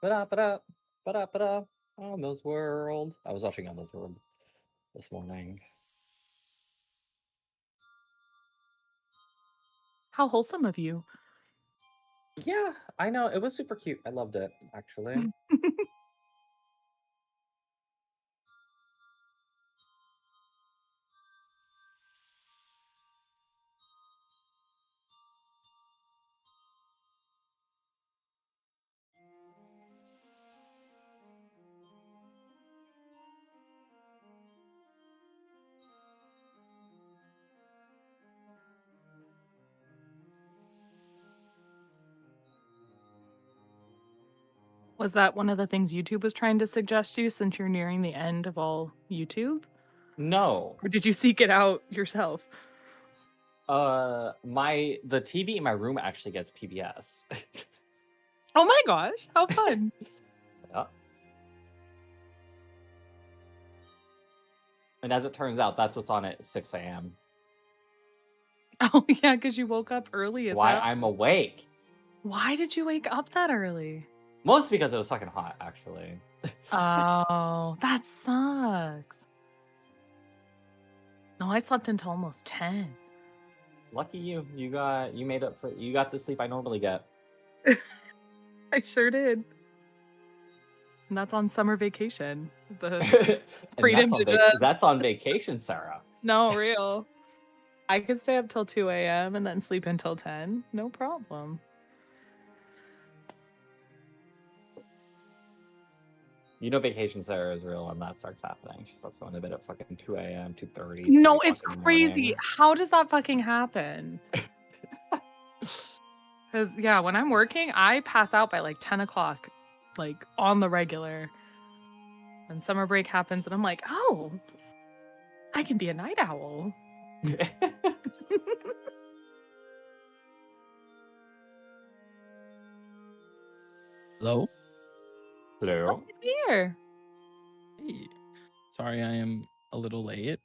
Ba-da, ba-da, ba-da, ba-da. Elmo's World. I was watching Elmo's World this morning. How wholesome of you. Yeah, I know. It was super cute. I loved it, actually. Was that one of the things YouTube was trying to suggest you since you're nearing the end of all YouTube? No. Or did you seek it out yourself? The TV in my room actually gets PBS. Oh my gosh, how fun. Yeah. And as it turns out, that's what's on at 6 a.m. Oh yeah, because you woke up early. Is Why that I'm awake. why did you wake up that early? Mostly because it was fucking hot, actually. Oh, that sucks. No, I slept until almost 10. Lucky you. You got the sleep I normally get. I sure did. And that's on summer vacation. The And freedom to just that's on vacation, Sarah. no real. I could stay up till 2 a.m. and then sleep until 10. No problem. You know vacation Sarah is real when that starts happening. She starts going to bed at fucking 2 a.m., 2:30. No, 3 it's o'clock in the crazy. morning. How does that fucking happen? Because, yeah, when I'm working, I pass out by like 10 o'clock, like on the regular. And summer break happens, and I'm like, oh, I can be a night owl. Hello? Hello? He's here. Hey. Sorry I am a little late.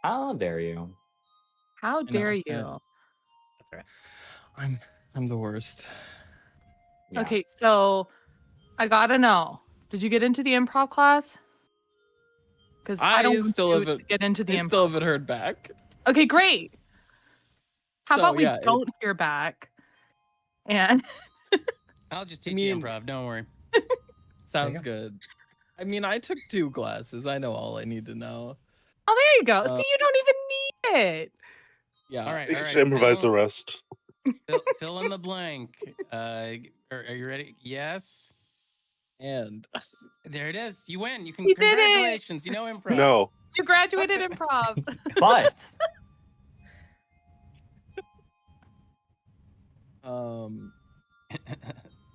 How dare you? How dare know, you? That's all right. I'm the worst. Yeah. Okay, so I gotta know. Did you get into the improv class? Because I don't want still you haven't to get into the I improv. still haven't heard back. Okay, great. How So, about we yeah, don't hear back? And I'll just teach you improv. Don't worry. Sounds good. I mean, I took 2 classes. I know all I need to know. oh, there you go. See, you don't even need it. Yeah. All right. You All should right. improvise the rest. Fill in the blank. Are you ready? Yes. And there it is. You win. You can. You did it. Congratulations. You know improv. No. You graduated improv. But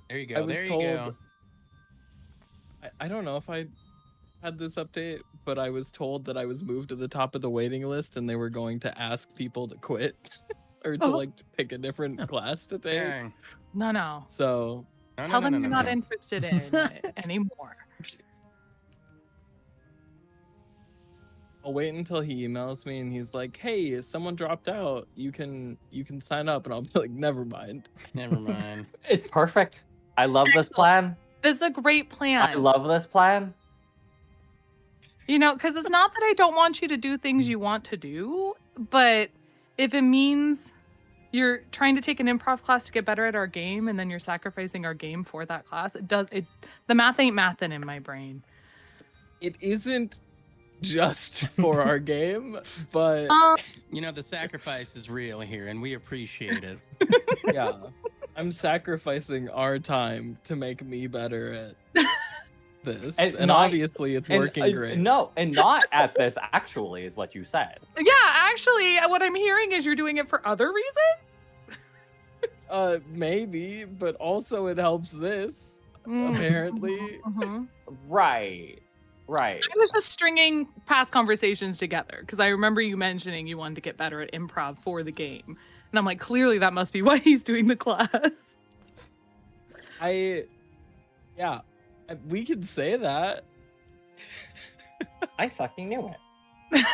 there you go. I was there you told, go. I don't know if I had this update, but I was told that I was moved to the top of the waiting list and they were going to ask people to quit or to like pick a different class to take. Dang. No. So tell them you're not interested in it anymore. I'll wait until he emails me and he's like, "Hey, someone dropped out. You can sign up." And I'll be like, "Never mind." Never mind. It's perfect. I love this plan. This is a great plan. I love this plan. You know, because it's not that I don't want you to do things you want to do, but if it means you're trying to take an improv class to get better at our game and then you're sacrificing our game for that class, the math ain't mathin' in my brain. It isn't just for our game, but you know, the sacrifice is real here and we appreciate it. Yeah. I'm sacrificing our time to make me better at this. And obviously it's working great. No, and not at this actually is what you said. Yeah, actually what I'm hearing is you're doing it for other reasons? Maybe, but also it helps this, apparently. Right. I was just stringing past conversations together because I remember you mentioning you wanted to get better at improv for the game. And I'm like, clearly that must be why he's doing the class. We could say that. I fucking knew it.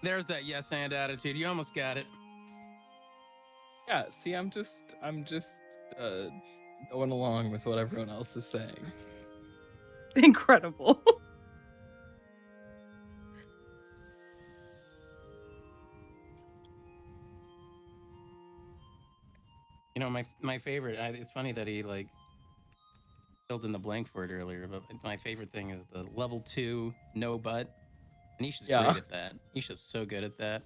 There's that yes and attitude. You almost got it. Yeah, see, I'm just going along with what everyone else is saying. Incredible. You know, my favorite. It's funny that he like filled in the blank for it earlier, but my favorite thing is the level 2 no butt. Anisha's Yeah. great at that. Anisha's so good at that.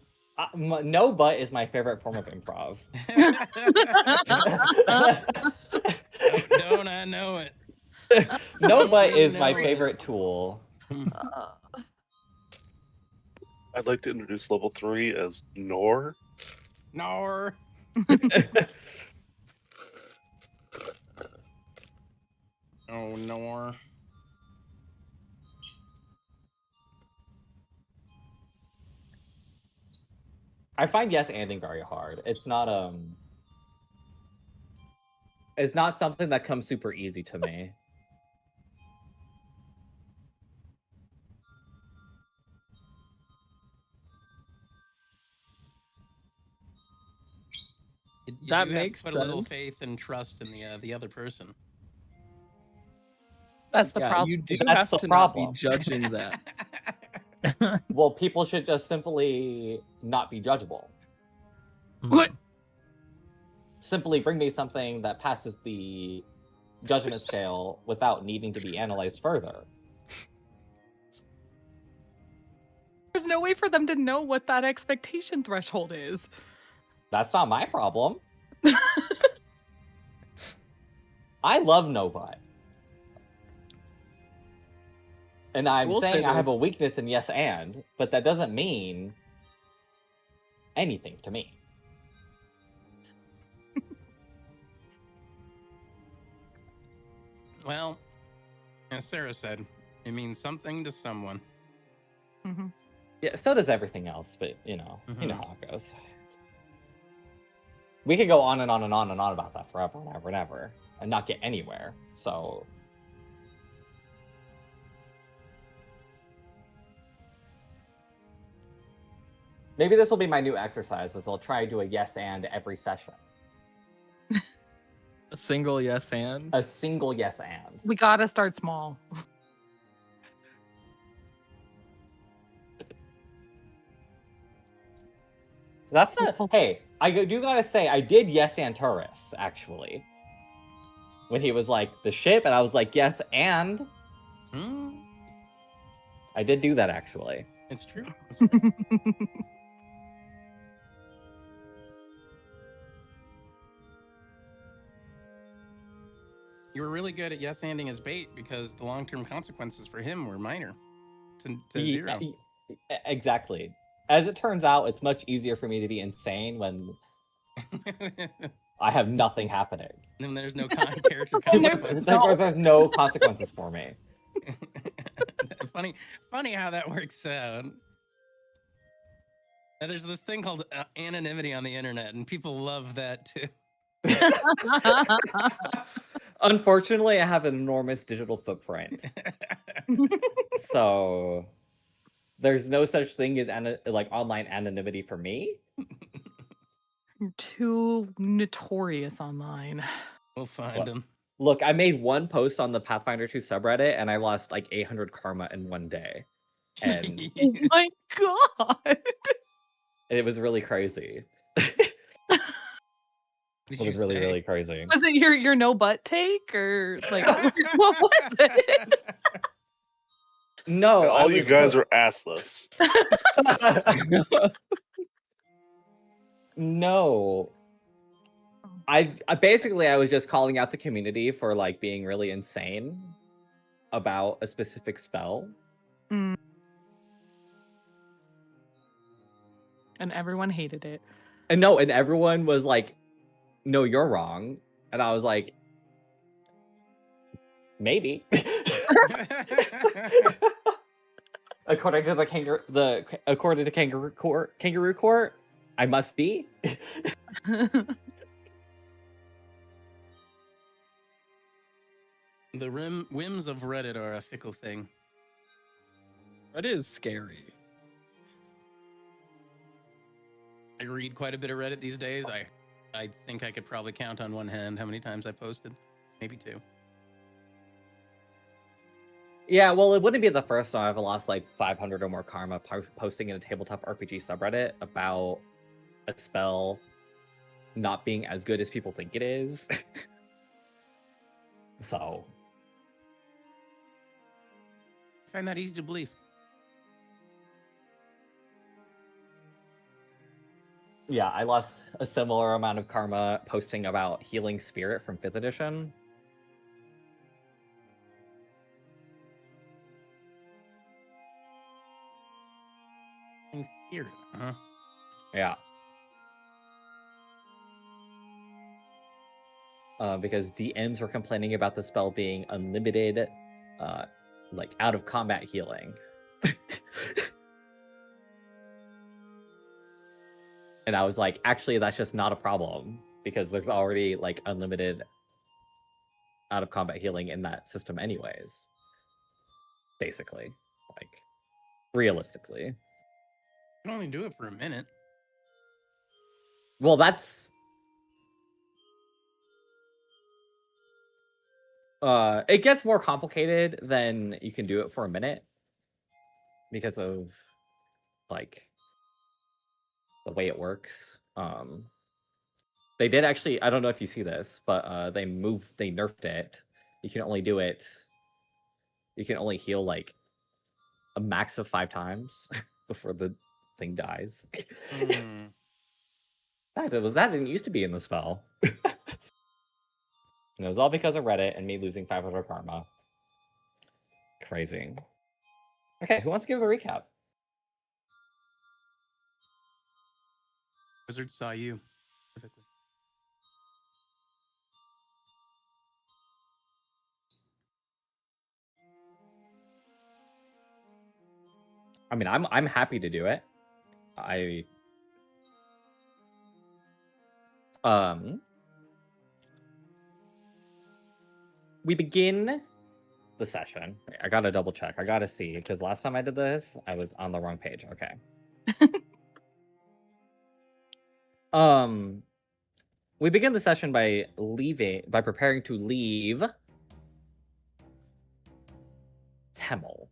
No but is my favorite form of improv. Don't I know it? No but is my know it. favorite tool. I'd like to introduce level 3 as Nor. Nor. Oh, Nor. I find yes anding very hard. It's not something that comes super easy to me. You That do makes have to put a little sense. faith and trust in the other person. That's the Yeah, problem. you do That's have the to not be problem. judging that. Well, people should just simply not be judgeable. What? Simply bring me something that passes the judgment scale without needing to be analyzed further. There's no way for them to know what that expectation threshold is. That's not my problem. I love no but. And I'm will say saying I have a there's- weakness in yes and, but that doesn't mean anything to me. Well, as Sarah said, it means something to someone. Mm-hmm. Yeah, so does everything else, but you know Mhm. how it goes. We could go on and on and on and on about that forever and ever and ever and not get anywhere. So maybe this will be my new exercise, is I'll try to do a yes and every session. A single yes and. A single yes and. We gotta start small. That's not. Hey, do gotta say, I did yes and Turris, actually. When he was like, the ship, and I was like, yes and. Hmm? I did do that, actually. It's true. It's true. You were really good at yes anding his bait because the long-term consequences for him were minor to zero. Exactly. As it turns out, it's much easier for me to be insane when I have nothing happening. Then there's no character And there's consequences. There's no consequences for me. funny how that works out. Now, there's this thing called anonymity on the internet, and people love that too. Unfortunately, I have an enormous digital footprint. So there's no such thing as online anonymity for me. You're too notorious online. We'll find What? them. Look, I made one post on the Pathfinder 2 subreddit and I lost like 800 karma in one day. And Oh my god! it was really crazy. Did It was you really, say? really crazy. Was it your no butt take or like what was it? No, I All you was guys are assless. No. I basically I was just calling out the community for like being really insane about a specific spell. And everyone hated it. And everyone was like, no, you're wrong. And I was like, maybe. According to kangaroo court, I must be. The whims of Reddit are a fickle thing. That is scary. I read quite a bit of Reddit these days. I think I could probably count on one hand how many times I posted. maybe 2. Yeah, well, it wouldn't be the first time I've lost like 500 or more karma posting in a tabletop RPG subreddit about a spell not being as good as people think it is. So. I find that easy to believe. Yeah, I lost a similar amount of karma posting about Healing Spirit from 5th edition. Spirit, huh? Yeah. Because DMs were complaining about the spell being unlimited, like out of combat healing. And I was like, actually, that's just not a problem because there's already like unlimited out of combat healing in that system anyways. Basically, like realistically. You can only do it for a minute. Well, that's it gets more complicated than you can do it for a minute because of like the way it works. They did actually, I don't know if you see this, but they nerfed it. You can only do it, you can only heal like a max of 5 times before the thing dies. That didn't used to be in the spell. And it was all because of Reddit and me losing 500 karma. Crazy. Okay, who wants to give a recap? Wizard saw you, specifically. I mean, I'm happy to do it. We begin the session. I gotta double check. I gotta see because last time I did this, I was on the wrong page. Okay. We begin the session by preparing to leave Temel.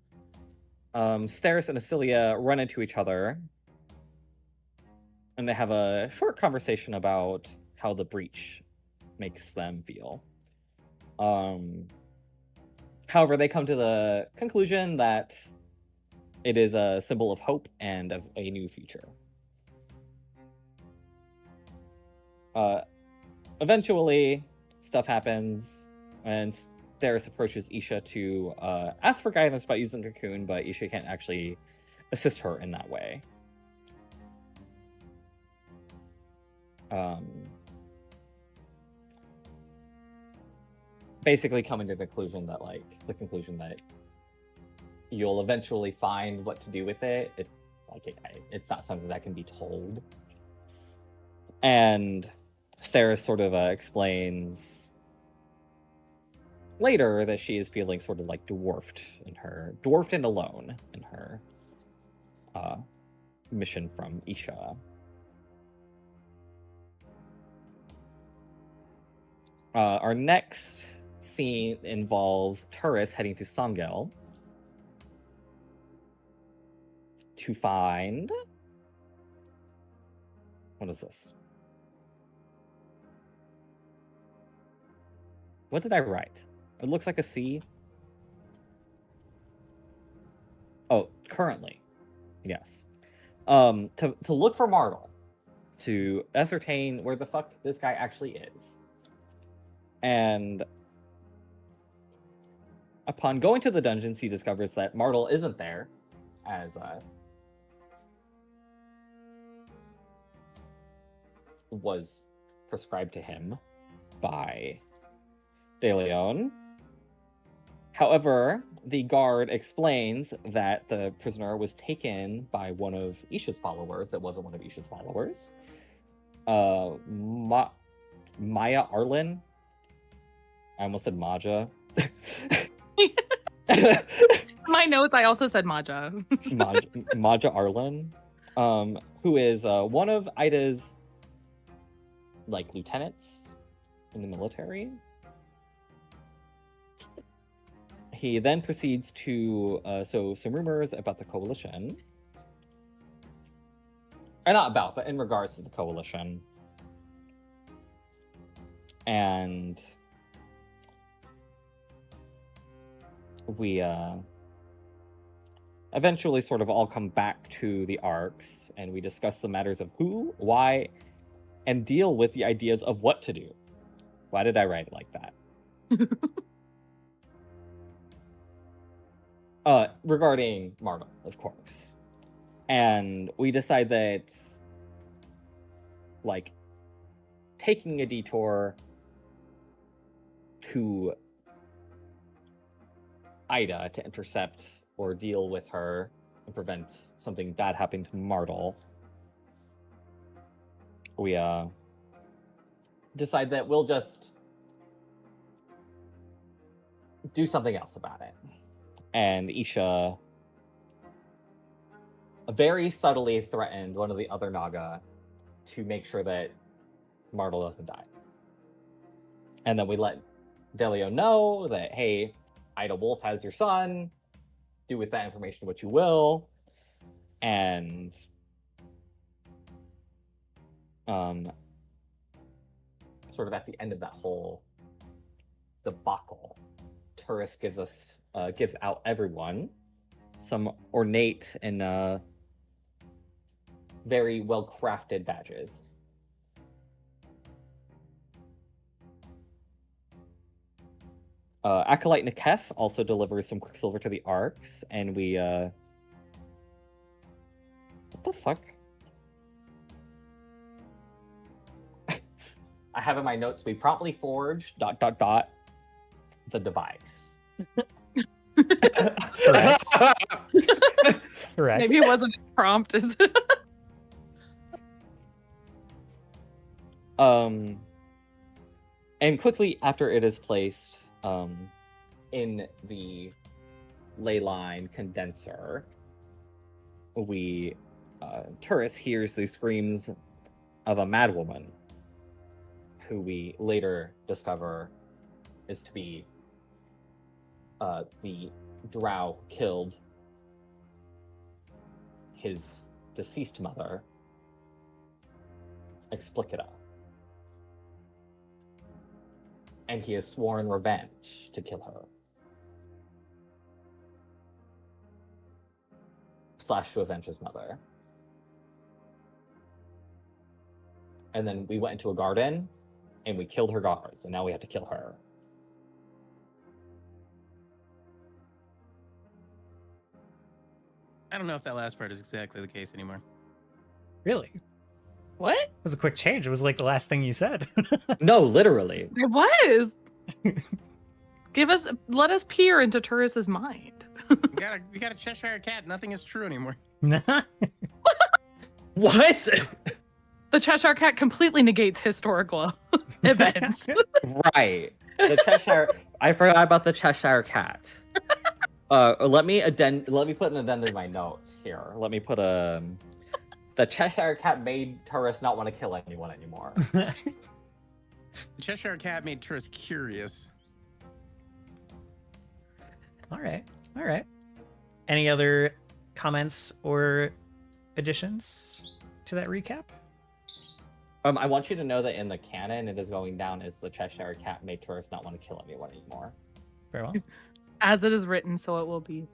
Steris and Acilia run into each other, and they have a short conversation about how the breach makes them feel. However, they come to the conclusion that it is a symbol of hope and of a new future. Eventually, stuff happens, and Steris approaches Isha to ask for guidance about using the cocoon, but Isha can't actually assist her in that way. Basically coming to the conclusion that you'll eventually find what to do with it. It's not something that can be told. And Steris sort of explains later that she is feeling sort of like dwarfed and alone in her mission from Isha. Our next scene involves Turris heading to Songel to find... What is this? What did I write? It looks like a C. Oh, currently. Yes. To look for Martel. To ascertain where the fuck this guy actually is. And upon going to the dungeons, he discovers that Martel isn't there, as was prescribed to him by De Leon. However, the guard explains that the prisoner was taken by one of Isha's followers. It wasn't one of Isha's followers. Maya Arlen. I almost said Maja. My notes, I also said Maja. Maja Arlen, who is one of Ida's like lieutenants in the military. he then proceeds to so some rumors about the coalition. Or not about, but in regards to the coalition. And we eventually sort of all come back to the arcs, and we discuss the matters of who, why, and deal with the ideas of what to do. Why did I write it like that? Regarding Marta, of course. And we decide that, like, taking a detour to Ida to intercept or deal with her and prevent something bad happening to Martel, we decide that we'll just do something else about it. And Isha very subtly threatened one of the other Naga to make sure that Martel doesn't die. And then we let Delio know that, hey, Ida Wolf has your son. Do with that information what you will. And sort of at the end of that whole debacle, Turris gives out everyone some ornate and very well-crafted badges. Acolyte Nekef also delivers some Quicksilver to the Arcs, and we what the fuck? I have in my notes, we promptly forged ... the device. Correct. Correct. Maybe it wasn't as prompt as and quickly after it is placed in the ley line condenser, we Turris hears the screams of a madwoman, who we later discover is to be the drow who killed his deceased mother, Explicita. And he has sworn revenge to kill her. / to avenge his mother. And then we went into a garden, and we killed her guards, and now we have to kill her. I don't know if that last part is exactly the case anymore. Really? It what? was a quick change. It was like the last thing you said. No, literally. It was. Let us peer into Turris's mind. We got a Cheshire cat. Nothing is true anymore. What? The Cheshire Cat completely negates historical events. Right. The Cheshire. I forgot about the Cheshire Cat. Let me put an addendum in my notes here. Let me put a. The Cheshire Cat made Turris not want to kill anyone anymore. The Cheshire cat made Turris curious. All right. Any other comments or additions to that recap? I want you to know that in the canon, it is going down as the Cheshire Cat made Turris not want to kill anyone anymore. Very well. As it is written, so it will be.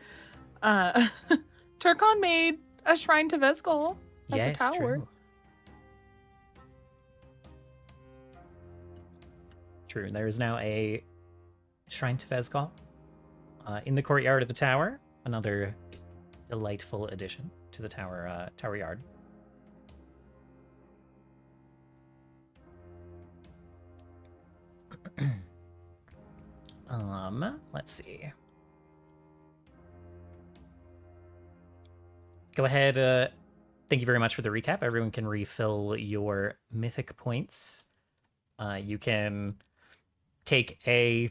Turkon made a shrine to Vescal at Yes, the tower. true. True. There is now a shrine to Vescal in the courtyard of the tower. Another delightful addition to the tower yard. Let's see. Go ahead. Thank you very much for the recap. Everyone can refill your mythic points. You can take a.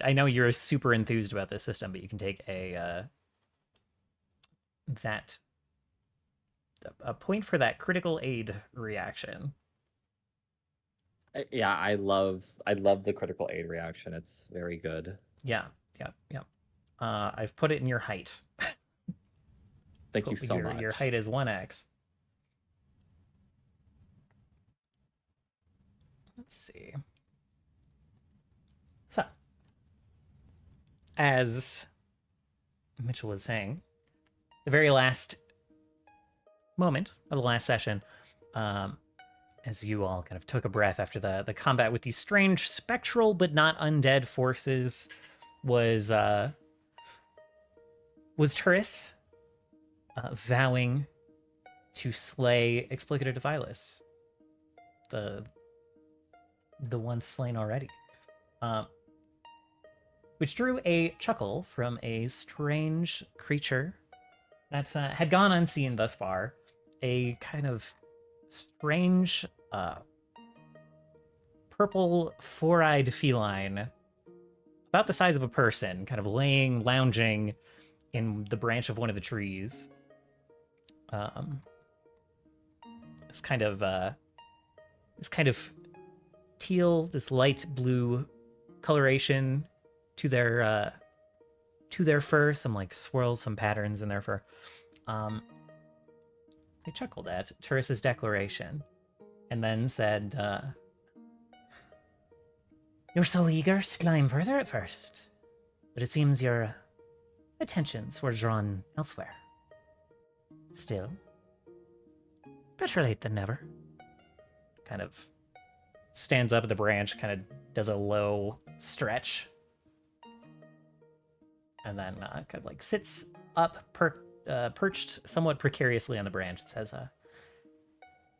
I know you're super enthused about this system, but you can take a point for that critical aid reaction. Yeah, I love the critical aid reaction. It's very good. Yeah. I've put it in your height. Thank you so much. Your height is 1x. Let's see. So, as Mitchell was saying, the very last moment of the last session, as you all kind of took a breath after the combat with these strange spectral but not undead forces, was Turris vowing to slay Explicator Devilis, the one slain already, which drew a chuckle from a strange creature that had gone unseen thus far, a kind of strange purple four-eyed feline about the size of a person, kind of lounging in the branch of one of the trees. This kind of teal, this light blue coloration to their fur, some like swirls, some patterns in their fur. They chuckled at Turris's declaration and then said, "You're so eager to climb further at first, but it seems your attentions were drawn elsewhere. Still, better late than never." Kind of stands up at the branch, kind of does a low stretch, and then kind of like sits up, perched somewhat precariously on the branch. It says, "Have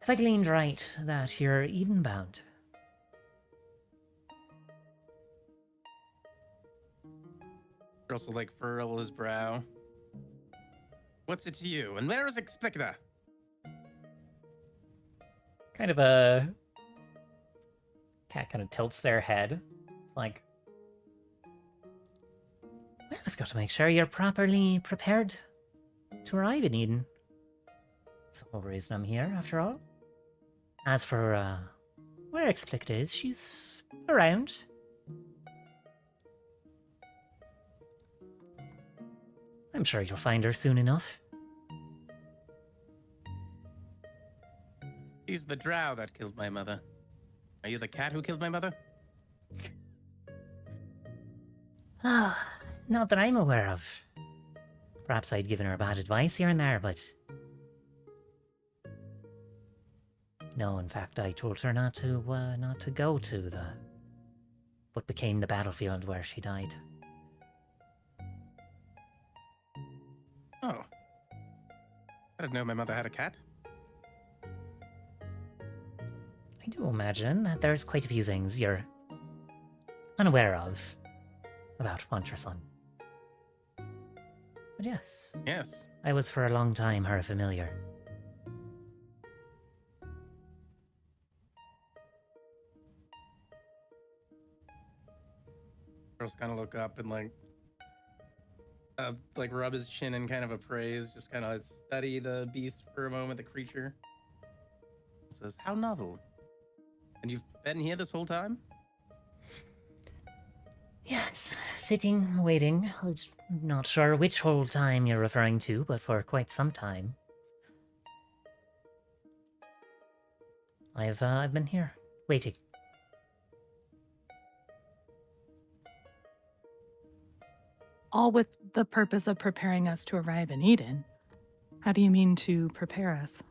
I gleaned right that you're Eden-bound?" Also, like, furrow his brow. What's it to you? And where is Explicator? Kind of a cat kind of tilts their head. It's like, well, I've got to make sure you're properly prepared to arrive in Eden. That's the whole reason I'm here, after all. As for where Explicator is, she's around. I'm sure you'll find her soon enough. He's the drow that killed my mother. Are you the cat who killed my mother? Ah, not that I'm aware of. Perhaps I'd given her bad advice here and there, but... No, in fact, I told her not to go to what became the battlefield where she died. Oh. I didn't know my mother had a cat. I do imagine that there's quite a few things you're unaware of about Fontreson. But yes. Yes. I was for a long time her familiar. Girls kind of look up and like rub his chin in kind of appraise, just kind of study the beast for a moment, the creature. Says, "How novel. And you've been here this whole time?" Yes, sitting, waiting. Not sure which whole time you're referring to, but for quite some time. I've been here, waiting. All with the purpose of preparing us to arrive in Eden. How do you mean to prepare us?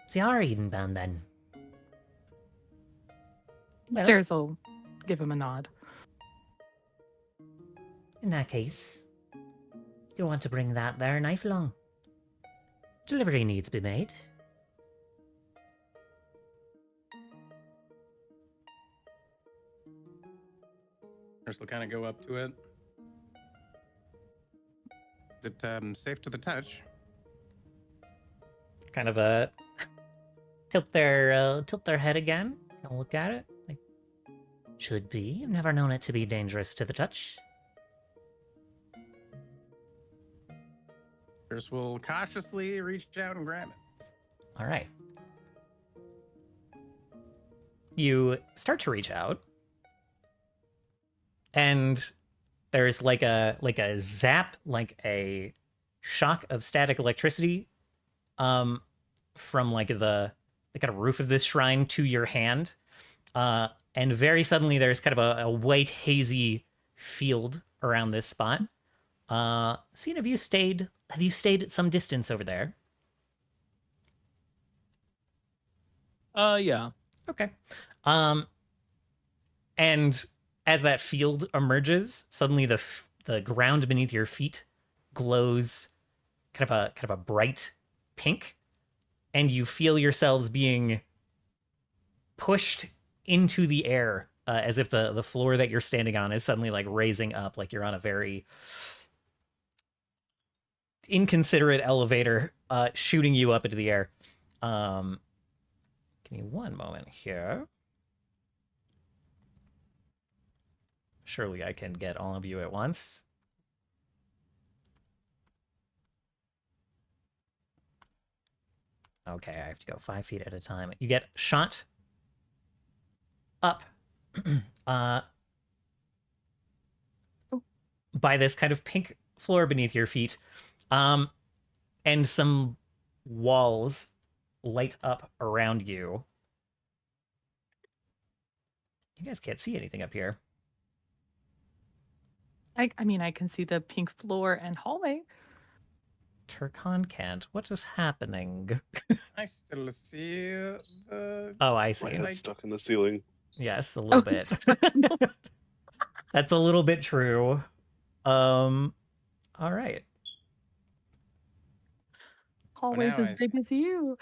So you are Eden-bound then? Well, Stairs will give him a nod. in that case, you'll want to bring that there knife along. Delivery needs to be made. Nurse will kind of go up to it. Is it safe to the touch? Kind of tilt their head again and look at it. Like, should be. I've never known it to be dangerous to the touch. Nurse will cautiously reach out and grab it. All right. You start to reach out, and there's like a zap, like a shock of static electricity from like the kind of roof of this shrine to your hand. And very suddenly there's kind of a white hazy field around this spot. Seeing, have you stayed at some distance over there? Yeah. Okay. And as that field emerges, suddenly the ground beneath your feet glows kind of a bright pink, and you feel yourselves being pushed into the air, as if the floor that you're standing on is suddenly like raising up, like you're on a very inconsiderate elevator, shooting you up into the air. Give me one moment here. Surely I can get all of you at once. Okay, I have to go 5 feet at a time. You get shot up by this kind of pink floor beneath your feet, and some walls light up around you. You guys can't see anything up here. I mean, I can see the pink floor and hallway. Turkon can't. What is happening? I still see the. Oh, I My see. head's stuck in the ceiling. Yes, a little bit. That's a little bit true. All right. Hallway's now as big as you.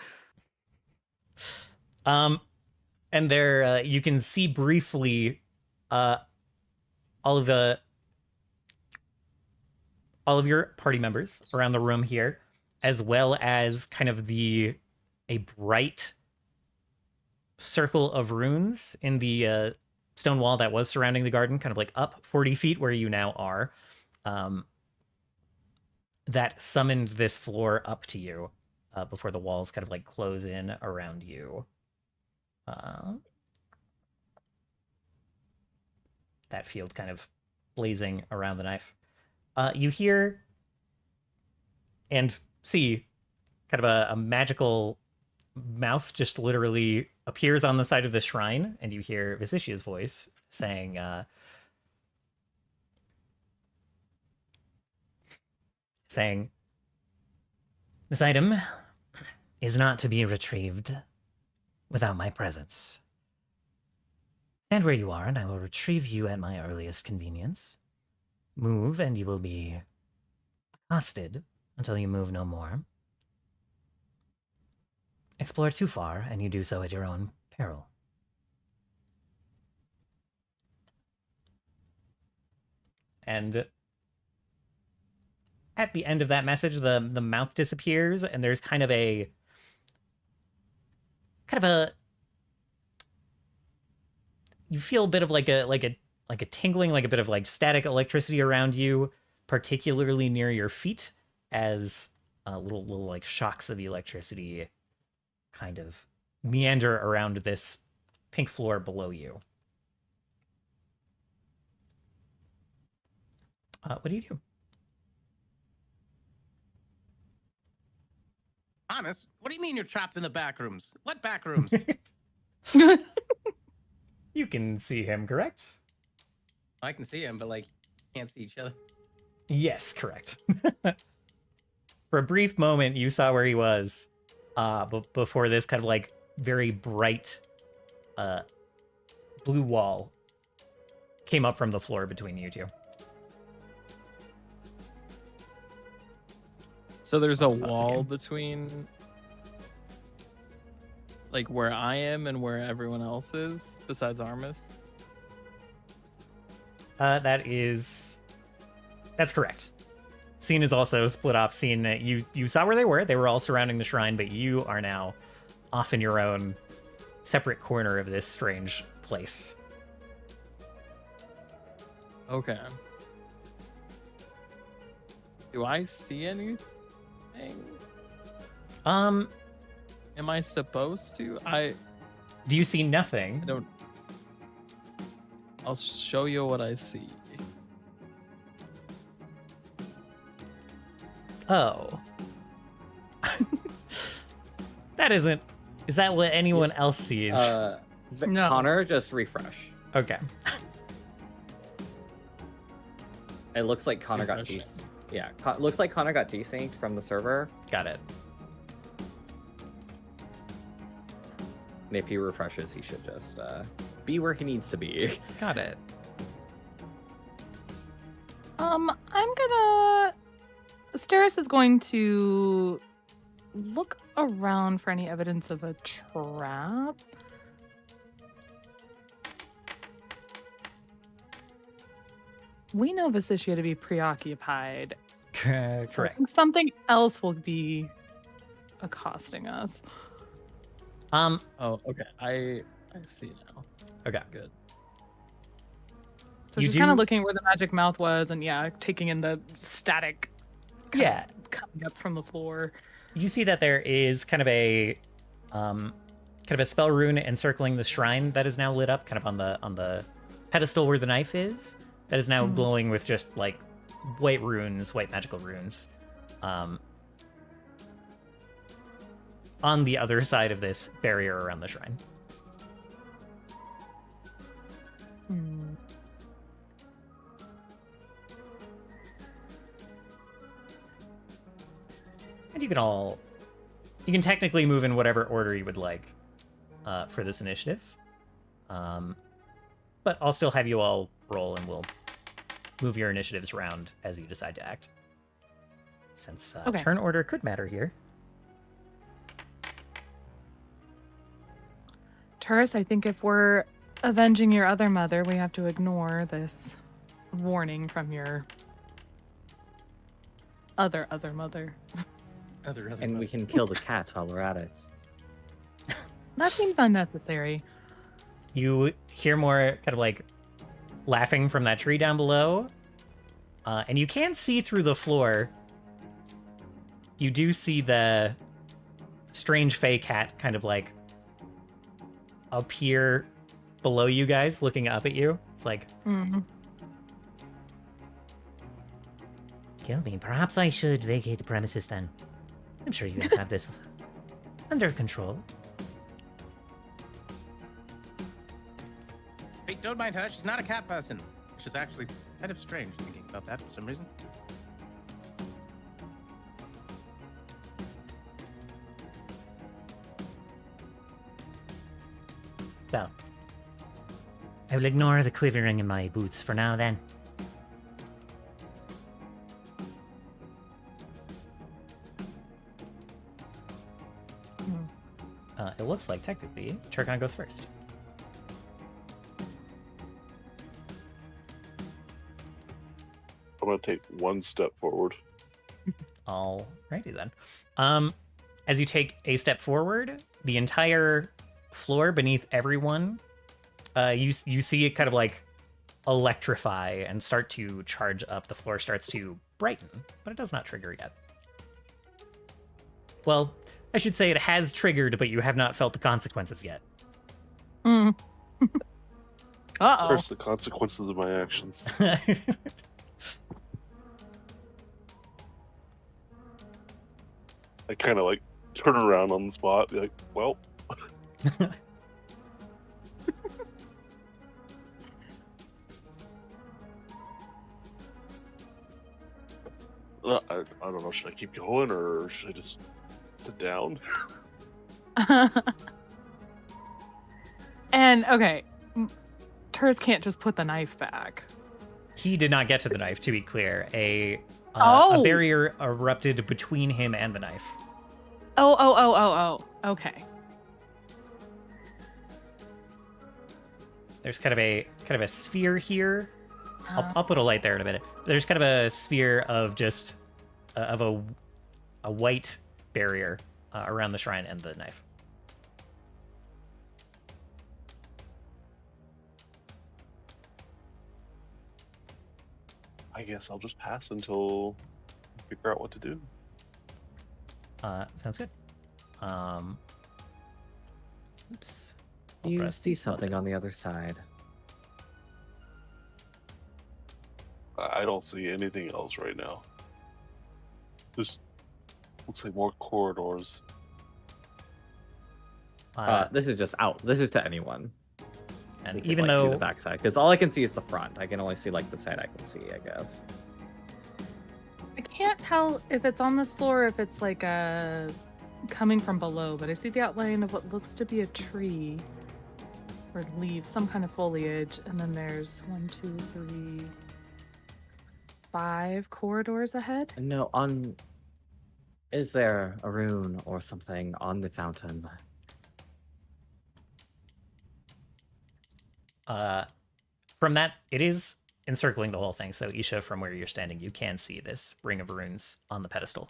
And there, you can see briefly, all of your party members around the room here, as well as kind of a bright circle of runes in the stone wall that was surrounding the garden, kind of like up 40 feet where you now are, that summoned this floor up to you before the walls kind of like close in around you. That field kind of blazing around the knife. You hear and see kind of a magical mouth just literally appears on the side of the shrine, and you hear Visicia's voice saying, "This item is not to be retrieved without my presence. Stand where you are, and I will retrieve you at my earliest convenience. Move, and you will be accosted until you move no more. Explore too far, and you do so at your own peril." And at the end of that message, the mouth disappears, and there's kind of a you feel a bit of like a tingling, like a bit of like static electricity around you, particularly near your feet, as little like shocks of electricity kind of meander around this pink floor below you. What do you do? Thomas, what do you mean you're trapped in the back rooms? What back rooms? You can see him, correct? I can see him, but like, can't see each other. Yes, correct. For a brief moment, you saw where he was, before this kind of like very bright blue wall came up from the floor between you two. So there's a Pause the wall game. between like where I am and where everyone else is, besides Armus. That's correct. Scene is also split off. Scene, you saw where they were. They were all surrounding the shrine, but you are now off in your own separate corner of this strange place. Okay. Do I see anything? Am I supposed to? Do you see nothing? I don't. I'll show you what I see. Oh. That isn't... Is that what anyone else sees? No. Konnor, just refresh. Okay. It looks like Konnor got Refreshing. Yeah, looks like Konnor got desynced from the server. Got it. And if he refreshes, he should just be where he needs to be. Got it. I'm gonna... Steris is going to look around for any evidence of a trap. We know Vicitia to be preoccupied. So I Correct. think something else will be accosting us. Oh, okay. I see now. Okay. Good. So You she's kind do- of looking where the magic mouth was and taking in the static Yeah. coming up from the floor. You see that there is kind of a spell rune encircling the shrine that is now lit up, kind of on the pedestal where the knife is. That is now glowing with just like white runes, white magical runes. On the other side of this barrier around the shrine. Hmm. And you can technically move in whatever order you would like for this initiative. But I'll still have you all roll and we'll move your initiatives around as you decide to act. Since Okay. turn order could matter here. Turris, I think if we're avenging your other mother, we have to ignore this warning from your other mother. Other And we can kill the cat while we're at it. That seems unnecessary. You hear more kind of like laughing from that tree down below. And you can see through the floor. You do see the strange fey cat kind of like up here below you guys, looking up at you. It's like, Gilby, perhaps I should vacate the premises then. I'm sure you guys have this under control. Hey, don't mind her. She's not a cat person. Which is actually kind of strange thinking about that for some reason. Well, I will ignore the quivering in my boots for now then. It looks like technically Turkon goes first. I'm gonna take one step forward. Alrighty then. As you take a step forward, the entire floor beneath everyone, you see it kind of like electrify and start to charge up. The floor starts to brighten, but it does not trigger yet. Well, I should say it has triggered, but you have not felt the consequences yet. Uh-oh. Curse the consequences of my actions. I kind of like turn around on the spot, be like, well. I don't know, should I keep going or should I just sit down? And, okay, Turris can't just put the knife back. He did not get to the knife, to be clear. A Oh. barrier erupted between him and the knife. Oh. Okay. There's kind of a sphere here. I'll put a light there in a minute. There's kind of a sphere of just of a white barrier around the shrine and the knife. I guess I'll just pass until I figure out what to do. Sounds good. Oops. I'll You press see the button. something on the other side. I don't see anything else right now. There's looks like more corridors. This is just out. This is to anyone. And You can, even like, see though the backside, because all I can see is the front. I can only see like the side I can see, I guess. I can't tell if it's on this floor or if it's like coming from below, but I see the outline of what looks to be a tree or leaves, some kind of foliage, and then there's 1, 2, 3, 5 corridors ahead. No, on. Is there a rune or something on the fountain? From that, it is encircling the whole thing. So Isha, from where you're standing, you can see this ring of runes on the pedestal.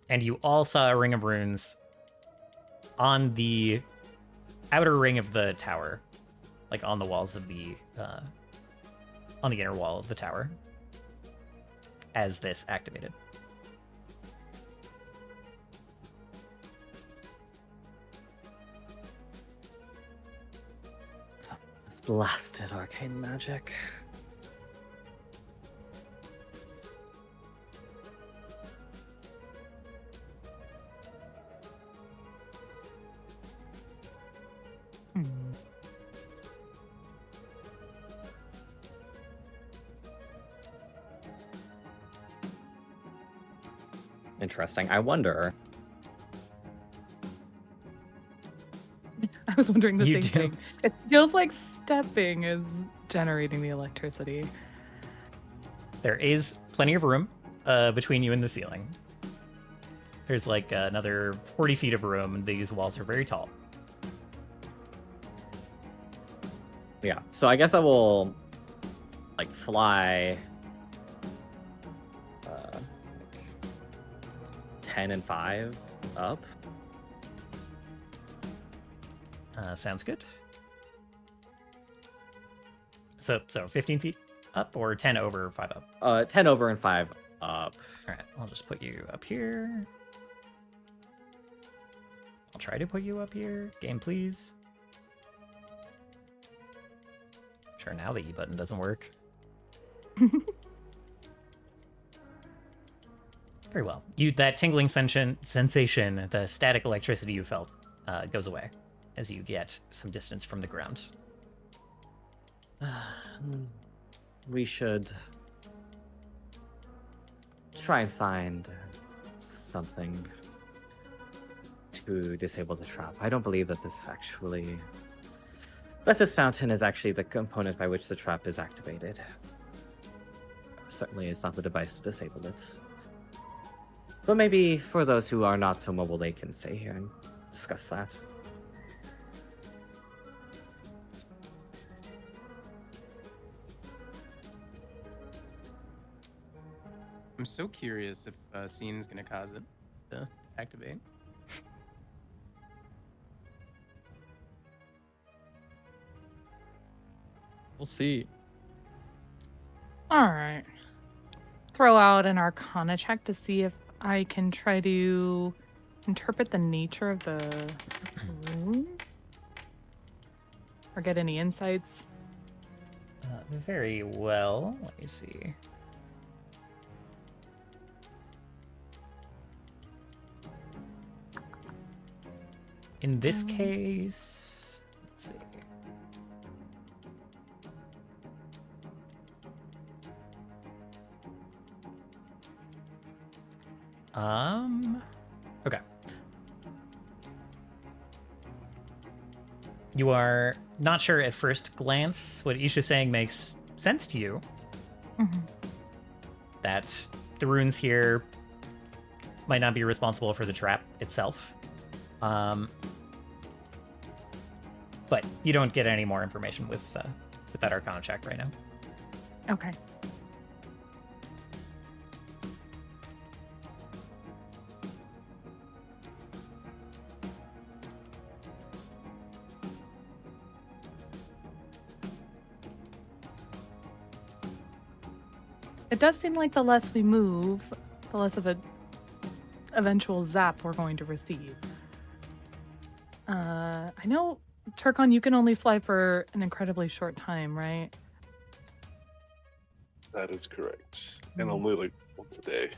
And you all saw a ring of runes on the outer ring of the tower, like on the walls of the on the inner wall of the tower, as this activated. It's blasted arcane magic. Interesting. I wonder. I was wondering the You same do. thing. It feels like stepping is generating the electricity. There is plenty of room between you and the ceiling. There's like another 40 feet of room, and these walls are very tall. Yeah. So I guess I will like fly 10 and 5 up. Sounds good. So 15 feet up or 10 over 5 up? 10 over and 5 up. All right, I'll just put you up here. I'll try to put you up here. Game, please. Sure, now the E button doesn't work. Very well. That tingling sensation, the static electricity you felt, goes away as you get some distance from the ground. We should try and find something to disable the trap. I don't believe that this fountain is actually the component by which the trap is activated. Certainly it's not the device to disable it. But maybe for those who are not so mobile, they can stay here and discuss that. I'm so curious if Scene's gonna cause it to activate. We'll see. All right. Throw out an Arcana check to see if I can try to interpret the nature of the runes or get any insights. Very well. Let me see. In this case, let's see. Okay. You are not sure at first glance what Isha's saying makes sense to you. Mm-hmm. That the runes here might not be responsible for the trap itself. But you don't get any more information with that Arcana check right now. Okay. It does seem like the less we move, the less of an eventual zap we're going to receive. I know Turkon, you can only fly for an incredibly short time, right? That is correct. And only like once a day.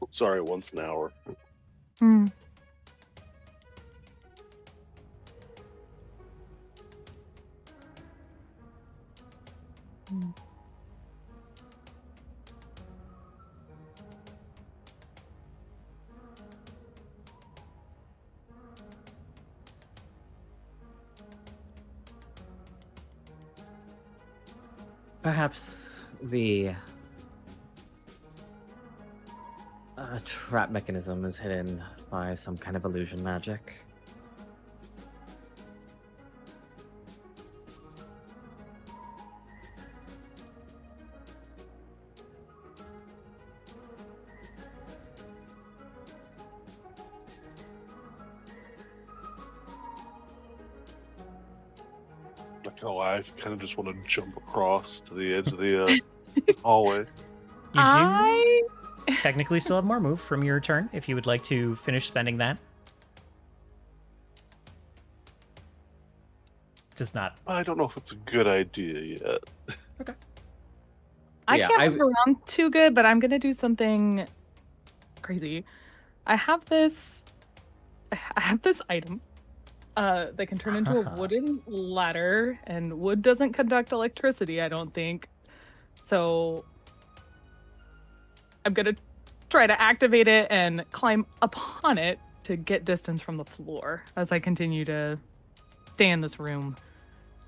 Sorry, once an hour. Hmm. Perhaps the trap mechanism is hidden by some kind of illusion magic. Not gonna lie, I kind of just want to jump across to the edge of the hallway. You do I technically still have more move from your turn if you would like to finish spending that. Does not. I don't know if it's a good idea yet. Yeah, can't move around too good, but I'm gonna do something crazy. I have this item that can turn into a wooden ladder, and wood doesn't conduct electricity, I don't think. So I'm gonna try to activate it and climb upon it to get distance from the floor as I continue to stay in this room.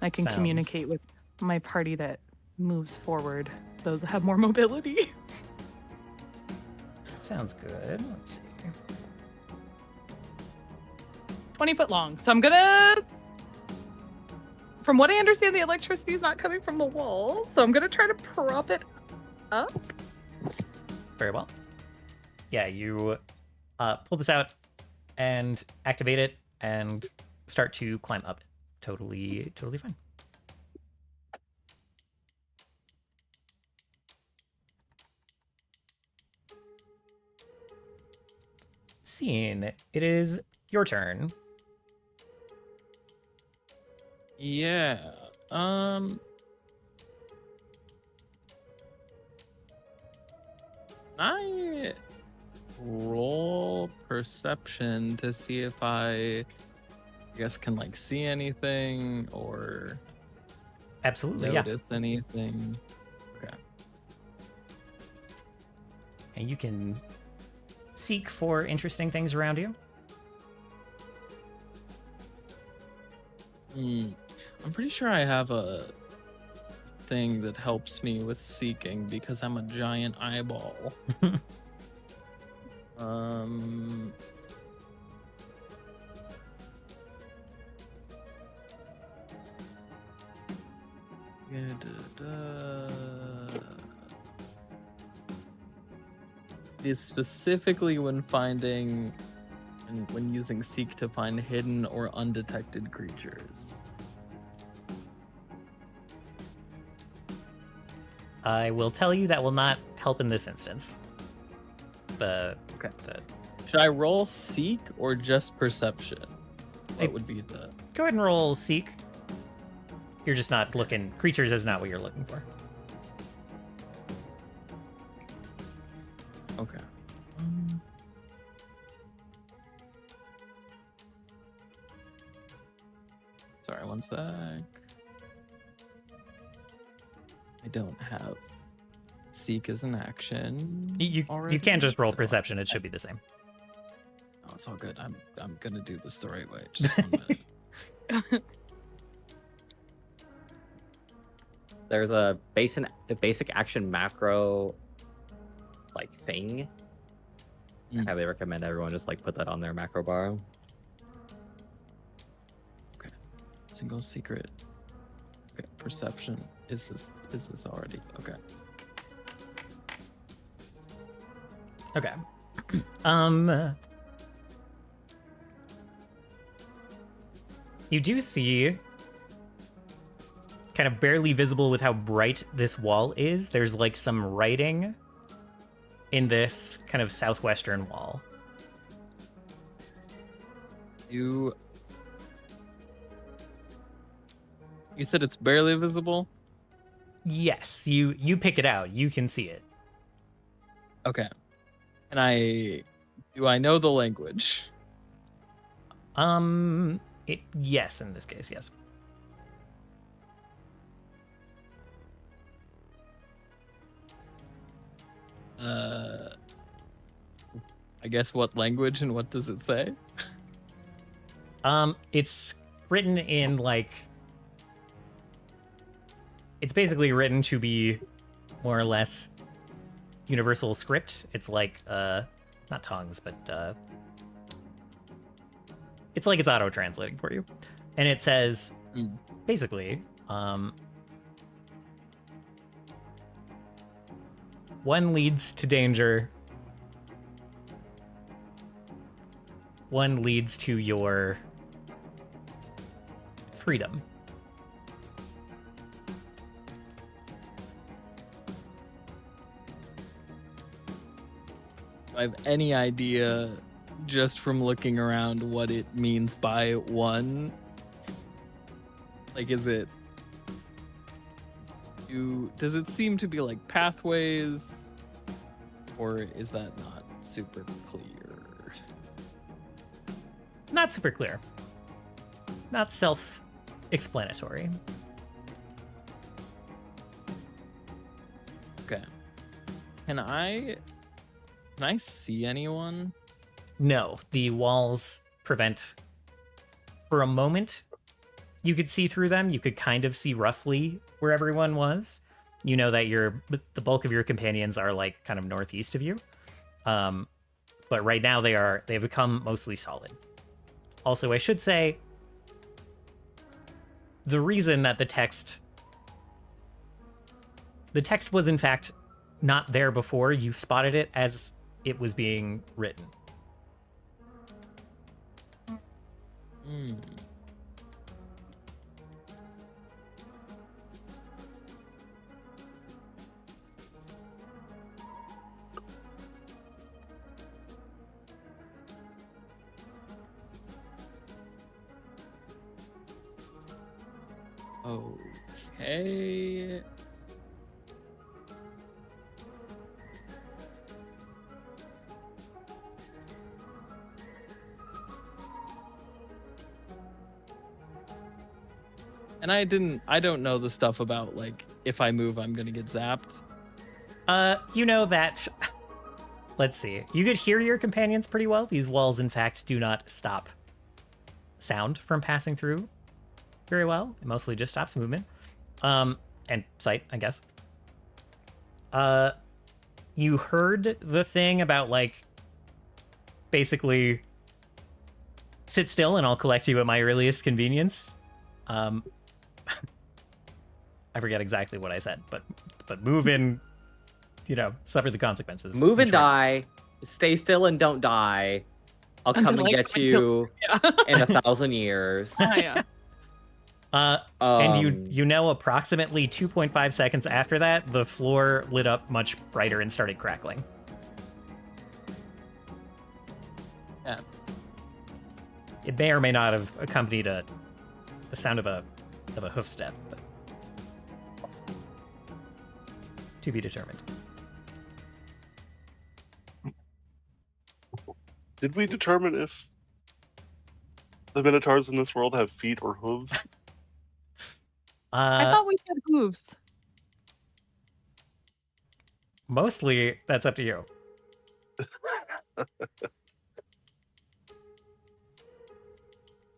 I can Sounds- communicate with my party that moves forward, those that have more mobility. Sounds good. Let's see. 20 foot long. So I'm gonna, from what I understand, the electricity is not coming from the wall. So I'm gonna try to prop it up. Very well. Yeah, you pull this out and activate it and start to climb up. Totally fine. Scene, it is your turn. Yeah. I roll perception to see if I guess can like see anything or Absolutely, yeah. notice anything. Okay. And you can seek for interesting things around you. I'm pretty sure I have a thing that helps me with seeking because I'm a giant eyeball. Is specifically when finding and when using seek to find hidden or undetected creatures. I will tell you that will not help in this instance. Okay. Should I roll seek or just perception? Hey. What would be the Go ahead and roll seek. You're just not looking. Creatures is not what you're looking for. okay? Sorry, one sec. I don't have seek as an action. You already, can't just roll so- perception. It should be the same. Oh, it's all good. I'm gonna do this the right way. Just 1 minute. There's a basic action macro like thing. I highly recommend everyone just like put that on their macro bar. Single secret. Okay, perception. Is this already okay? Okay. You do see, kind of barely visible with how bright this wall is, there's like some writing in this kind of southwestern wall. You said it's barely visible? Yes, you pick it out. You can see it. Okay. And do I know the language? Yes, in this case, yes. I guess what language and what does it say? It's written in like, it's basically written to be more or less universal script. It's like not tongues, but it's like it's auto translating for you. And it says basically one leads to danger, one leads to your freedom. Do I have any idea, just from looking around, what it means by one? Like, does it seem to be like pathways, or is that not super clear? Not super clear. Not self-explanatory. Okay. Can I see anyone? No, the walls prevent. For a moment, you could see through them. You could kind of see roughly where everyone was. You know that the bulk of your companions are like kind of northeast of you. But right now they've become mostly solid. Also, I should say, the reason that the text was in fact not there before, you spotted it as it was being written. Okay. And I don't know the stuff about, like, if I move, I'm gonna get zapped. You know that, let's see, you could hear your companions pretty well. These walls, in fact, do not stop sound from passing through very well. It mostly just stops movement. And sight, I guess. You heard the thing about, like, basically, sit still and I'll collect you at my earliest convenience. I forget exactly what I said, but move in, suffer the consequences. Move and die. Stay still and don't die. I'll come and get you in 1,000 years. Yeah. And you know approximately 2.5 seconds after that, the floor lit up much brighter and started crackling. Yeah. It may or may not have accompanied the sound of a hoof step, but to be determined. Did we determine if the Minotaurs in this world have feet or hooves? I thought we had hooves. Mostly, that's up to you.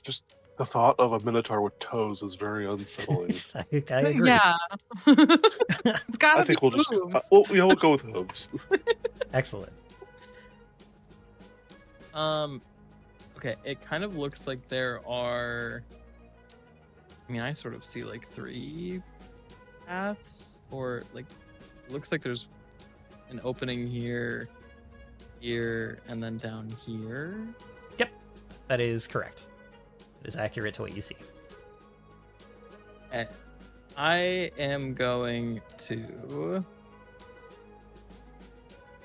Just the thought of a Minotaur with toes is very unsettling. I agree. Yeah. It's gotta I think be we'll just hooves. we'll go with hooves. Excellent. Okay, it kind of looks like there are, I mean, I sort of see like 3 paths, or like, it looks like there's an opening here, and then down here. Yep, that is correct. It is accurate to what you see. I am going to...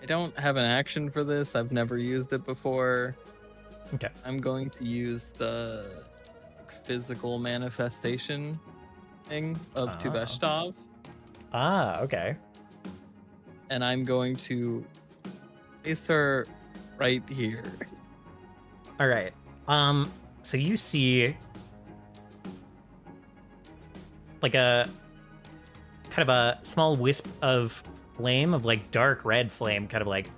I don't have an action for this. I've never used it before. Okay. I'm going to use the physical manifestation thing of Tuveshtov, Okay. and I'm going to place her right here. All right. So you see like a kind of a small wisp of flame, of like dark red flame, kind of like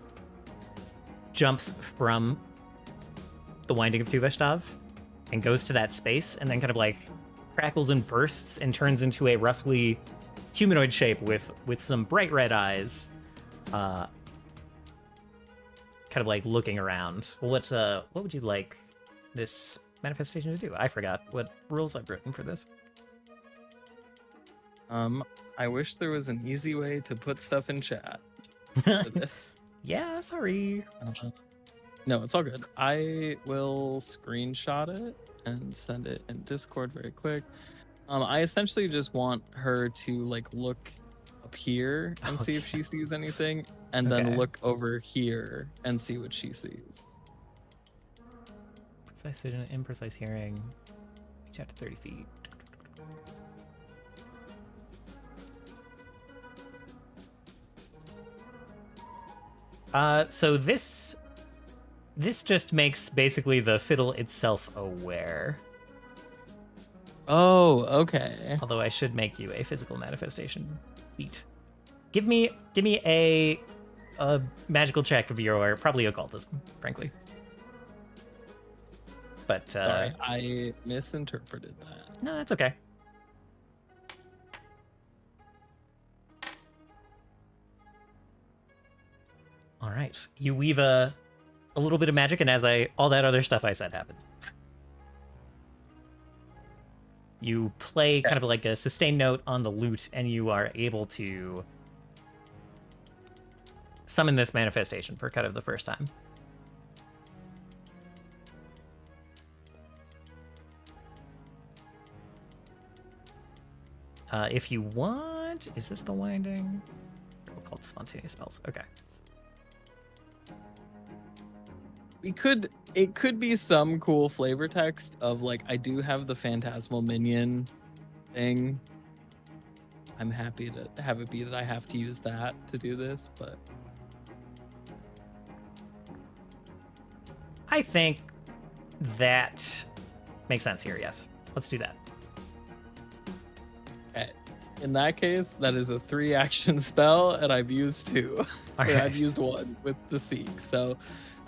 jumps from the winding of Tuveshtov and goes to that space, and then kind of like crackles and bursts and turns into a roughly humanoid shape with some bright red eyes, kind of like looking around. Well, what would you like this manifestation to do? I forgot what rules I've written for this. I wish there was an easy way to put stuff in chat for this. Yeah, sorry. No, it's all good. I will screenshot it and send it in Discord very quick. I essentially just want her to like look up here and see if she sees anything, and then look over here and see what she sees. Precise vision, imprecise hearing. Reach out to 30 feet. So this just makes basically the fiddle itself aware. Oh, okay. Although I should make you a physical manifestation feat. Give me a magical check of your probably occultism, frankly. But sorry, I misinterpreted that. No, that's okay. All right, you weave a little bit of magic, and as all that other stuff I said happens. You play kind of like a sustained note on the lute, and you are able to summon this manifestation for kind of the first time. If you want, is this the winding? We'll call it spontaneous spells. Okay. It could be some cool flavor text of like, I do have the phantasmal minion thing. I'm happy to have it be that I have to use that to do this, but I think that makes sense here, yes. Let's do that. okay. In that case, that is a 3-action spell, and I've used 2. Okay. Or I've used 1 with the Seek, so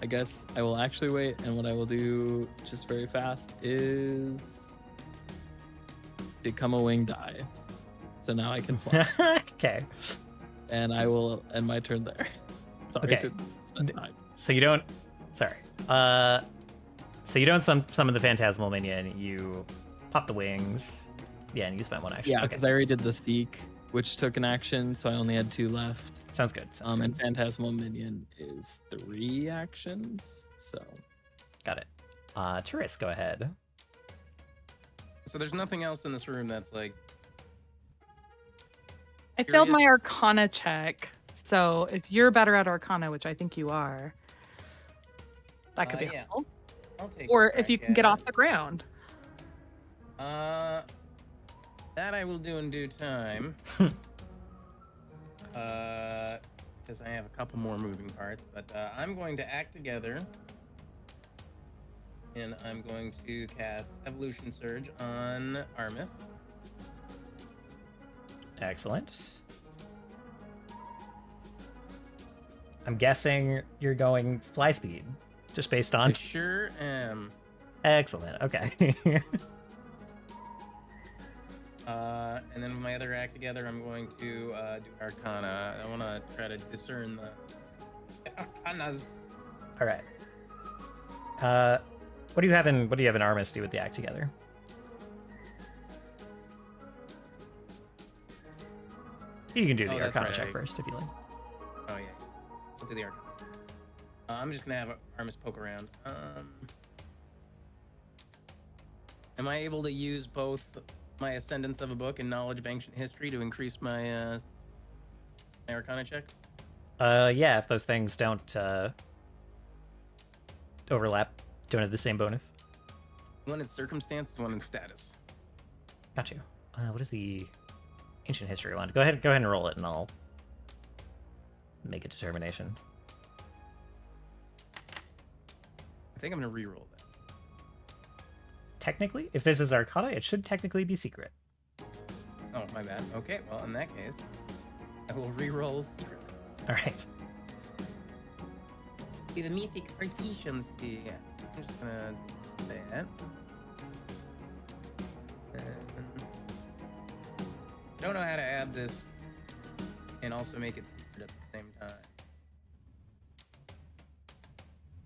I guess I will actually wait, and what I will do just very fast is become a winged die. So now I can fly. Okay. And I will end my turn there. Sorry Okay. to spend time. So you don't... Sorry. So you don't summon the phantasmal minion, you pop the wings. Yeah, and you spent 1 action. Yeah, Okay. because I already did the Seek, which took an action, so I only had 2 left. Sounds good. And Phantasmal Minion is 3 actions, so... Got it. Therese, go ahead. So there's nothing else in this room that's like... I failed my Curious. Arcana check, so if you're better at Arcana, which I think you are, that could be yeah. helpful. I'll take Or a if you crack can get at off the ground. That I will do in due time. Because I have a couple more moving parts, but I'm going to act together, and I'm going to cast Evolution Surge on Armis. Excellent. I'm guessing you're going fly speed, just based I on... sure am. Excellent, okay. And then with my other act together, I'm going to do Arcana. I want to try to discern the Arcanas. All right. What do you have in Armis do with the act together? You can do the Oh, that's Arcana right, check I- first if you like. Oh yeah, I'll do the Arcana. I'm just gonna have Armis poke around. Am I able to use both my Ascendance of a Book and Knowledge of Ancient History to increase my Arcana check? Yeah, if those things don't overlap Don't have the same bonus. One is circumstance, one is status. Got you. What is the ancient history one? Go ahead and roll it, and I'll make a determination. I think I'm gonna re-roll that. Technically, if this is Arcana, it should technically be secret. Oh, my bad. Okay, well, in that case, I will re-roll secretly. All right. See, the mythic proficiency. I'm just gonna say that. Don't know how to add this and also make it secret at the same time.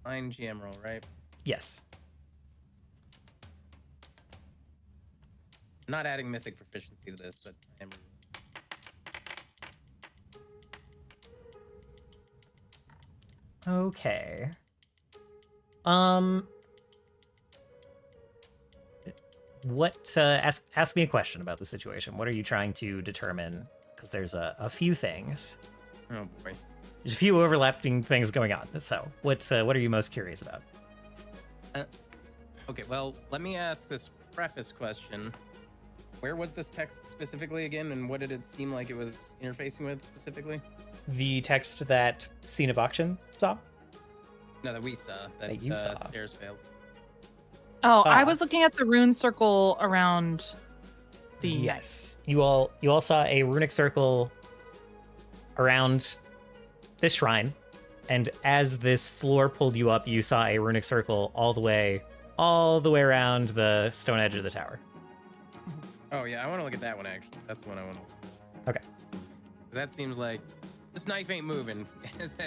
Fine GM roll, right? Yes. I'm not adding mythic proficiency to this, but I am. Okay. Ask me a question about the situation. What are you trying to determine? Because there's a few things. Oh boy. There's a few overlapping things going on. So, what are you most curious about? Okay, well, let me ask this preface question. Where was this text specifically again, and what did it seem like it was interfacing with specifically? The text that Scene of Auction saw? No, that we saw. That you saw. Stairs failed. Oh, I was looking at the rune circle around the. Yes. You all saw a runic circle around this shrine, and as this floor pulled you up, you saw a runic circle all the way around the stone edge of the tower. Oh yeah, I want to look at that one actually. That's the one I want to. Okay. That seems like this knife ain't moving.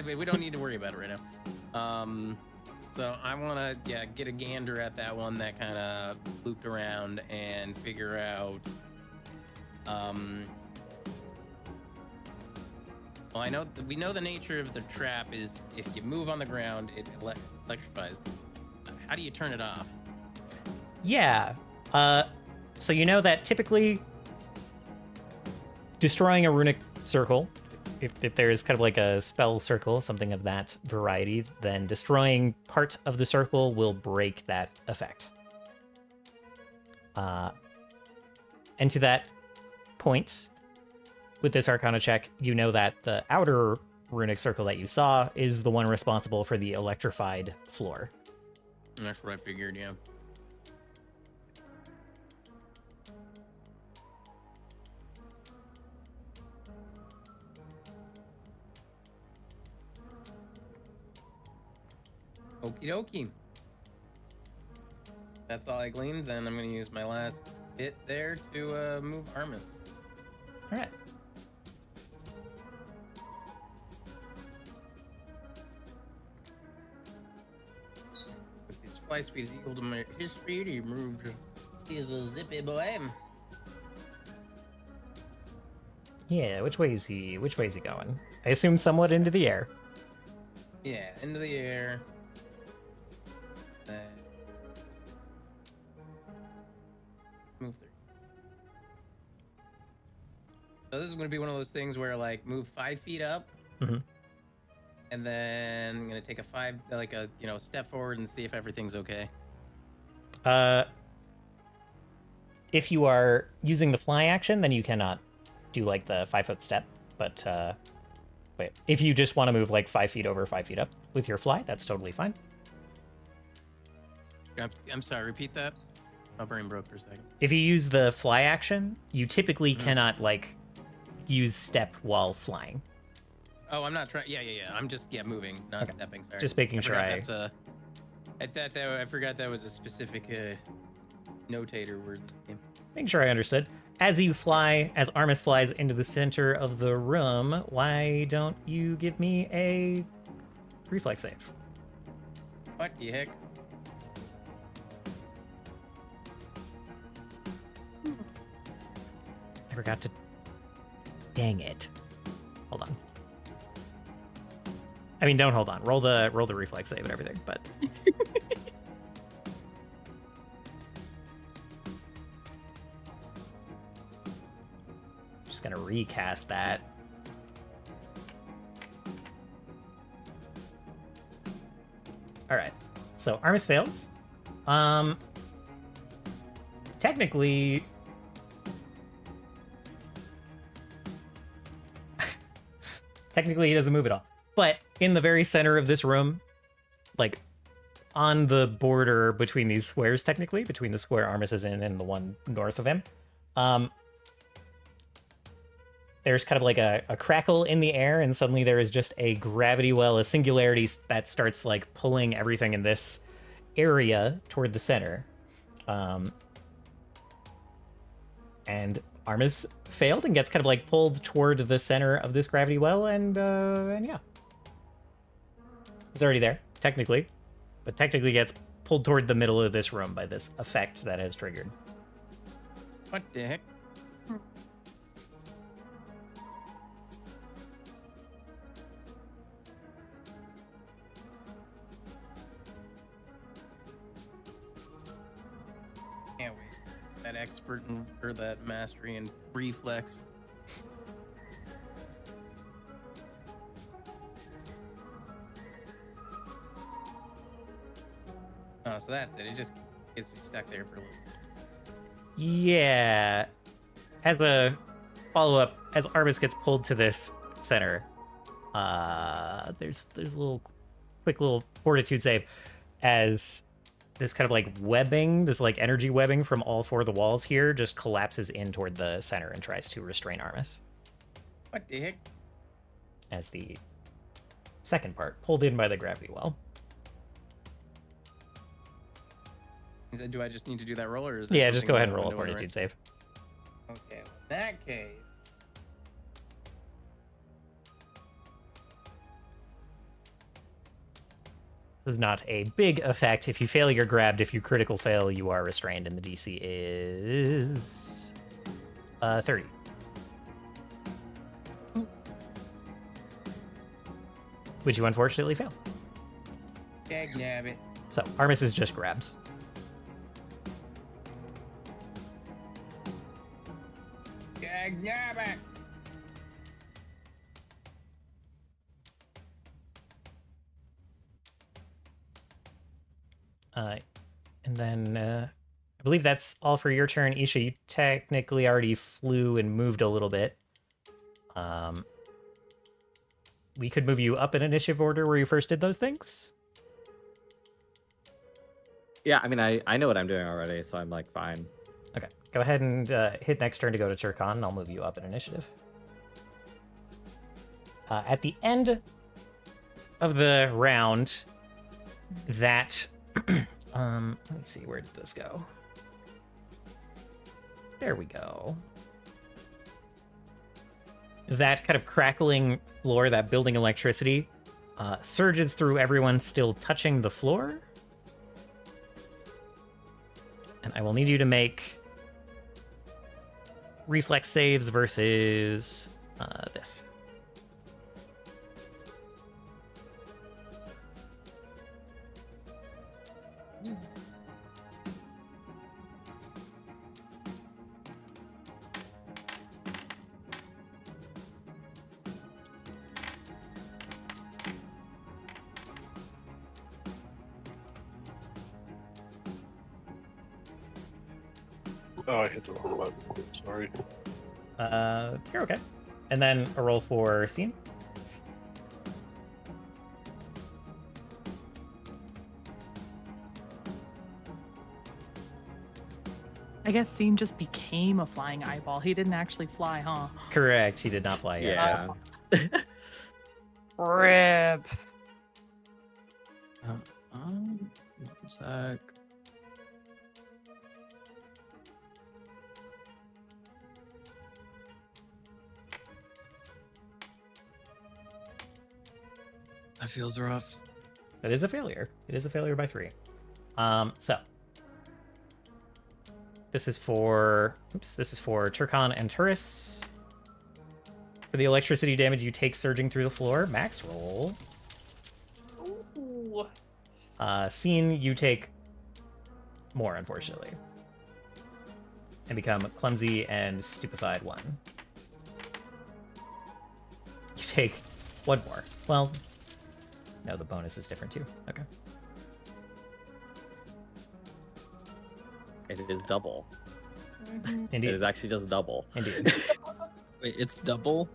We don't need to worry about it right now. So I want to get a gander at that one that kind of looped around and figure out. Well, we know the nature of the trap is if you move on the ground, it electrifies. How do you turn it off? Yeah. So you know that typically destroying a runic circle, if there is kind of like a spell circle, something of that variety, then destroying part of the circle will break that effect. And to that point, with this Arcana check, you know that the outer runic circle that you saw is the one responsible for the electrified floor. And that's what I figured, yeah. Okie dokie. That's all I gleaned. Then I'm going to use my last hit there to move Armis. All right. His fly speed is equal to his speed. He moved. He's a zippy boy. Yeah, which way is he going? I assume somewhat into the air. Yeah, into the air. Move 3. So this is going to be one of those things where, like, move 5 feet up, and then I'm going to take a step forward and see if everything's okay. If you are using the fly action, then you cannot do like the 5-foot step. But wait, if you just want to move like 5 feet over, 5 feet up with your fly, that's totally fine. I'm sorry, repeat that. My brain broke for a second. If you use the fly action, you typically cannot like use step while flying. Oh, I'm not trying. Yeah. I'm just moving, not stepping. Sorry. Just making sure I forgot that was a specific notator word. Making sure I understood. As you fly, as Armis flies into the center of the room, why don't you give me a reflex save? What the heck? I forgot to... Dang it. Hold on. I mean, don't hold on. Roll the reflex save and everything, but... Just gonna recast that. Alright. So Armis fails. Technically, he doesn't move at all. But in the very center of this room, like on the border between these squares, technically, between the square Armis is in and the one north of him, there's kind of like a crackle in the air, and suddenly there is just a gravity well, a singularity that starts like pulling everything in this area toward the center. And Armis failed and gets kind of like pulled toward the center of this gravity well, and yeah. It's already there, technically. But technically gets pulled toward the middle of this room by this effect that has triggered. What the heck? Can't wait. That expert or that mastery and reflex. Oh, so that's it. It just gets stuck there for a little bit. Yeah. As a follow-up, as Armis gets pulled to this center, there's a little quick little fortitude save as this kind of like webbing, this like energy webbing from all four of the walls here just collapses in toward the center and tries to restrain Armis. What the heck? As the second part, pulled in by the gravity well. He said, do I just need to do that roll, or is there Yeah, just something go ahead in and the roll a window fortitude save. Okay, well, in that case. This is not a big effect. If you fail, you're grabbed. If you critical fail, you are restrained, and the DC is 30. Which you unfortunately fail. Dag nabbit. So Armis is just grabbed. Dag nabbit. And then I believe that's all for your turn. Isha, you technically already flew and moved a little bit. We could move you up in initiative order where you first did those things. Yeah, I mean, I know what I'm doing already, so I'm like fine. Okay, go ahead and hit next turn to go to Turkon, and I'll move you up in initiative. At the end of the round, that let me see, where did this go? There we go. That kind of crackling floor, that building electricity, surges through everyone still touching the floor. And I will need you to make reflex saves versus this. Oh, I hit the wrong button. Sorry. You're okay. And then a roll for Scene. I guess Scene just became a flying eyeball. He didn't actually fly, huh? Correct. He did not fly yet. Yeah. Rip. One sec. That feels rough. That is a failure. It is a failure by 3. So this is for Turkon and Turris. For the electricity damage you take surging through the floor, max roll. Ooh. Scene, you take more, unfortunately, and become clumsy and stupefied 1. You take 1 more. Well, no, the bonus is different too. Okay. It is double. It Indeed. is actually just double. Indeed. Wait, it's double?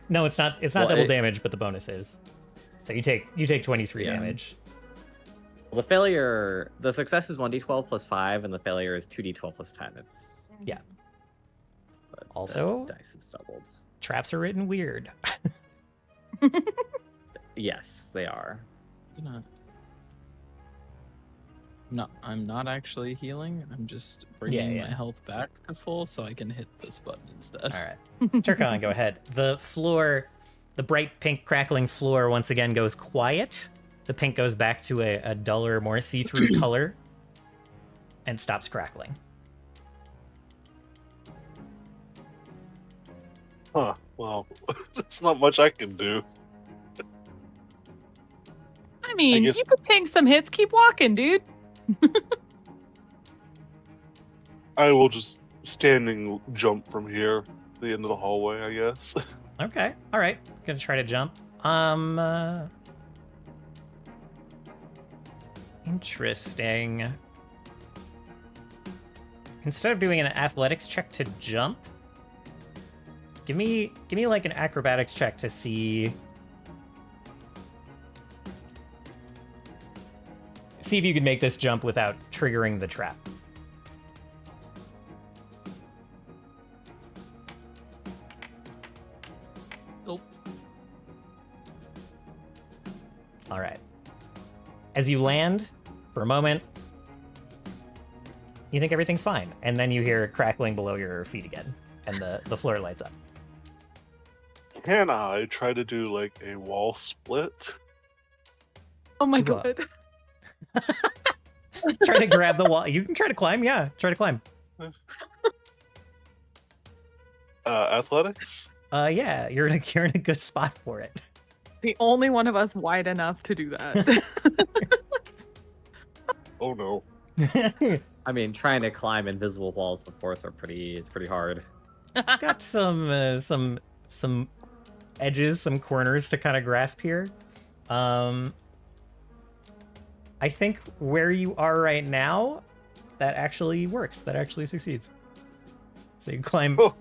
No, it's not. It's not Well, double damage, but the bonus is. So you take 23 Yeah. damage. Well, the success is 1d12 plus 5, and the failure is 2d12 plus 10. It's Yeah. but Also- the dice is doubled. Traps are written weird. Yes, they are. No, I'm not actually healing. I'm just bringing yeah. my health back to full so I can hit this button instead. All right. Turkon, go ahead. The floor, the bright pink crackling floor once again goes quiet. The pink goes back to a duller, more see-through color and stops crackling. Huh. Well, there's not much I can do. I mean, guess- you could take some hits. Keep walking, dude. I will just standing jump from here to the end of the hallway, I guess. Okay. All right. Gonna try to jump. Interesting. Instead of doing an athletics check to jump, give me like an acrobatics check to see if you can make this jump without triggering the trap. Nope. All right. As you land for a moment, you think everything's fine, and then you hear crackling below your feet again, and the floor lights up. Can I try to do like a wall split? Oh my What? god. Try to grab the wall. You can try to climb. Yeah, try to climb. Athletics? Yeah, you're in a good spot for it. The only one of us wide enough to do that. Oh no. I mean, trying to climb invisible walls of force it's pretty hard. It's got some edges, some corners to kind of grasp here. I think where you are right now, that actually works. That actually succeeds. So you climb Oh.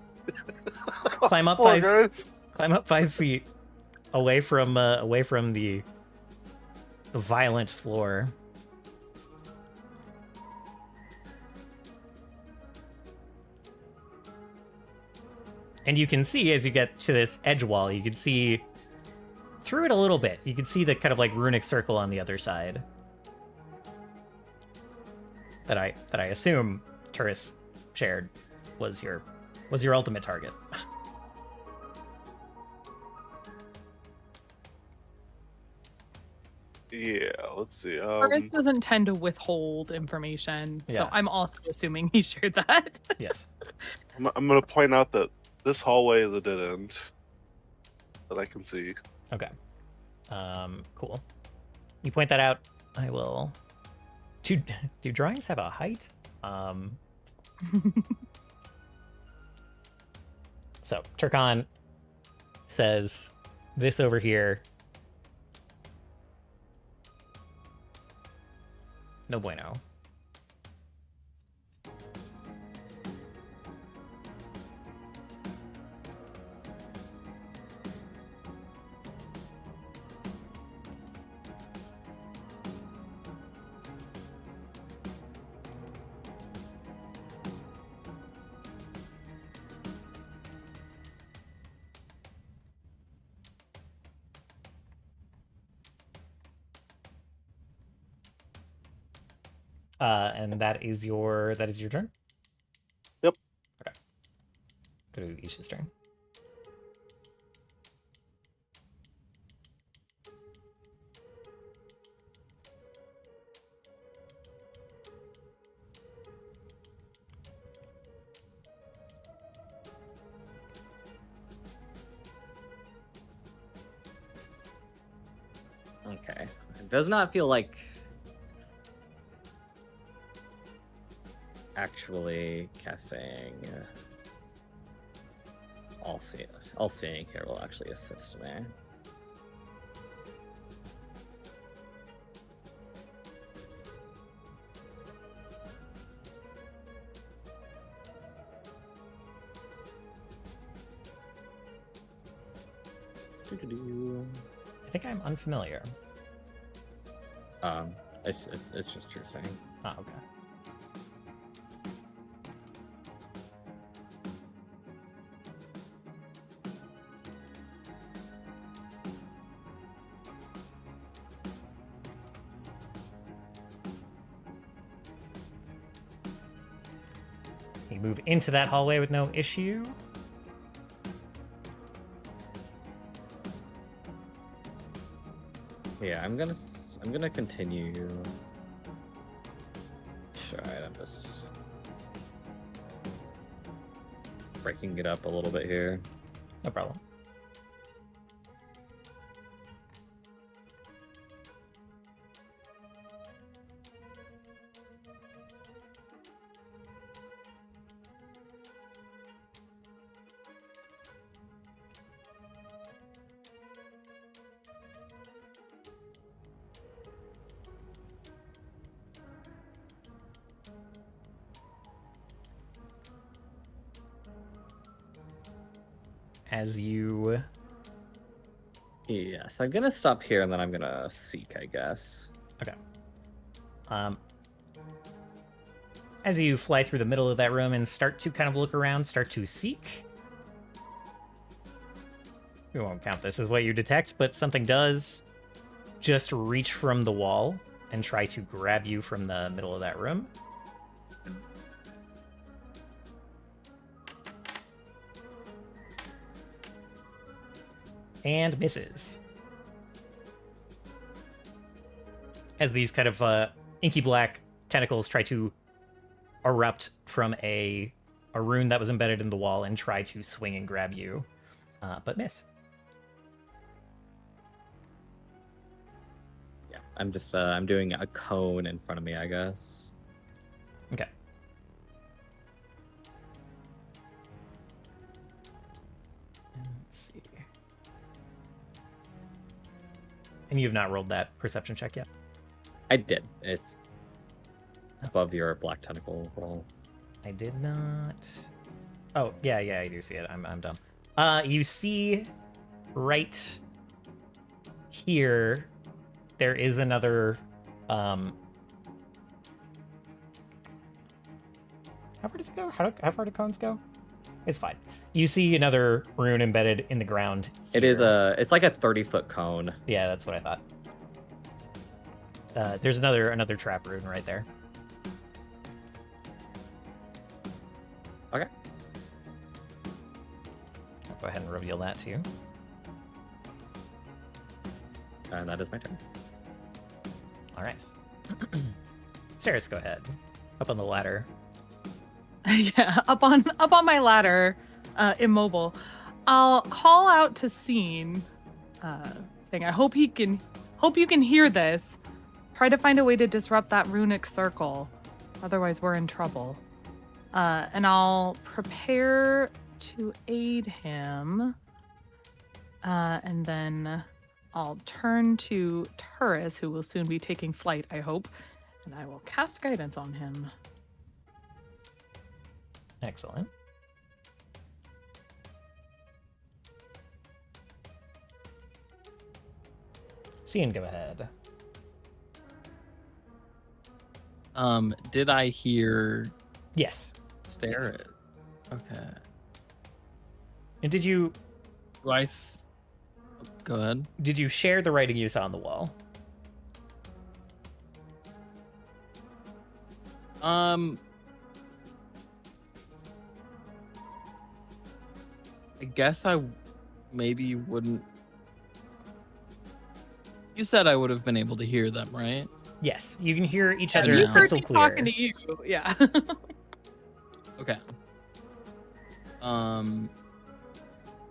climb up Poor guys. 5 feet away from the violent floor. And you can see as you get to this edge wall, you can see through it a little bit. You can see the kind of like runic circle on the other side. That I assume Turris shared was your ultimate target. Yeah, let's see. Forrest doesn't tend to withhold information, so Yeah. I'm also assuming he shared that. Yes. I'm gonna point out that this hallway is a dead end that I can see. Okay. Cool. You point that out. I will. Do drawings have a height? So Turkon says this over here. No bueno. And that is your turn? Yep. Okay. Go to Isha's turn. Okay. It does not feel like actually casting all seeing here will actually assist me. I think I'm unfamiliar. It's just true saying. Oh, okay. You move into that hallway with no issue. Yeah, I'm gonna continue. Sure, I'm just breaking it up a little bit here. No problem. As you... Yes, I'm gonna stop here and then I'm gonna seek, I guess. Okay. As you fly through the middle of that room and start to kind of look around, start to seek. We won't count this as what you detect, but something does just reach from the wall and try to grab you from the middle of that room. And misses. As these kind of inky black tentacles try to erupt from a rune that was embedded in the wall and try to swing and grab you, but miss. Yeah, I'm just I'm doing a cone in front of me, I guess. Okay. Let's see. And you have not rolled that perception check yet? I did. It's above your black tentacle roll. I did not. Oh, yeah, I do see it. I'm dumb. You see right here, there is another, how far does it go? How far do cones go? It's fine. You see another rune embedded in the ground. It is it's like a 30-foot cone. Yeah, that's what I thought. There's another trap rune right there. Okay. I'll go ahead and reveal that to you. And that is my turn. All right. Sarah's, go ahead. Up on the ladder. Yeah, up on my ladder, immobile. I'll call out to Scene, saying, "I hope you can hear this. Try to find a way to disrupt that runic circle, otherwise we're in trouble." And I'll prepare to aid him, and then I'll turn to Turris, who will soon be taking flight, I hope, and I will cast guidance on him. Excellent. Cian, go ahead. Did I hear Yes. stare Yes. it? Okay. And did you Go ahead. share the writing you saw on the wall? I guess I maybe wouldn't. You said I would have been able to hear them, right? Yes, you can hear each Yeah, other you heard crystal me clear. talking to you. Yeah. Okay.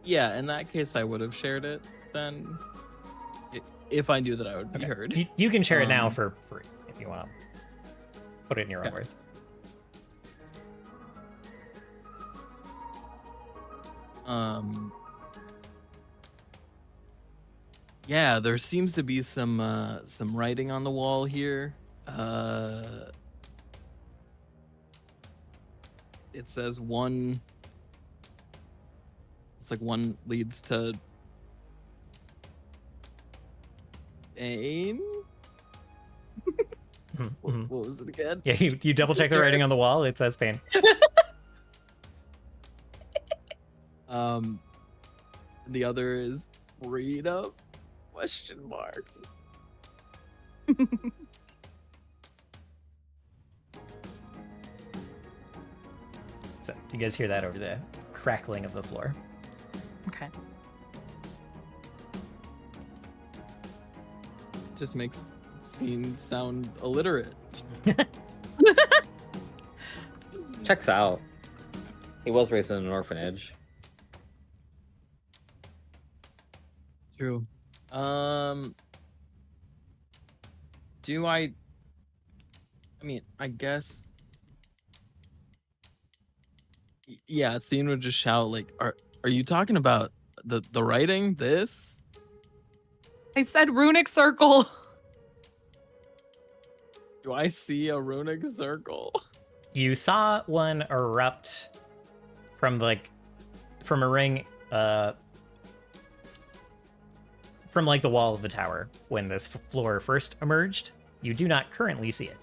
Yeah, in that case, I would have shared it then. If I knew that I would be Okay. heard. You can share it now Um, for free if you want to put it in your own Okay. words. Yeah, there seems to be some writing on the wall here. It says one. It's like one leads to Ain? Mhm. What was it again? Yeah, you double check the writing on the wall. It says pain. The other is read up? Question mark. So you guys hear that over the crackling of the floor. Okay. Just makes scene sound illiterate. Checks out. He was raised in an orphanage. True. Do I mean, I guess. Yeah, Scene would just shout like, "Are you talking about the writing? This?" I said runic circle. Do I see a runic circle? You saw one erupt from a ring from like the wall of the tower when this floor first emerged. You do not currently see it.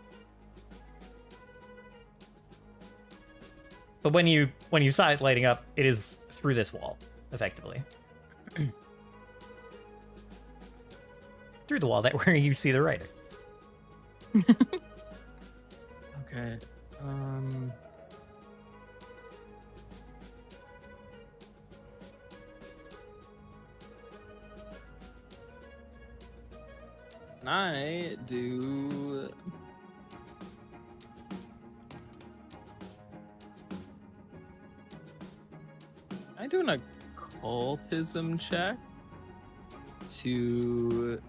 But when you saw it lighting up, it is through this wall, effectively. Through the wall where you see the writing. Okay. Can I do? I do an occultism check to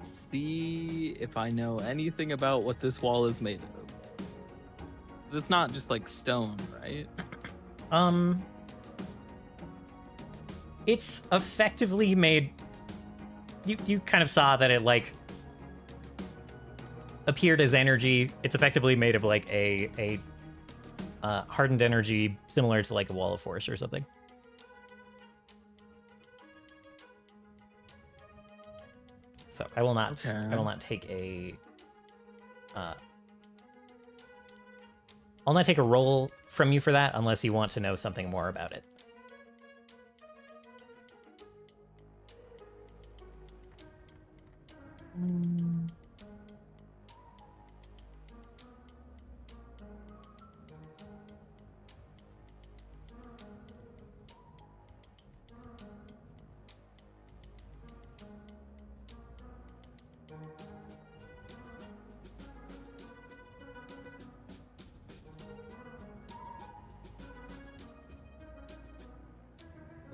see if I know anything about what this wall is made of. It's not just like stone, right? It's effectively made. You kind of saw that it like appeared as energy. It's effectively made of like a hardened energy similar to like a wall of force or something. So I will not. Okay. I will not take a. I'll not take a roll from you for that unless you want to know something more about it.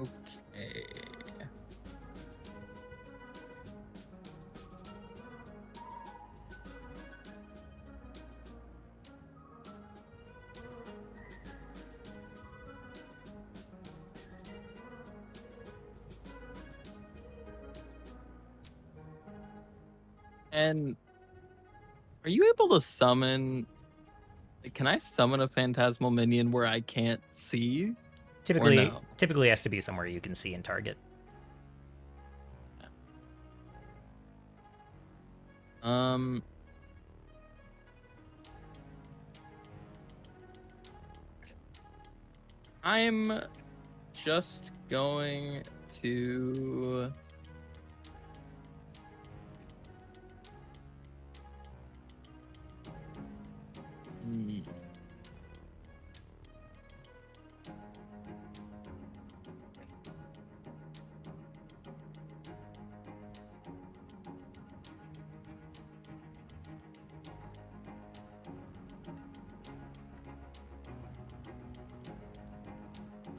Okay. And are you able to summon? Can I summon a phantasmal minion where I can't see? Typically, no? typically has to be somewhere you can see and target. I'm just going to.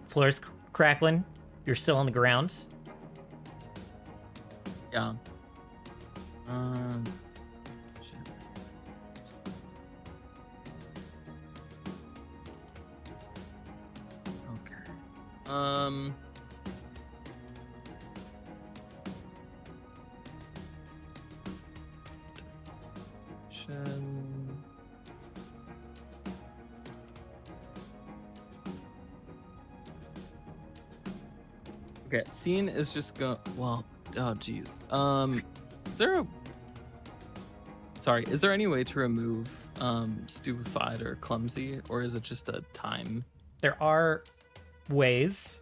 Floor's crackling. You're still on the ground. Yeah. Shit. Okay. Okay, Scene is just go. Well, Oh, geez. Is there a... Sorry, is there any way to remove stupefied or clumsy, or is it just a time? There are ways.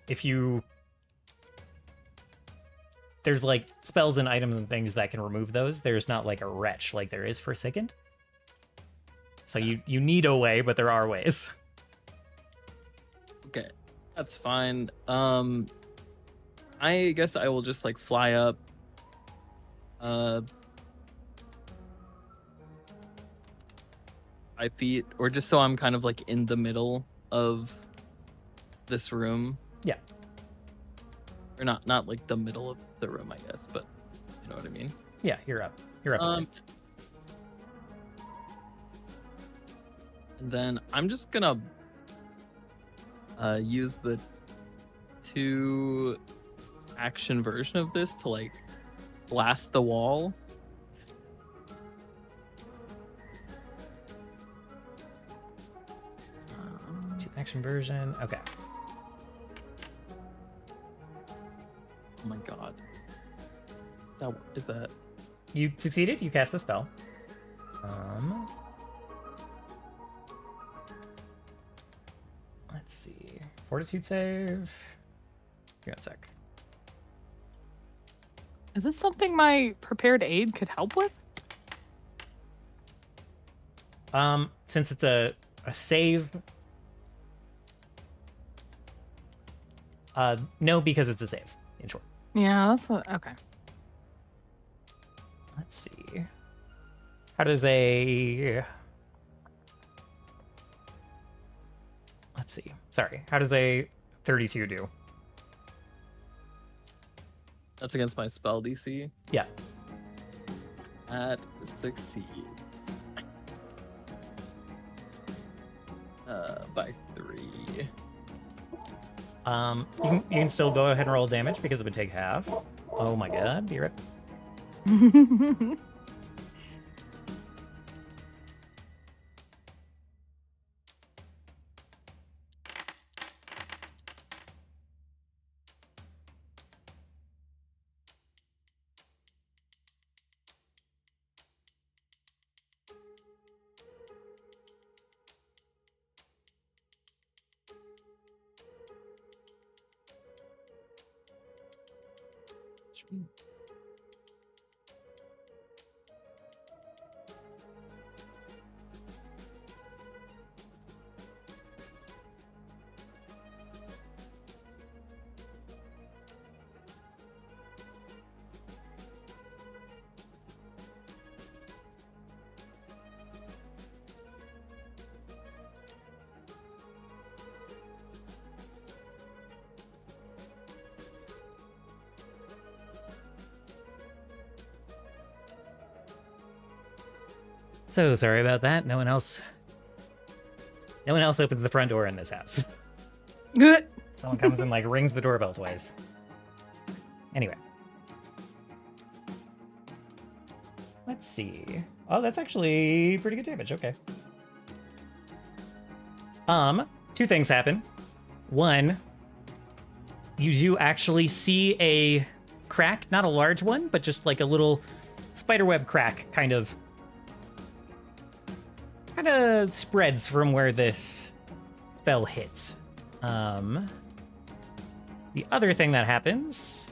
If you... There's like spells and items and things that can remove those. There's not like a wretch like there is for Forsaken. So you need a way, but there are ways. Okay, that's fine. I guess I will just like fly up. 5 feet, or just so I'm kind of like in the middle of this room. Yeah. Or not like the middle of the room, I guess, but you know what I mean. Yeah, you're up. You're up. And then I'm just gonna use the 2 action version of this to like blast the wall. Two action version. Okay. Oh my god. Is that You succeeded. You cast the spell. Let's see. Fortitude save. Give me a sec. Is this something my prepared aid could help with? Since it's a save. No, because it's a save, in short. Yeah, that's okay. Let's see. How does a... Let's see. Sorry. How does a 32 do? that's against my spell DC? Yeah. That succeeds. By 3. You can still go ahead and roll damage because it would take half. Oh my god, be right. So sorry about that. No one else opens the front door in this house. Good. Someone comes and like rings the doorbell twice. Anyway. Let's see. Oh, that's actually pretty good damage. Okay. 2 things happen. One, you do actually see a crack, not a large one, but just like a little spiderweb crack kind of spreads from where this spell hits. The other thing that happens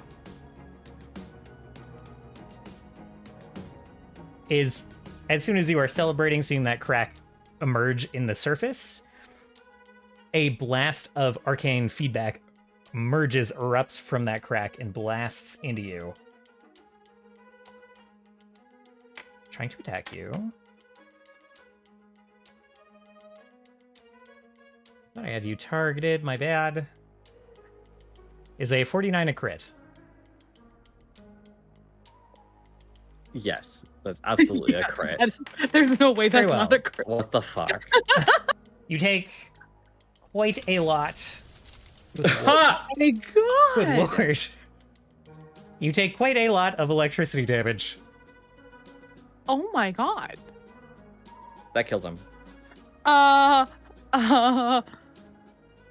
is as soon as you are celebrating seeing that crack emerge in the surface, a blast of arcane feedback erupts from that crack and blasts into you. Trying to attack you. Thought I had you targeted, my bad. Is a 49 a crit? Yes, that's absolutely a crit. There's no way Very that's well. not a crit. What the fuck? You take quite a lot. Ha! Oh my god. Good lord. You take quite a lot of electricity damage. Oh my god. That kills him.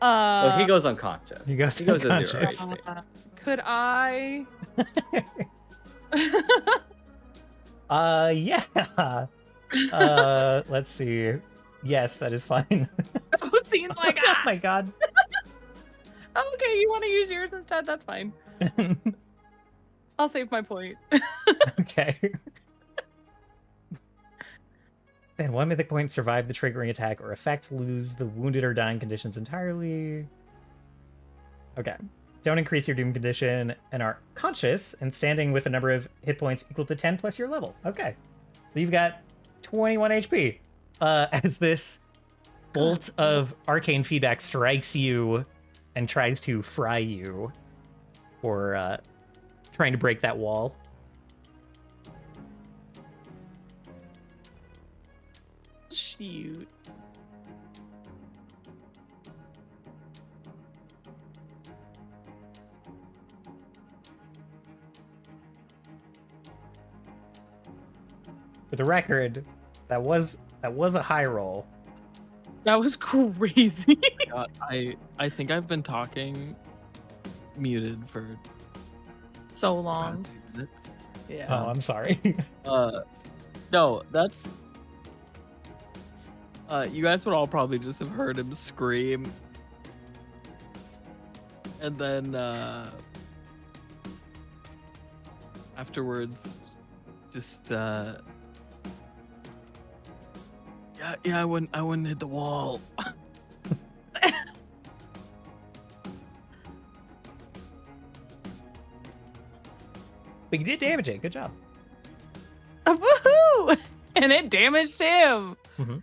Well, he goes unconscious. He goes to zero unconscious. HP. Could I? Yeah. Let's see. Yes, that is fine. Seems like Oh my god. Okay, you want to use yours instead? That's fine. I'll save my point. Okay. Spend 1 mythic point, survive the triggering attack or effect, lose the wounded or dying conditions entirely. Okay. Don't increase your doom condition and are conscious and standing with a number of hit points equal to 10 plus your level. Okay. So you've got 21 HP. As this bolt of arcane feedback strikes you and tries to fry you for trying to break that wall. Shoot. For the record, that was a high roll. That was crazy. God, I think I've been talking muted for So the long. past few minutes. Yeah. Oh, I'm sorry. No, that's you guys would all probably just have heard him scream. And then afterwards just yeah, I wouldn't hit the wall. But you did damage it. Good job. Woohoo! And it damaged him. Mhm.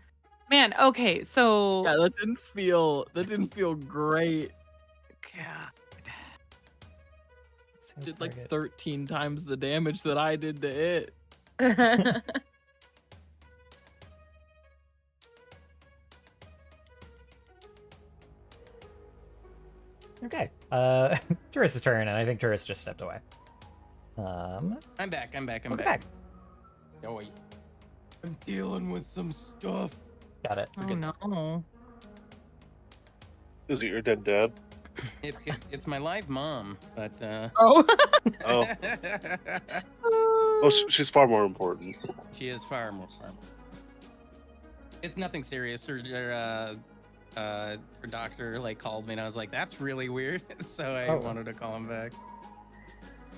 Man, okay, so Yeah, that didn't feel great. God. Did like 13 times the damage that I did to it. Okay. Tourist's turn, and I think Tourist just stepped away. I'm back. I'm Welcome back. Oh, I'm dealing with some stuff. Got it. Oh no. Is it your dead dad? It's my live mom, but Oh. Oh, oh, she's far more important. she is far more. It's nothing serious. Her doctor like called me, and I was like, "That's really weird." So I Oh. wanted to call him back.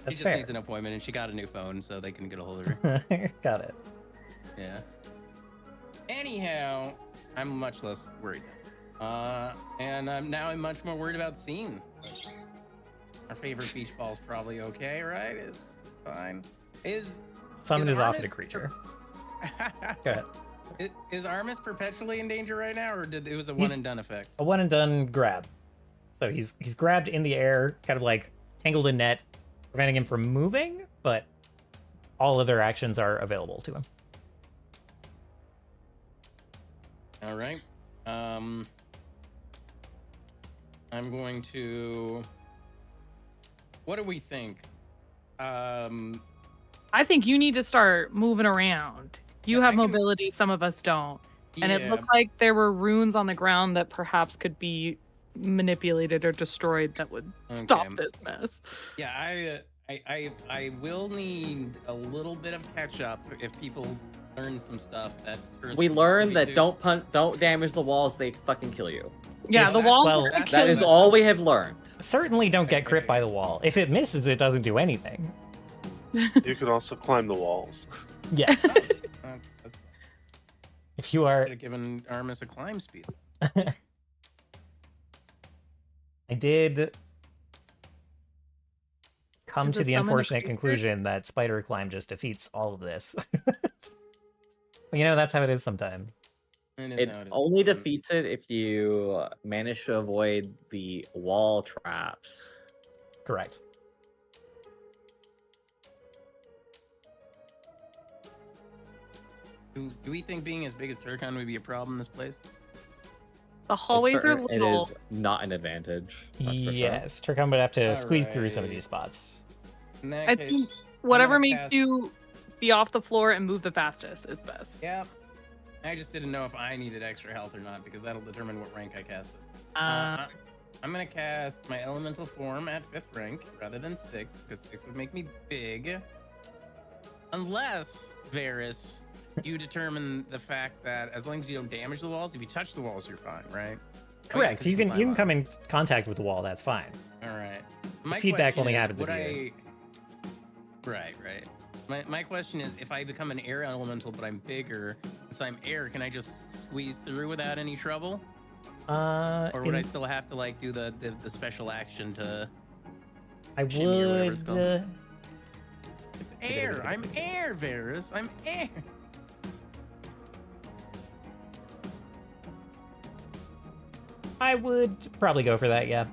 That's She just fair. needs an appointment, and she got a new phone, so they can get a hold of her. Got it. Yeah. Anyhow, I'm much less worried. And I'm much more worried about Scene. Our favorite beach ball's probably okay, right? Is fine. Summon is often a Armis- creature. Go ahead. Is Armis perpetually in danger right now, or it was a one and done effect? A one and done grab. So he's grabbed in the air, kind of like tangled in net, preventing him from moving, but all other actions are available to him. All right. I'm going to. What do we think? I think you need to start moving around. You Yeah, have I can- mobility, some of us don't. And it yeah, looked like there were runes on the ground that perhaps could be manipulated or destroyed that would stop Okay. this mess. Yeah, I will need a little bit of catch up if people learn some stuff that We learned that don't damage the walls, they fucking kill you. Yeah, If- the walls well, are gonna that kill That is you. all we have learned. Certainly don't get crit by the wall. If it misses, it doesn't do anything. You can also climb the walls. Yes. If you are... Could have given Armis a climb speed. I did come Is to a the summon a unfortunate creature? conclusion that spider climb just defeats all of this. But you know, that's how it is sometimes. It only defeats it if you manage to avoid the wall traps. Correct. Do we think being as big as Turkon would be a problem in this place? The hallways are It little. is not an advantage. that's for sure. Yes, Turcom would have to squeeze through some of Alright. these spots. In that I case, think whatever gonna makes cast- you be off the floor and move the fastest is best. yeah. I just didn't know if I needed extra health or not because that'll determine what rank I cast it. I'm gonna cast my elemental form at 5th rank rather than 6th, because 6 would make me big. Unless, Varys, you determine the fact that as long as you don't damage the walls, if you touch the walls, you're fine, right? Correct. Oh, yeah, 'cause you can climb come in contact with the wall. That's fine. All right. Feedback only question is, happens if would you- Right. My question is, if I become an air elemental, but I'm bigger, since I'm air, can I just squeeze through without any trouble? Or would I still have to like do the special action to? I shimmy or whatever would. it's called? It's air. I'm air, Varys. I'm air. I would probably go for that. Yeah.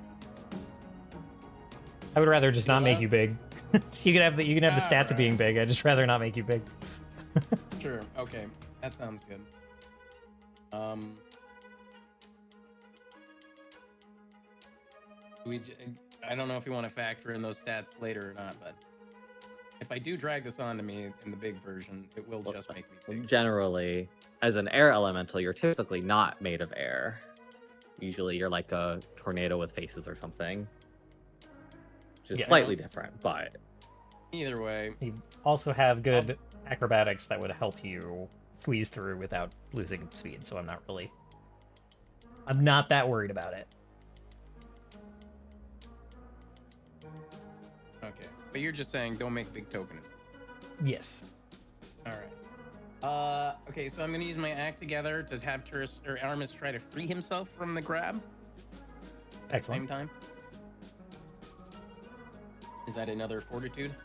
I would rather just not make you big. You can have the stats of being big. I'd just rather not make you big. Sure. Okay. That sounds good. I don't know if you want to factor in those stats later or not, but if I do drag this onto me in the big version, it will just make me big. Generally, as an air elemental, you're typically not made of air. Usually you're like a tornado with faces or something. Which is Yes. slightly different, but Either way, You also have good acrobatics that would help you squeeze through without losing speed, so I'm not that worried about it. okay. But you're just saying don't make big tokens. Yes. All right. Okay, so I'm gonna use my act together to have Aramis try to free himself from the grab at the same Excellent. time. Is that another fortitude?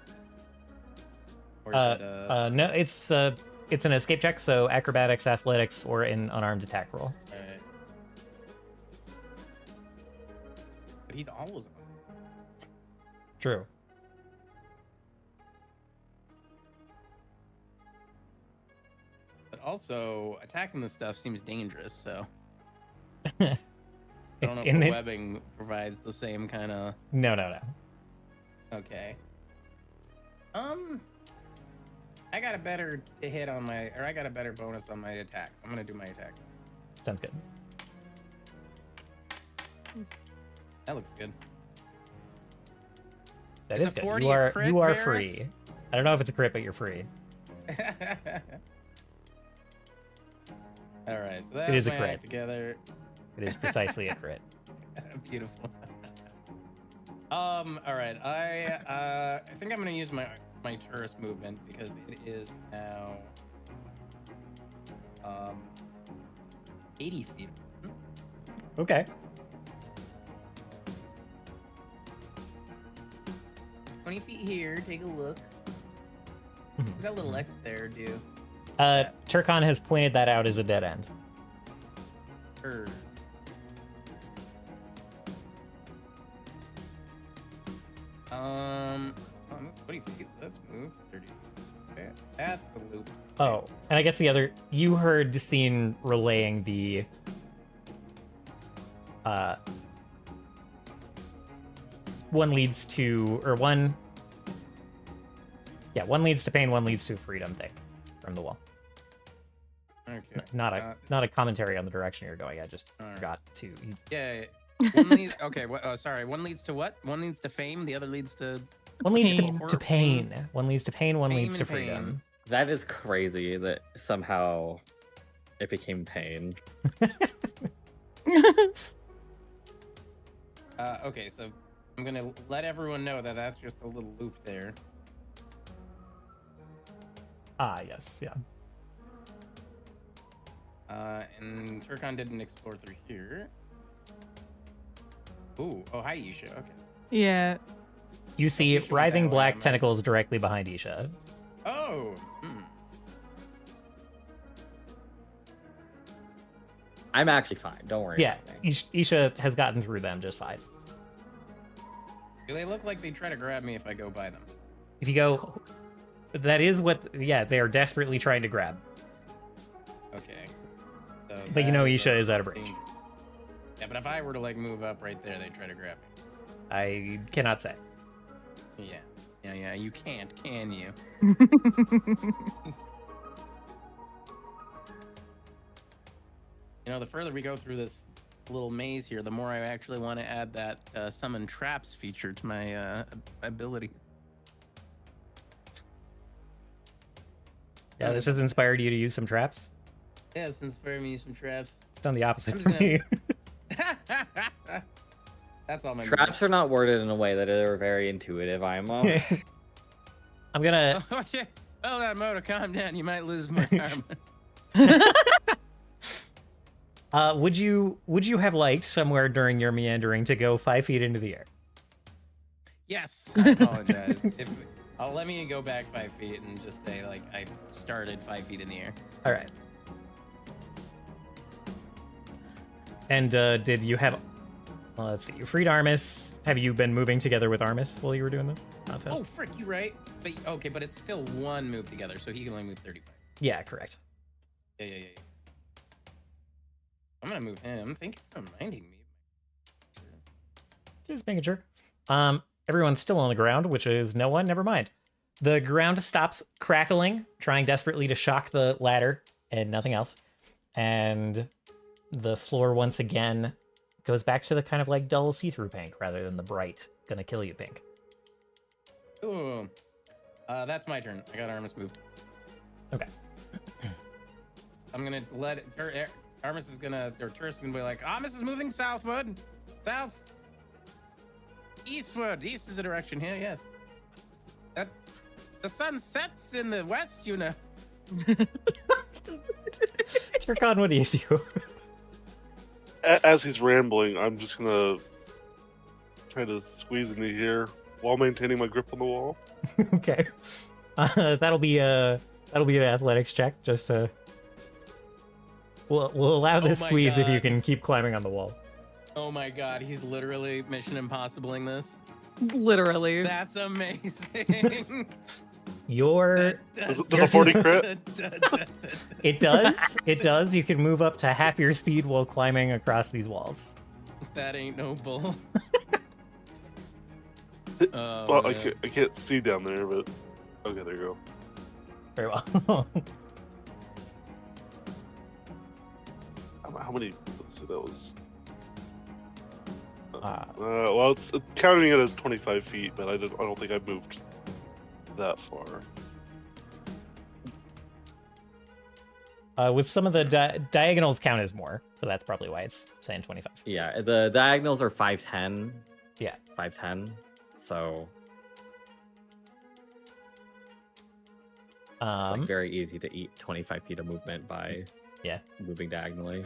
Or is that, No, it's an escape check, so acrobatics, athletics, or an unarmed attack roll. Alright. But he's always True. But also, attacking this stuff seems dangerous, so I don't know if the webbing provides the same kind of... No. Okay. I got a better hit on I got a better bonus on my attacks. I'm gonna do my attack. Sounds good. That looks good. That Is is a good. 40 You a are crit, Varys? free. I don't know if it's a crit, but you're free. All right, so that It is a my crit. act together. It is precisely a crit. Beautiful. All right. I think I'm gonna use my tourist movement because it is now 80 feet. Okay. 20 feet here. Take a look. Mhm. What's that little X there do? Turkon has pointed that out as a dead end. Sure. What do you think? Let's move 30. Okay, that's the loop. Oh, and I guess you heard the scene relaying the one leads to pain, one leads to freedom thing from the wall. Okay. Not a commentary on the direction you're going. I just Alright. forgot to. Yeah. One leads, okay. Sorry. One leads to what? One leads to fame. The other leads to. One leads Pain. to pain. One leads to pain. One Fame leads to and pain. freedom. that is crazy that somehow it became pain. Okay, so I'm gonna let everyone know that that's just a little loop there. Ah, yes, yeah. And Turkon didn't explore through here. Ooh, oh hi Isha. Okay. Yeah. You see You should be writhing that way, black I'm not- tentacles directly behind Isha. Oh. I'm actually fine. Don't worry. Yeah, about me. Isha has gotten through them just fine. Do they look like they try to grab me if I go by them? If you go, that is what. Yeah, they are desperately trying to grab. Okay. So But you that know is Isha a is at a bridge. danger. Yeah, but if I were to like move up right there, they'd try to grab me. I cannot say. Yeah. You can't, can you? You know, the further we go through this little maze here, the more I actually want to add that summon traps feature to my abilities. Yeah, this has inspired you to use some traps. Yeah, it's inspired me to use some traps. It's done the opposite I'm for just me. That's all my Traps are not worded in a way that are very intuitive, IMO. I'm gonna. Oh, yeah. Oh, that Moto, calm down. You might lose more karma. Would you have liked somewhere during your meandering to go 5 feet into the air? Yes, I apologize. Let me go back 5 feet and just say, like, I started 5 feet in the air. All right. And did you have? Well, let's see. You freed Armis. Have you been moving together with Armis while you were doing this? Oh, frick, you right. But okay, but it's still one move together, so he can only move 35. Yeah, correct. Yeah. I'm gonna move him. Thank you for reminding me. Just making sure. Everyone's still on the ground, which is no one. Never mind. The ground stops crackling, trying desperately to shock the ladder, and nothing else. And the floor once again goes back to the kind of like dull see-through pink rather than the bright, gonna kill you pink. Ooh. That's my turn. I got Armis moved. Okay. I'm gonna let Armis is gonna, or Turris is gonna be like, Armis is moving southward. South. Eastward. East is the direction here, yes. The sun sets in the west, you know. Turkon, what do you do? As he's rambling, I'm just gonna try to squeeze into here while maintaining my grip on the wall. Okay. That'll be an athletics check. Just to we'll allow this squeeze if you can keep climbing on the wall. Oh my god, he's literally Mission Impossible-ing this. Literally. That's amazing. Does a 40 crit? It does. It does. You can move up to half your speed while climbing across these walls. That ain't no bull. Well, I can't see down there, but okay, there you go. Very well. How many? Let's see, that was. Well, it's counting it as 25 feet, but I don't think I moved that far. With some of the diagonals count as more, so that's probably why it's saying 25. Yeah, the diagonals are 5'10". Yeah, 5'10". So it's like very easy to eat 25 feet of movement by moving diagonally.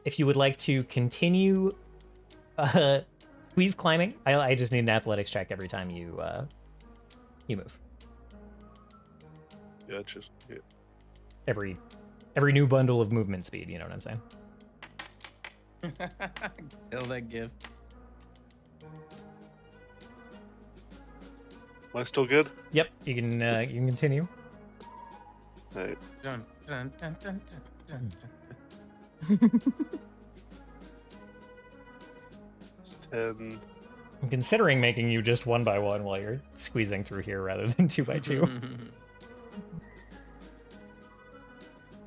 If you would like to continue squeeze climbing, I just need an athletics check every time you move. Yeah, it's just Every new bundle of movement speed, you know what I'm saying? Kill that gif. Am I still good? Yep, you can continue. Hey. Dun, dun, dun, dun, dun, dun, dun. 10. I'm considering making you just 1 by 1 while you're squeezing through here rather than 2 by 2.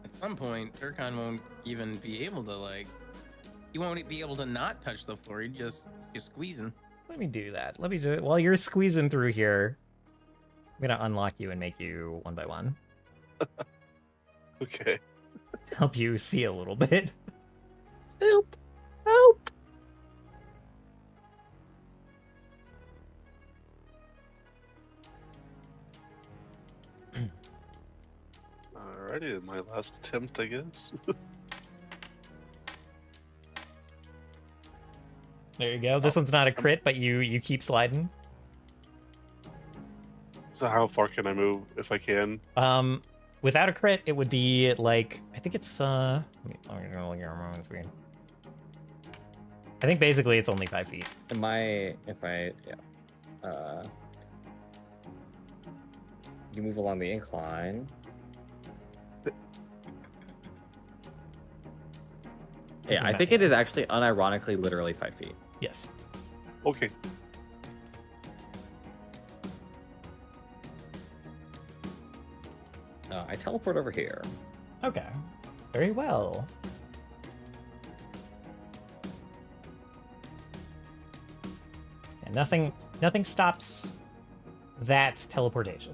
At some point, Turkon won't even be able to, like, he won't be able to not touch the floor. He's squeezing. Let me do that. Let me do it while you're squeezing through here. I'm gonna unlock you and make you 1 by 1. Okay. Help you see a little bit. Help! Help! Alrighty, my last attempt, I guess. There you go. This one's not a crit, but you keep sliding. So how far can I move if I can? Without a crit, it would be like, I think it's I think basically it's only 5 feet. You move along the incline. Yeah, I think it is actually unironically literally 5 feet. Yes. Okay. I teleport over here. Okay. Very well. And nothing stops that teleportation.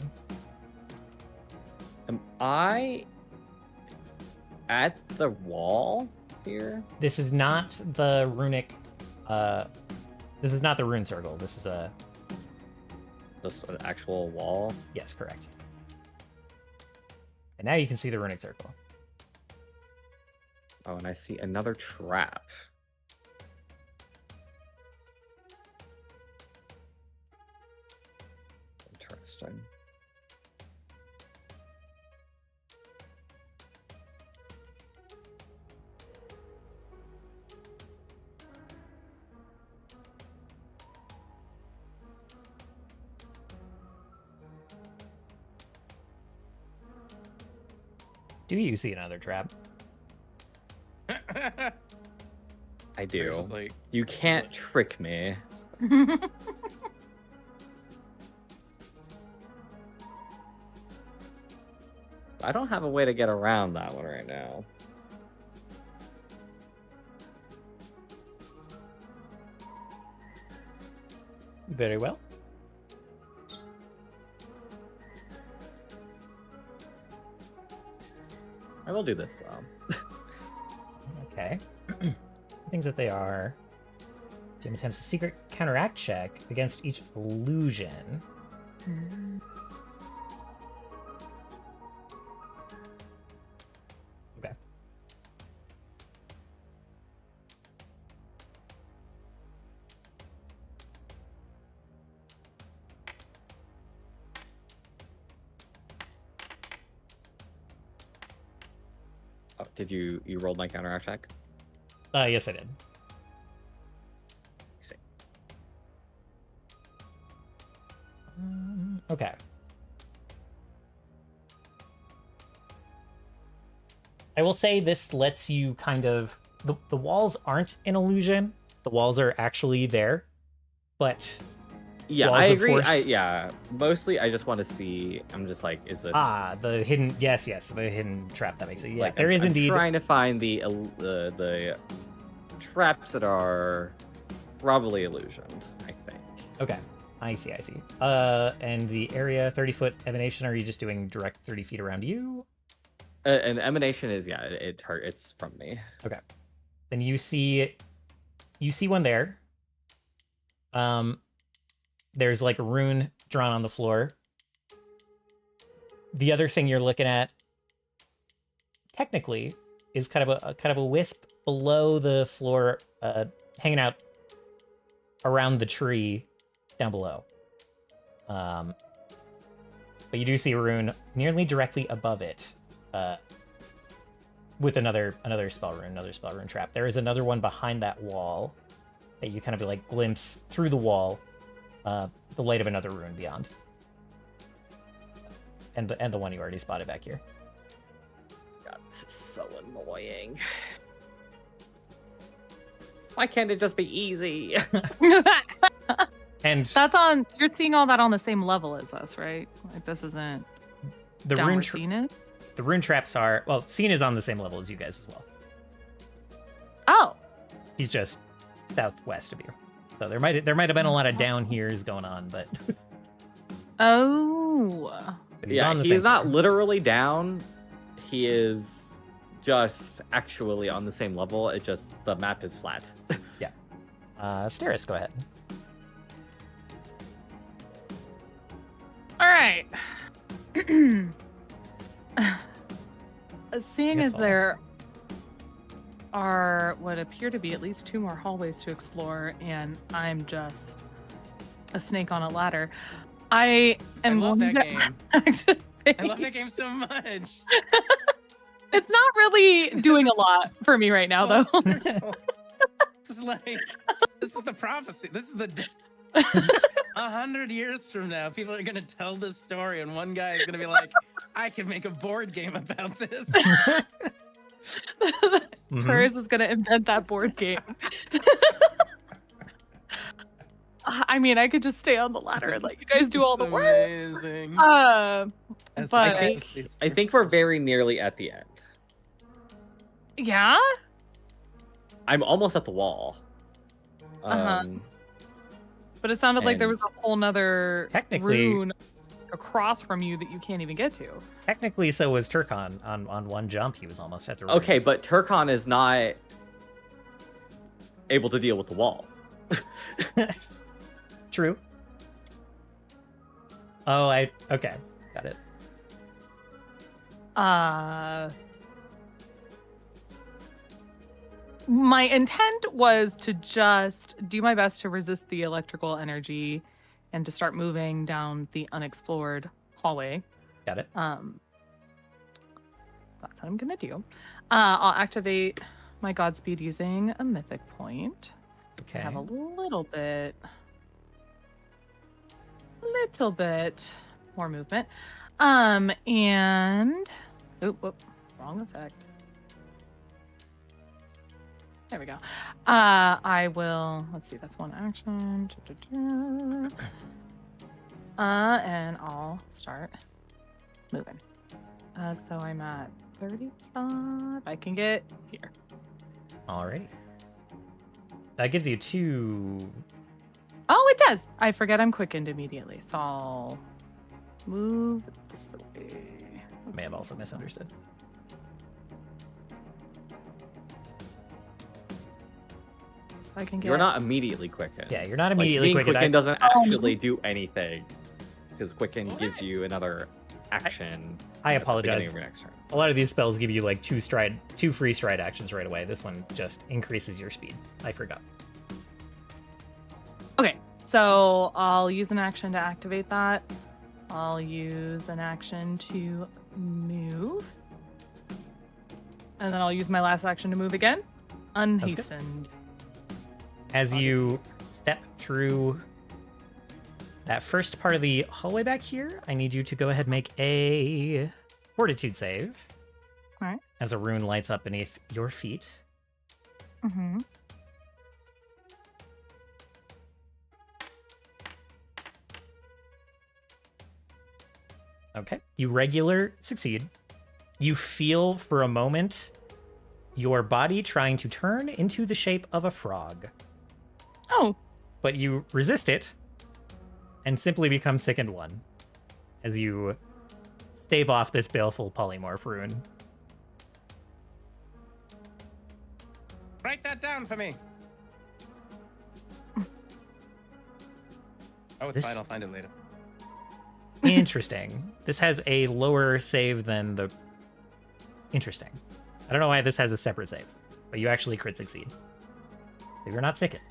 Am I at the wall here? This is not the runic. This is not the rune circle. This is a. Just an actual wall? Yes, correct. And now you can see the runic circle. Oh, and I see another trap. Interesting. Do you see another trap? I do. Just like, You can't trick me. I don't have a way to get around that one right now. Very well. I will do this. Okay. Things that they are. Jim attempts a secret counteract check against each illusion. Okay. Oh, did you rolled my counter attack? Yes, I did. See. Okay. I will say this lets you kind of... The walls aren't an illusion. The walls are actually there. But... Yeah, walls I of agree. force- Yeah, mostly I just want to see. I'm just like, is this the hidden... Yes, the hidden trap. That makes it... Yeah, like there is I'm indeed... trying to find the traps that are probably illusioned. I think. Okay. I see. And the area 30-foot emanation, are you just doing direct 30 feet around you? An emanation is it's from me. Okay. Then you see one there. There's like a rune drawn on the floor. The other thing you're looking at, technically, is kind of a wisp below the floor, hanging out around the tree down below. But you do see a rune nearly directly above it, with another spell rune trap. There is another one behind that wall that you kind of like glimpse through the wall. The light of another rune beyond, and the one you already spotted back here. God, this is so annoying. Why can't it just be easy? And That's on. You're seeing all that on the same level as us, right? Like this isn't the down rune where Scene is? the rune traps are Scene is on the same level as you guys as well. Oh, He's just southwest of you, so there might have been a lot of down heres going on, but oh. but he's Yeah, on the he same is not floor. literally down. He is just actually on the same level. It just the map is flat. Steris, go ahead. All right. Seeing Yes, as Paul. there are what appear to be at least 2 more hallways to explore, and I'm just a snake on a ladder, I am love going that to game. activate- I love that game so much. It's not really doing a lot for me right now, though. This is like, this is the prophecy. This is the 100 years from now, people are gonna tell this story, and one guy is gonna be like, "I could make a board game about this." Mhm. Hers is gonna invent that board game. I mean, I could just stay on the ladder and let you guys do all the It's work. amazing. That's but- I think we're very nearly at the end. Yeah. I'm almost at the wall. Uh-huh. But it sounded like there And- was a whole nother Technically- rune across from you that you can't even get to. Technically, so was Turkon. On one jump, he was almost at the rune. Okay, but Turkon is not able to deal with the wall. True. Oh, okay, got it. My intent was to just do my best to resist the electrical energy and to start moving down the unexplored hallway. Got it. That's what I'm gonna do. I'll activate my Godspeed using a mythic point. Okay. Have a little bit more movement. And wrong effect. There we go. I will, let's see, that's one action. And I'll start moving. So I'm at 35. I can get here. Alrighty. That gives you 2. Oh, it does. I forget I'm quickened immediately. So I'll move this way. May have also misunderstood. So I can get. You're not immediately quickened. Yeah, you're not Like, immediately being quickened. quickened doesn't Oh. actually do anything. Because quicken gives you another action. I at the beginning apologize. of your next turn. A lot of these spells give you like 2 free stride actions right away. This one just increases your speed. I forgot. Okay, so I'll use an action to activate that. I'll use an action to move. And then I'll use my last action to move again. Unhastened. As you step through that first part of the hallway back here, I need you to go ahead and make a fortitude save. All right. As a rune lights up beneath your feet. Mm-hmm. Okay. You regular succeed. You feel for a moment your body trying to turn into the shape of a frog, Oh, but you resist it and simply become sickened 1 as you stave off this baleful polymorph rune. Write that down for me. Oh, it's This- fine. I'll find it later. Interesting. This has a lower save than the... Interesting. I don't know why this has a separate save, but you actually crit succeed. So you're not sickened.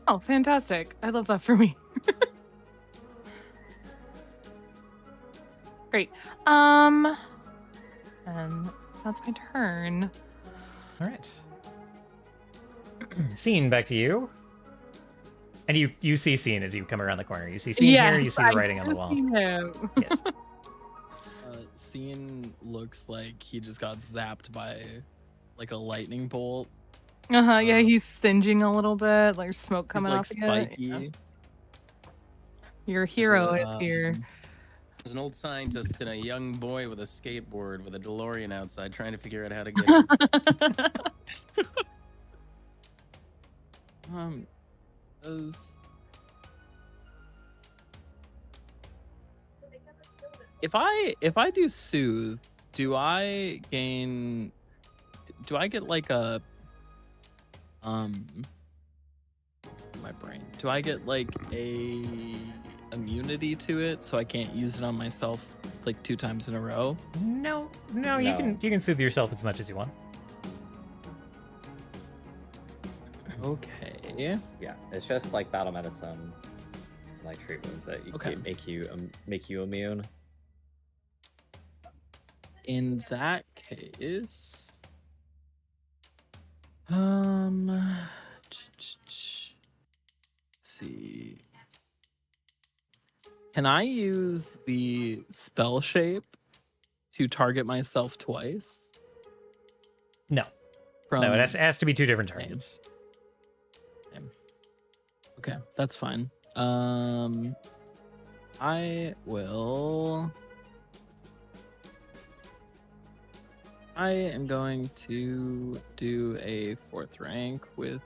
oh, fantastic. I love that for me. Great. And that's my turn. All right. Scene, back to you. And you see Scene as you come around the corner. You see Scene here, you see the writing on the wall. Yes. Scene looks like he just got zapped by like a lightning bolt. Yeah, he's singeing a little bit, like smoke coming He's off like again. spiky. Your hero is Um, here. There's an old scientist and a young boy with a skateboard with a DeLorean outside trying to figure out how to get it. Does if I do soothe, do I get like a my brain? Do I get like a immunity to it so I can't use it on myself like 2 times in a row? No, you can soothe yourself as much as you want. Okay. Yeah, it's just like battle medicine, like treat wounds that you Okay. make you immune. In that case, see. Can I use the spell shape to target myself twice? No. From... No, it has to be 2 different targets. Okay, that's fine. I am going to do a 4th rank with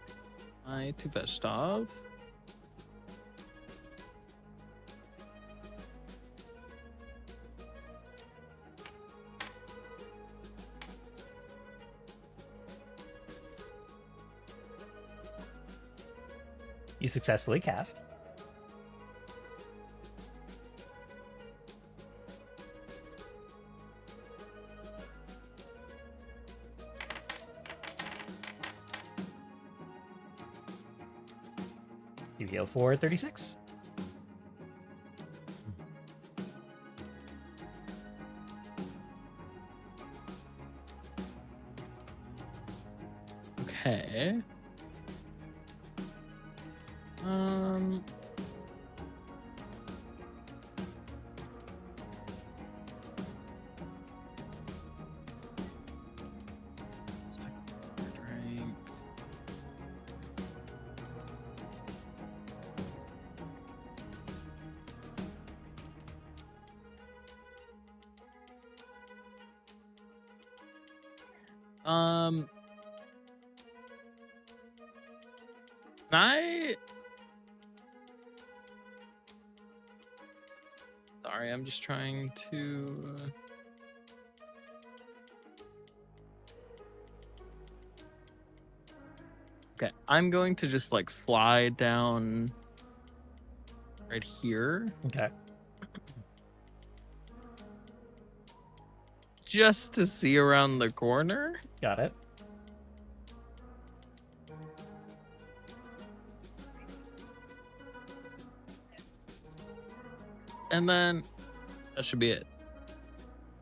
my Tuveshtav. You successfully cast. You heal for 36. Okay. Second rank. Can I? Sorry, I'm just trying to. Okay, I'm going to just like fly down right here, Okay. just to see around the corner. Got it. And then that should be it.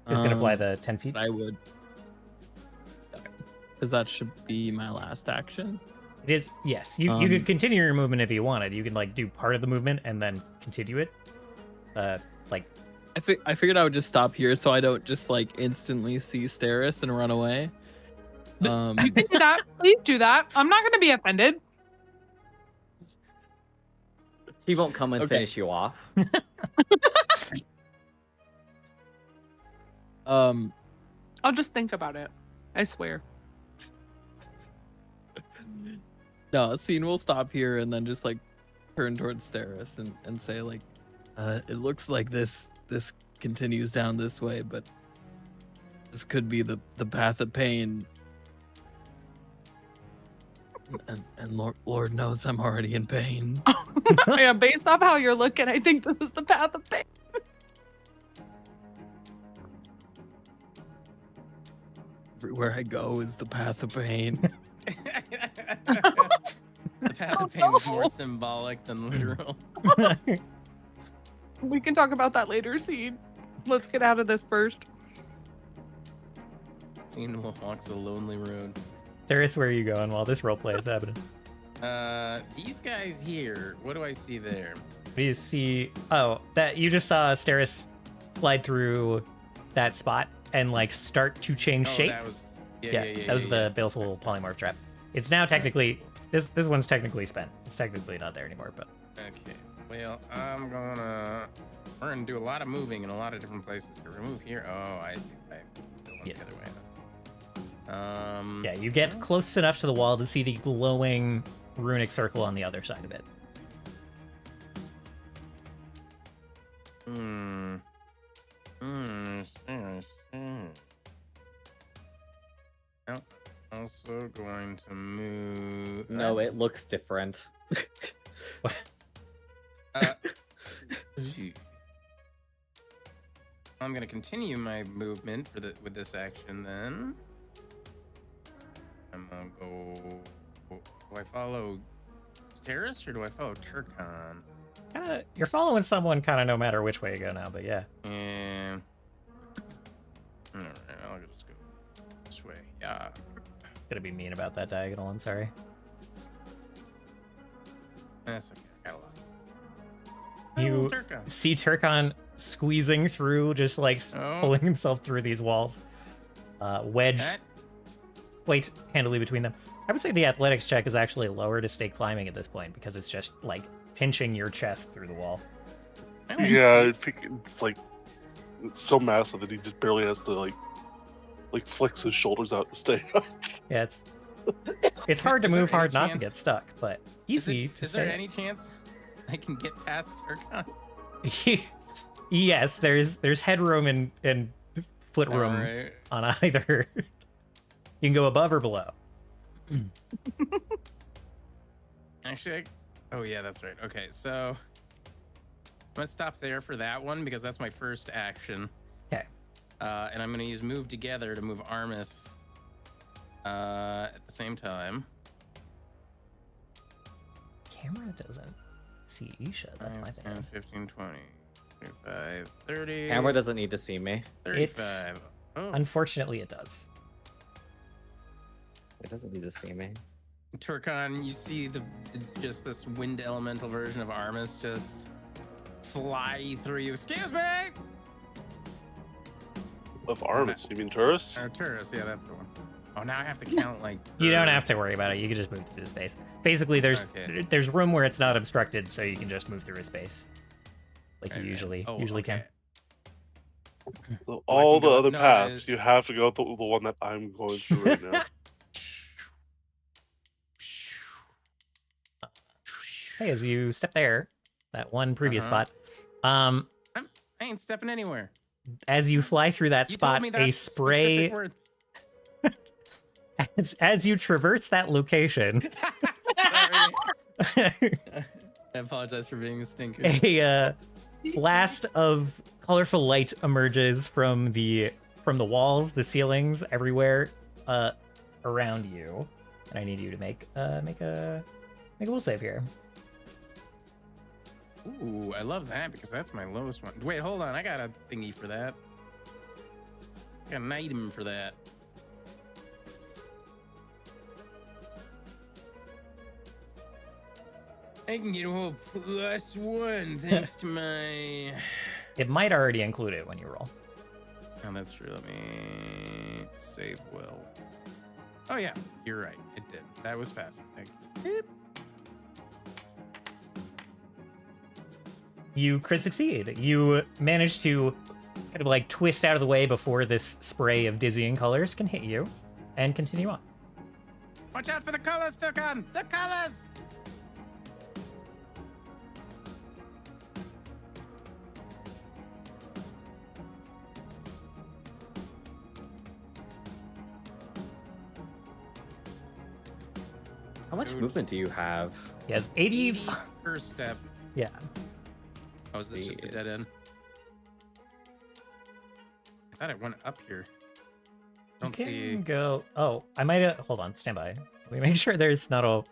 Just gonna fly the 10 feet. I would. Because that should be my last action. It is, yes. You could continue your movement if you wanted. You can like do part of the movement and then continue it. Like I figured I would just stop here so I don't just like instantly see Steris and run away. You can do that. Please do that. I'm not going to be offended. He won't come and Okay. finish you off. I'll just think about it. I swear. No, Scene will stop here and then just like turn towards Steris and say like, it looks like this continues down this way, but this could be the path of pain. And Lord knows I'm already in pain. Yeah, based off how you're looking, I think this is the path of pain. Everywhere I go is the path of pain. The path of pain was more symbolic than literal. We can talk about that later, Seed. Let's get out of this first. Scene walks a lonely road. Steris, where are you going while this roleplay is happening? These guys here. What do I see there? You see, that you just saw Steris slide through that spot and like start to change shape. That was That was the baleful polymorph trap. It's now technically this one's technically spent. It's technically not there anymore, but Okay. Well, we're gonna do a lot of moving in a lot of different places. To remove here. Oh, I see. Yes. The other way. yeah, you get close enough to the wall to see the glowing runic circle on the other side of it. Also going to move. No, it looks different. I'm gonna continue my movement with this action then. I'm gonna go. Do I follow Steris or do I follow Turkon? You're following someone kind of no matter which way you go now, but yeah. And all right, I'll just go this way. Yeah. It's gonna be mean about that diagonal, I'm sorry. That's okay. I got a lot. You Oh, Turkon. see Turkon squeezing through, just like pulling himself through these walls. Wedged That- quite handily between them. I would say the athletics check is actually lower to stay climbing at this point because it's just like pinching your chest through the wall. Yeah, I think it's like it's so massive that he just barely has to like flex his shoulders out to stay up. Yeah, it's hard to Is there move, any hard not to chance- get stuck, but easy to Is there stay. any chance I can get past Turkon? Yes, there's headroom and foot room Alright. on either. You can go above or below. Actually, Oh yeah, that's right. Okay, so I'm gonna stop there for that one because that's my first action. Okay. And I'm gonna use move together to move Armis at the same time. Camera doesn't see Isha. That's my 10, thing. 15, 20, 25, 30. Camera doesn't need to see me. 35. Oh, Unfortunately, it does. It doesn't need to see me. Turkon, you see just this wind elemental version of Armis just fly through you. Excuse me! Of Armis, you mean tourists? Or tourists, yeah, that's the one. Oh, now I have to count like. You don't have to worry about it. You can just move through the space. Basically, there's room where it's not obstructed, so you can just move through a space, like you usually can. So all the other paths, you have to go the one that I'm going through right now. Hey, as you step there, that one previous spot, I ain't stepping anywhere. as you fly through that You spot, told me that a spray. specific word. As you traverse that location, Sorry. I apologize for being a stinker. a blast of colorful light emerges from the walls, the ceilings, everywhere around you, and I need you to make a will save here. Ooh, I love that because that's my lowest one. Wait, hold on. I got a thingy for that. I got an item for that. I can get a whole +1 thanks to my... It might already include it when you roll. Oh, that's true. Let me save will. Oh, yeah. You're right. It did. That was faster. Thank you. You crit succeed. You manage to kind of like twist out of the way before this spray of dizzying colors can hit you, and continue on. Watch out for the colors, Tukon! The colors! How much Dude. movement do you have? He has 80. per step. Yeah. Oh, is this just a dead end? I thought it went up here. Don't You see. can go. Oh, I might have. Hold on, stand by. Let me make sure there's not a.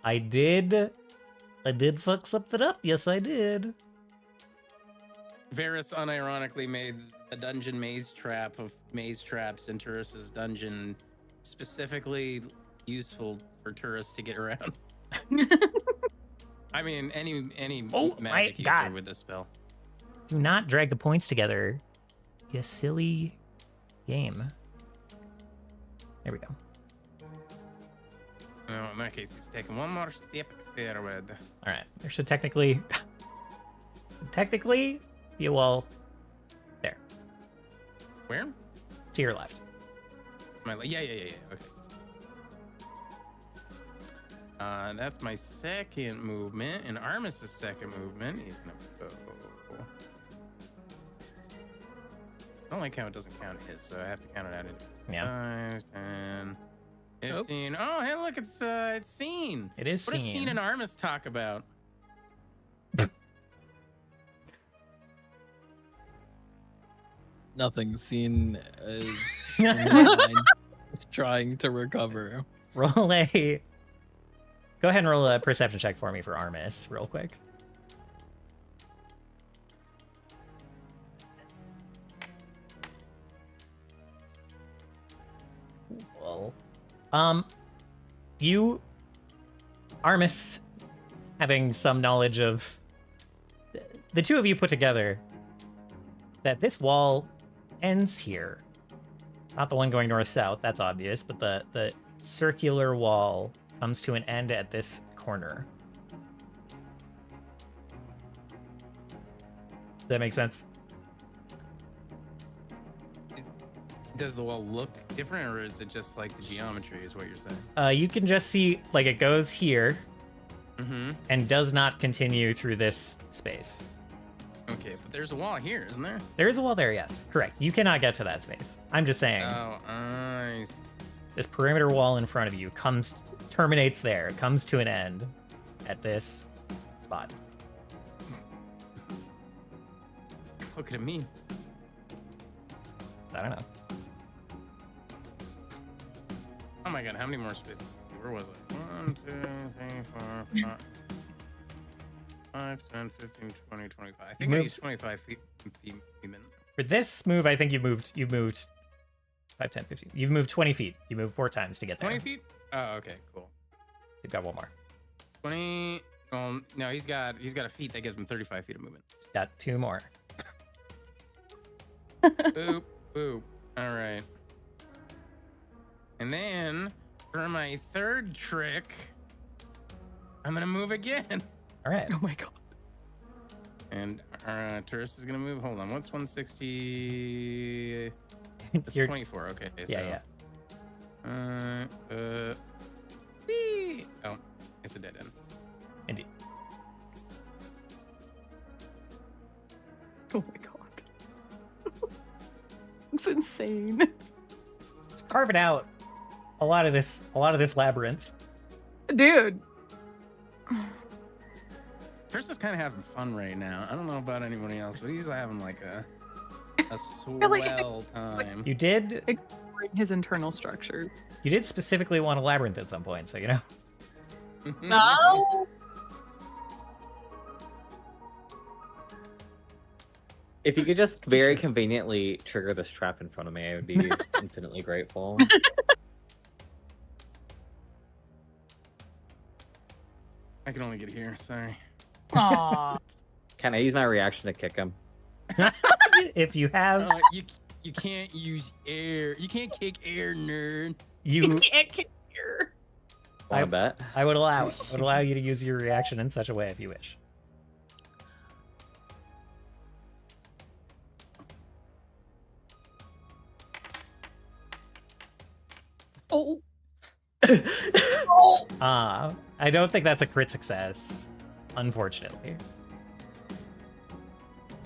I did fuck something up. Yes, I did. Varys unironically made a dungeon maze trap of maze traps in Turris's dungeon specifically useful for tourists to get around. I mean, any magic user with this spell. Do not drag the points together. You silly game. There we go. No, in that case, he's taking one more step forward. All right. There should technically be a wall there Where? to your left. Yeah. Okay. That's my second movement, and Armis's second movement. He's gonna go. I don't like how it doesn't count his, so I have to count it out. Yeah. 5, 10, 15. Oh, hey, look, it's seen. It is What does seen. Scene and Armis talk about? Nothing seen as in my mind is trying to recover. Roll a. Go ahead and roll a perception check for me for Armis, real quick. Well, you, Armis, having some knowledge of the two of you put together, that this wall ends here. Not the one going north-south, that's obvious, but the circular wall comes to an end at this corner. Does that make sense? Does the wall look different, or is it just like the geometry is what you're saying? You can just see, like, it goes here Mm-hmm. and does not continue through this space. Okay, but there's a wall here, isn't there? There is a wall there, yes. Correct. You cannot get to that space. I'm just saying. Oh, This perimeter wall in front of you terminates there, comes to an end. at this spot. What could it mean? I don't know. Oh my god, how many more spaces? Where was it? 1, 2, 3, 4, 5, 10, 15, 20, 25. I think I used 25 feet. For this move, I think you've moved 5, 10, 15. You've moved 20 feet. You moved 4 times to get there. 20 feet? Oh, okay, cool. You've got one more. 20. No, he's got a feet that gives him 35 feet of movement. Got 2 more. Boop, boop. All right. And then for my third trick, I'm gonna move again. All right. Oh my god. And tourist is gonna move. Hold on. What's 160? That's You're- 24. Okay. Yeah, yeah. Whee! Oh, it's a dead end. Indeed. Oh my god. It's insane. It's carving out a lot of this labyrinth. Dude. Tourist is kind of having fun right now. I don't know about anybody else, but he's having like a Really? swell time. You did Exploring his internal structure. specifically want a labyrinth at some point, so you know. No. If you could just very conveniently trigger this trap in front of me, I would be infinitely grateful. I can only get here. Sorry. Aw. Can I use my reaction to kick him? If you have You can't use air. You can't kick air, nerd. you Can't get here. Want to bet? I would allow you to use your reaction in such a way if you wish. Oh. I don't think that's a crit success, unfortunately.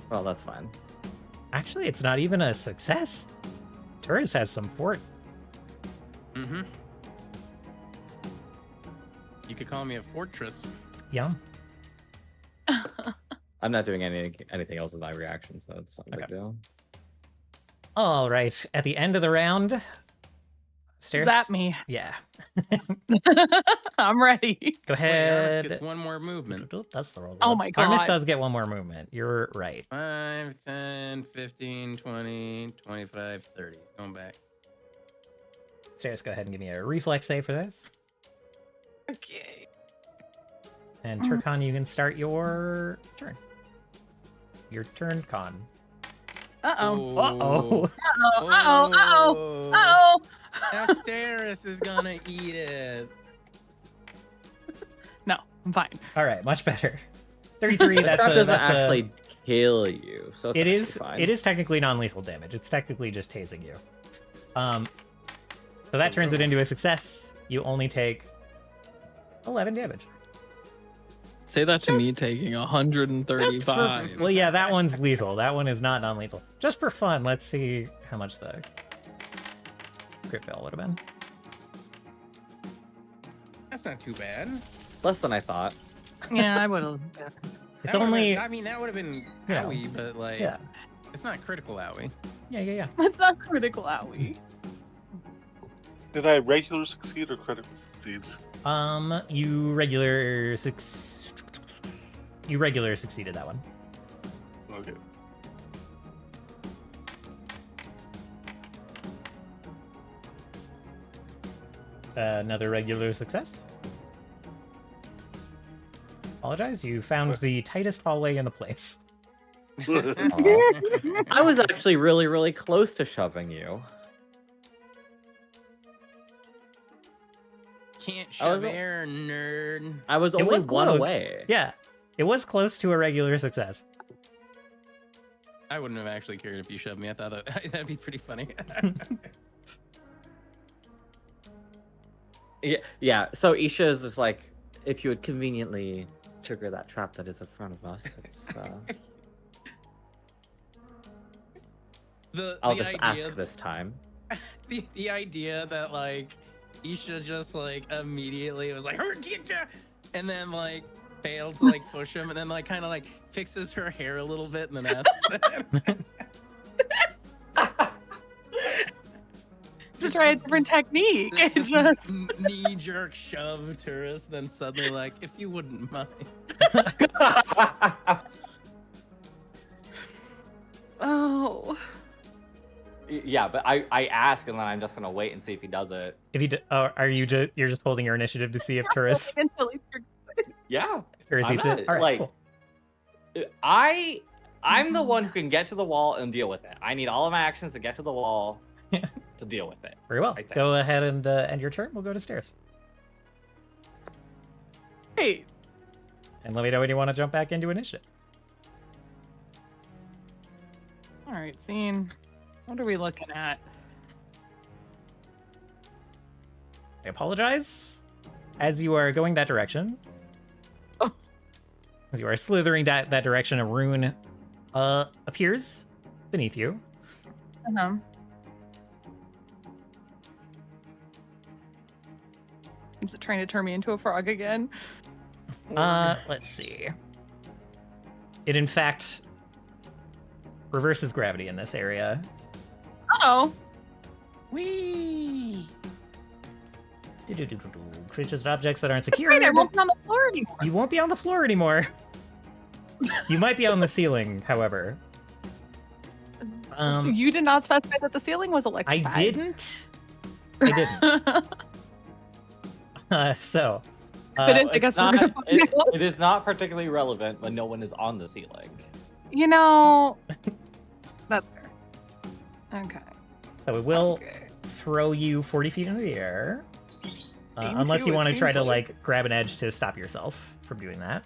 Well, that's fine. Actually, it's not even a success. Turris has some fort. Mm-hmm. You could call me a fortress. Yeah. I'm not doing anything else with my reaction, so it's not a big Okay. deal. All right. At the end of the round, stairs. Zap me. Yeah. I'm ready. Go Wait, Armis ahead. gets one more movement. That's the roll. Oh my Armis God. does get one more movement. You're right. 5, 10, 15, 20, 25, 30. Going back. Stairs, go ahead and give me a reflex save for this. Okay. And Turcon, you can start your turn. Your turn, Con. Uh-oh. Uh-oh. Uh-oh. Uh-oh. Uh-oh. Uh-oh. Now Steris is gonna eat it. No, I'm fine. All right, much better. 33, The that's trap a... doesn't That's actually kill you, so it's It actually is. fine. It is technically non-lethal damage. It's technically just tasing you. So that turns it into a success. You only take 11 damage. Say that to me Just- taking 135. Well, yeah, that one's lethal. That one is not non-lethal. Just for fun, let's see how much the crit fail would have been. That's not too bad. Less than I thought. Yeah, I would have. It's That would've only. been- I mean, that would have been Yeah. owie, but like, Yeah. it's not critical owie. Yeah. That's not critical, owie. Did I regular succeed or critical succeed? You regular succeeded that one. Okay. Another regular success. Apologize. You found the tightest hallway in the place. Aw. I was actually really, really close to shoving you. Can't I was shove air, nerd. I was It only was one close. away. Yeah, it was close to a regular success. I wouldn't have actually cared if you shoved me. I thought that'd be pretty funny. Yeah. So Isha is just like, if you would conveniently trigger that trap that is in front of us, I'll just ask this time. The idea that like Isha just like immediately was like, "Her, get ya!" and then like fails to like push him, and then like kind of like fixes her hair a little bit, and then asks. To try a different technique. It's This just knee-jerk shove tourist, then suddenly like, if you wouldn't mind. oh. Yeah, but I ask, and then I'm just gonna wait and see if he does it. If you are you just you're just holding your initiative to see if Turris Yeah, eats I'm it? not, All right, like, cool. I'm the one who can get to the wall and deal with it. I need all of my actions to get to the wall to deal with it. Very well. I think. Go ahead and end your turn. We'll go to stairs. Great. And let me know when you want to jump back into initiative. All right, scene. What are we looking at? I apologize. As you are going that direction, as you are slithering that direction, a rune appears beneath you. Uh-huh. Is it trying to turn me into a frog again? Let's see. It in fact reverses gravity in this area. Oh. Whee! Creatures and objects that aren't That's secure. right, I won't be on the floor anymore. You won't be on the floor anymore. You might be on the ceiling, however. You did not specify that the ceiling was I electrified. didn't. So. But I guess we're gonna find out. It is not particularly relevant when no one is on the ceiling. You know, that's fair. Okay. So it will Okay. throw you 40 feet into the air. Aim Unless to, you it want to try seems to like. like grab an edge to stop yourself from doing that.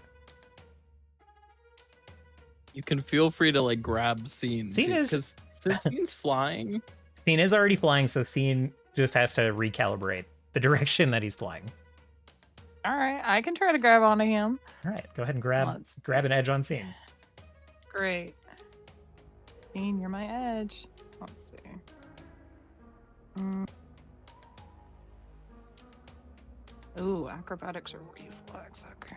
You can feel free to like grab Scene. Scene is- because Scene's flying. Scene is already flying, so Scene just has to recalibrate the direction that he's flying. All right, I can try to grab onto him. All right, go ahead and grab Let's- an edge on Scene. Great. Dean, you're my edge. Let's see. Ooh, acrobatics or reflex. Okay.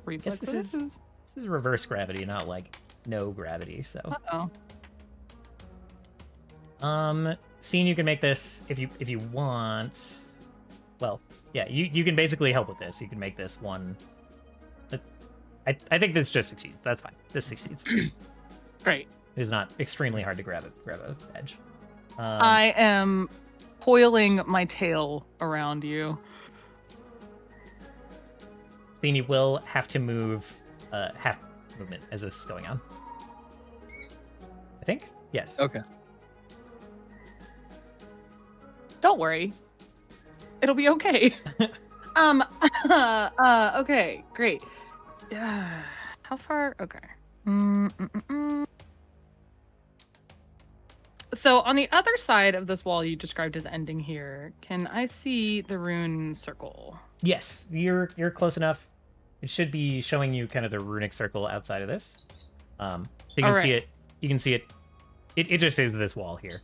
Reflex. this is reverse gravity, not like no gravity. So, Uh-oh. Scene, you can make this if you want. Well, yeah, you can basically help with this. You can make this one. I think this just succeeds. That's fine. This succeeds. Great. It is not extremely hard to grab a edge. I am coiling my tail around you. Scene, you will have to move half movement as this is going on. I think. Yes. Okay. Don't worry. It'll be okay. Okay, great. How far? Okay. So on the other side of this wall you described as ending here, can I see the rune circle? Yes, you're close enough. It should be showing you kind of the runic circle outside of this. So you can see it. You can see it. It just is this wall here.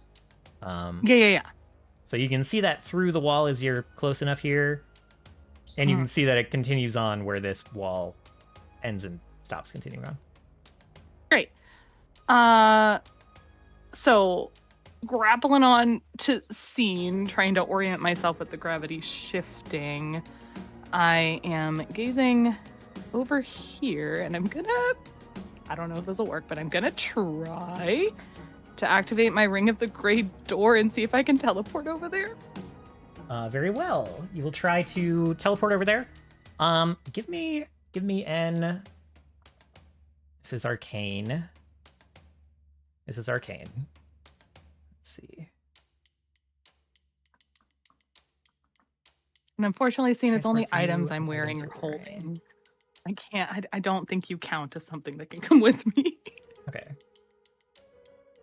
Yeah. So you can see that through the wall as you're close enough here, and you can see that it continues on where this wall ends and stops continuing on. Great. So grappling on to Scene, trying to orient myself with the gravity shifting. I am gazing over here, and I don't know if this will work, but I'm gonna try to activate my Ring of the Grey Door and see if I can teleport over there. Very well. You will try to teleport over there. Give me an. This is arcane. Let's see. And unfortunately, Scene, it's only Transports you, items I'm wearing items or you're wearing. holding. I can't. I don't think you count as something that can come with me. Okay.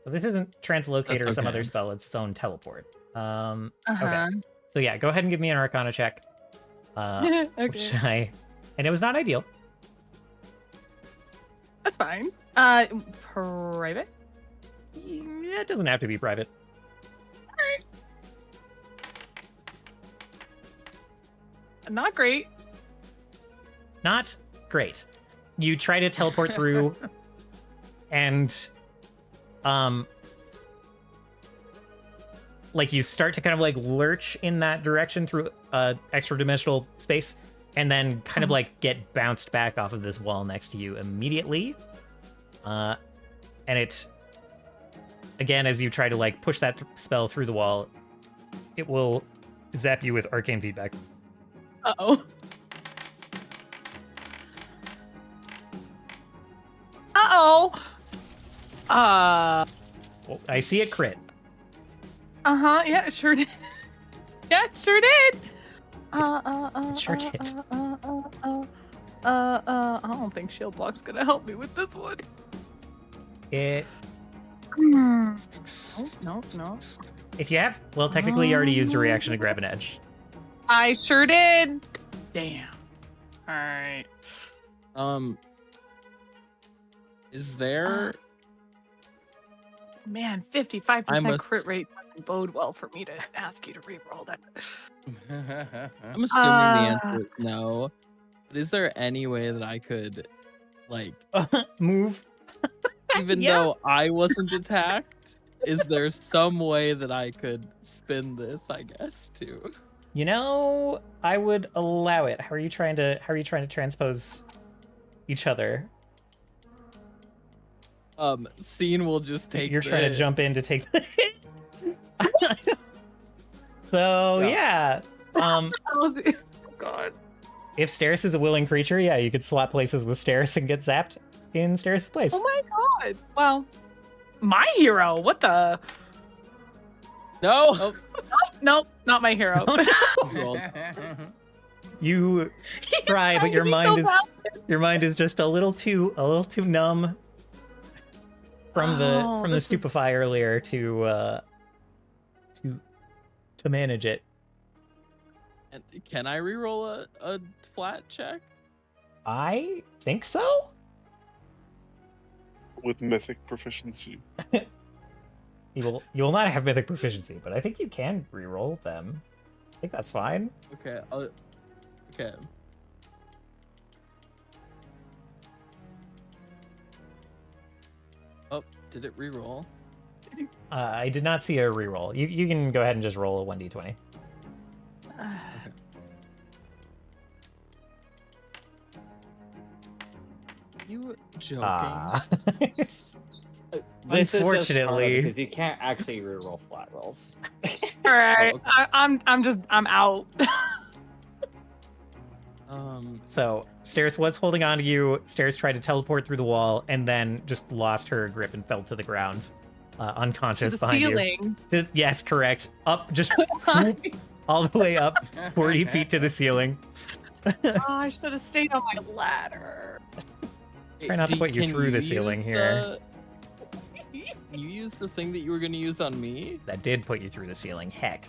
So this isn't translocate or That's some okay. other spell. It's its own teleport. Uh-huh. Okay. So yeah, go ahead and give me an Arcana check. Which Okay. and it was not ideal. That's fine. Private? Yeah, it doesn't have to be private. Not great. not great. You try to teleport through, and like you start to kind of like lurch in that direction through extra dimensional space, and then kind of like get bounced back off of this wall next to you immediately. And it, again, as you try to like push that spell through the wall, it will zap you with arcane feedback. Uh-oh. Uh-oh. Oh, I see a crit. Uh-huh. Yeah, it sure did. Yeah, it sure did. It sure did. I don't think shield block's gonna help me with this one. It. No. If you have, well, technically you already used a reaction to grab an edge. I sure did. Damn. All right. Is there? Man, 55% must- crit rate doesn't bode well for me to ask you to reroll that. I'm assuming the answer is no. But is there any way that I could, like, Move. even Yeah. though I wasn't attacked, is there some way that I could spin this? I guess too. You know, I would allow it. How are you trying to transpose each other? Scene will just take. You're trying to jump in to take the hit. So yeah. God. If Steris is a willing creature, yeah, you could swap places with Steris and get zapped in Steris' place. Oh my god. Well, my hero. What the? No. Nope, not my hero. Well, You try, but trying your to be mind so is a little too numb from the this is- stupefy earlier to manage it. and can I reroll a flat check? I think so. With mythic proficiency. You will not have mythic proficiency, but I think you can reroll them. I think that's fine. Okay. Okay. Oh, did it reroll? I did not see a reroll. You can go ahead and just roll a 1d20. You joking? This Unfortunately. is because you can't actually reroll flat rolls. All right, Oh, okay. I'm out. So Steris was holding on to you. Steris tried to teleport through the wall and then just lost her grip and fell to the ground, unconscious To the behind ceiling. you. Yes, correct. Up, just all the way up, 40 feet to the ceiling. Oh, I should have stayed on my ladder. Try not to put you Can through the ceiling use here. You used the thing that you were going to use on me? That did put you through the ceiling. Heck.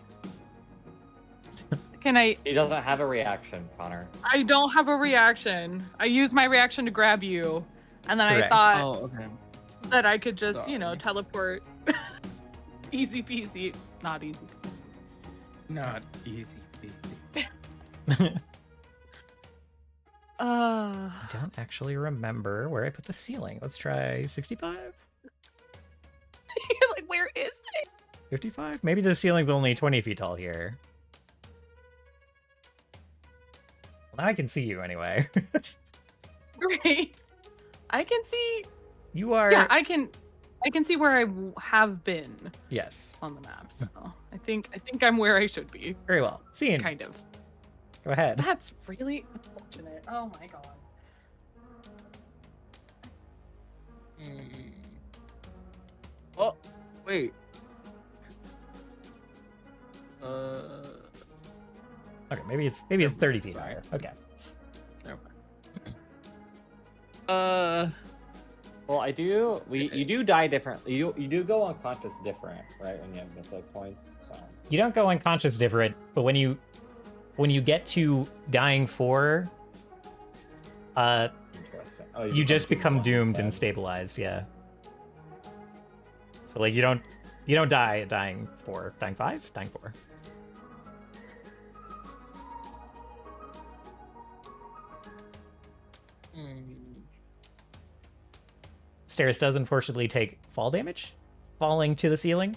Can I? He doesn't have a reaction, Konnor. I don't have a reaction. I used my reaction to grab you, and then Correct. I thought Oh, okay. that I could just, Sorry. teleport. Easy peasy. Not easy. Not easy. I don't actually remember where I put the ceiling. Let's try 65? You're like, where is it? 55? Maybe the ceiling's only 20 feet tall here. Well, now I can see you anyway. Great. I can see. You are... Yeah, I can see where I have been Yes. on the map. So I think I'm where I should be. Very well. Scene. Kind of. Go ahead. That's really unfortunate. Oh my god. Oh, wait. Okay, maybe it's 30 feet Sorry. higher. Okay. Never mind. Well, you do die differently. You do go unconscious different, right? When you have mythic points. So You don't go unconscious different, but when you get to dying 4, interesting. Oh, you just become doomed and instead. stabilized, yeah. So like you don't die at dying 4. Dying 5? Dying 4. Steris does unfortunately take fall damage, falling to the ceiling.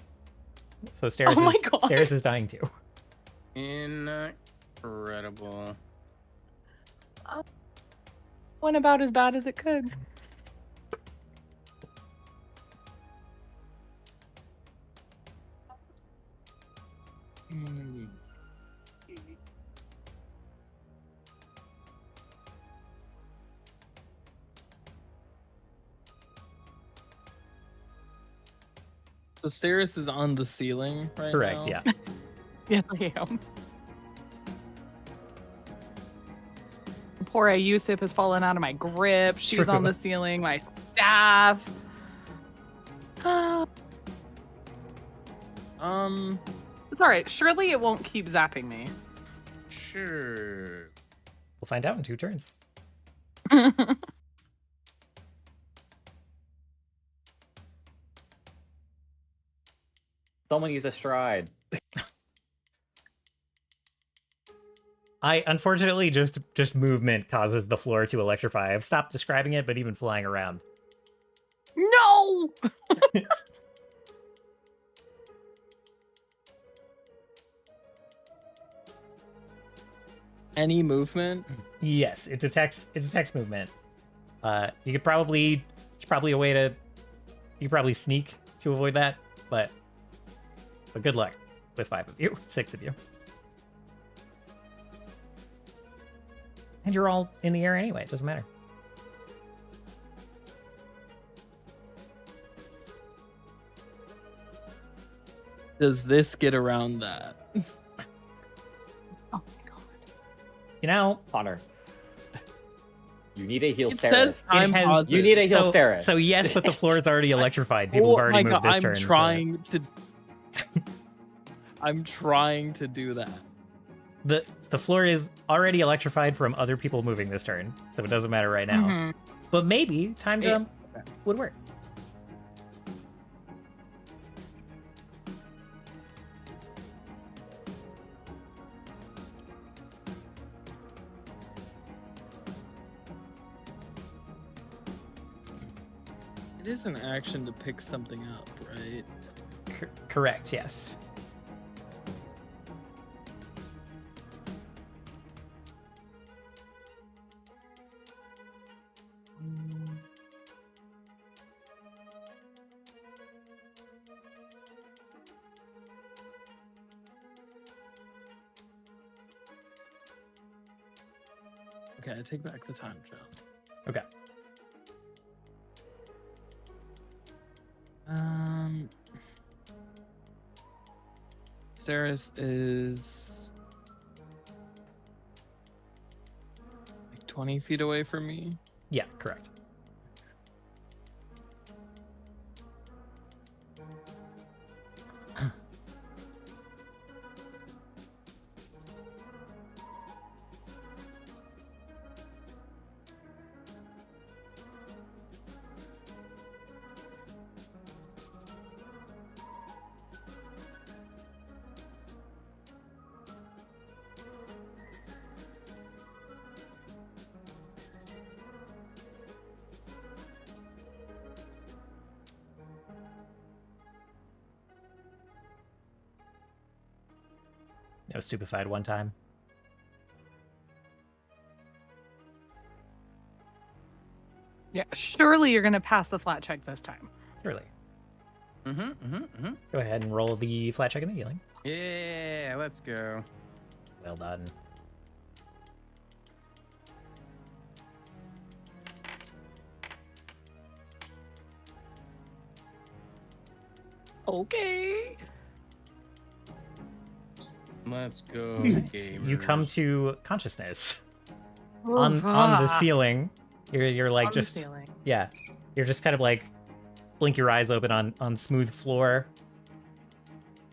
So Oh my God. Steris is dying too. Incredible. Went about as bad as it could. So Steris is on the ceiling right Correct, now? yeah. Yes, I am. Poor Ayusip has fallen out of my grip. She's True. on the ceiling. My staff. It's all right. Surely it won't keep zapping me. Sure. We'll find out in 2 turns. Someone use a stride. Unfortunately, just movement causes the floor to electrify. I've stopped describing it, but even flying around. No! Any movement? Yes, it detects movement. You could probably a way to you could probably sneak to avoid that, but good luck with 5 of you, 6 of you. And you're all in the air anyway, it doesn't matter. Does this get around that? Oh my God. You know, Konnor. You need a heal It Steris. says time has- pauses. You need a heal Steris. so yes, but the floor is already electrified. People Oh have already my moved God, this turn. so- I'm trying to do that. The floor is already electrified from other people moving this turn, so it doesn't matter right now. Mhm. But maybe time jump would work. It is an action to pick something up, right? Correct, yes. Okay, I take back the time jump. Okay. Steris is like 20 feet away from me. Yeah, correct. No stupefied one time. Yeah, surely you're gonna pass the flat check this time. Surely. Mm-hmm. Go ahead and roll the flat check and the healing. Yeah, let's go. Well done. Okay. Let's go, gamers. You come to consciousness on the ceiling. You're like On the just ceiling. yeah. You're just kind of like blink your eyes open on smooth floor.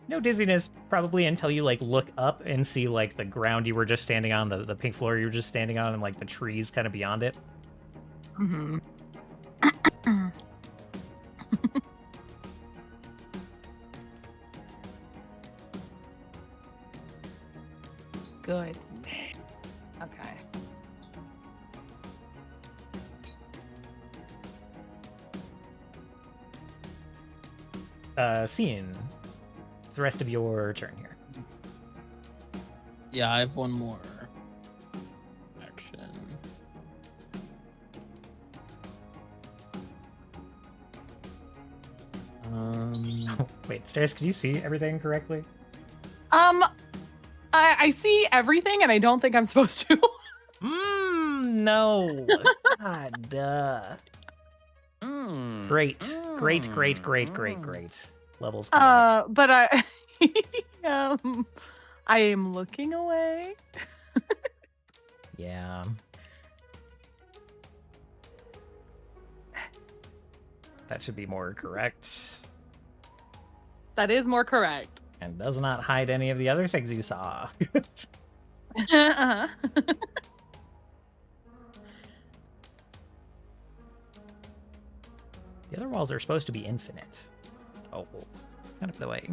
No dizziness probably until you like look up and see like the ground you were just standing on, the pink floor you were just standing on, and like the trees kind of beyond it. Mm-hmm. Good. Okay. Cian, it's the rest of your turn here. Yeah, I have one more action. Wait, Stairs, can you see everything correctly? I see everything, and I don't think I'm supposed to. No. God, Great. Levels. But I I am looking away. Yeah. That should be more correct. That is more correct. And does not hide any of the other things you saw. Uh-huh. The other walls are supposed to be infinite. Oh, kind of the way.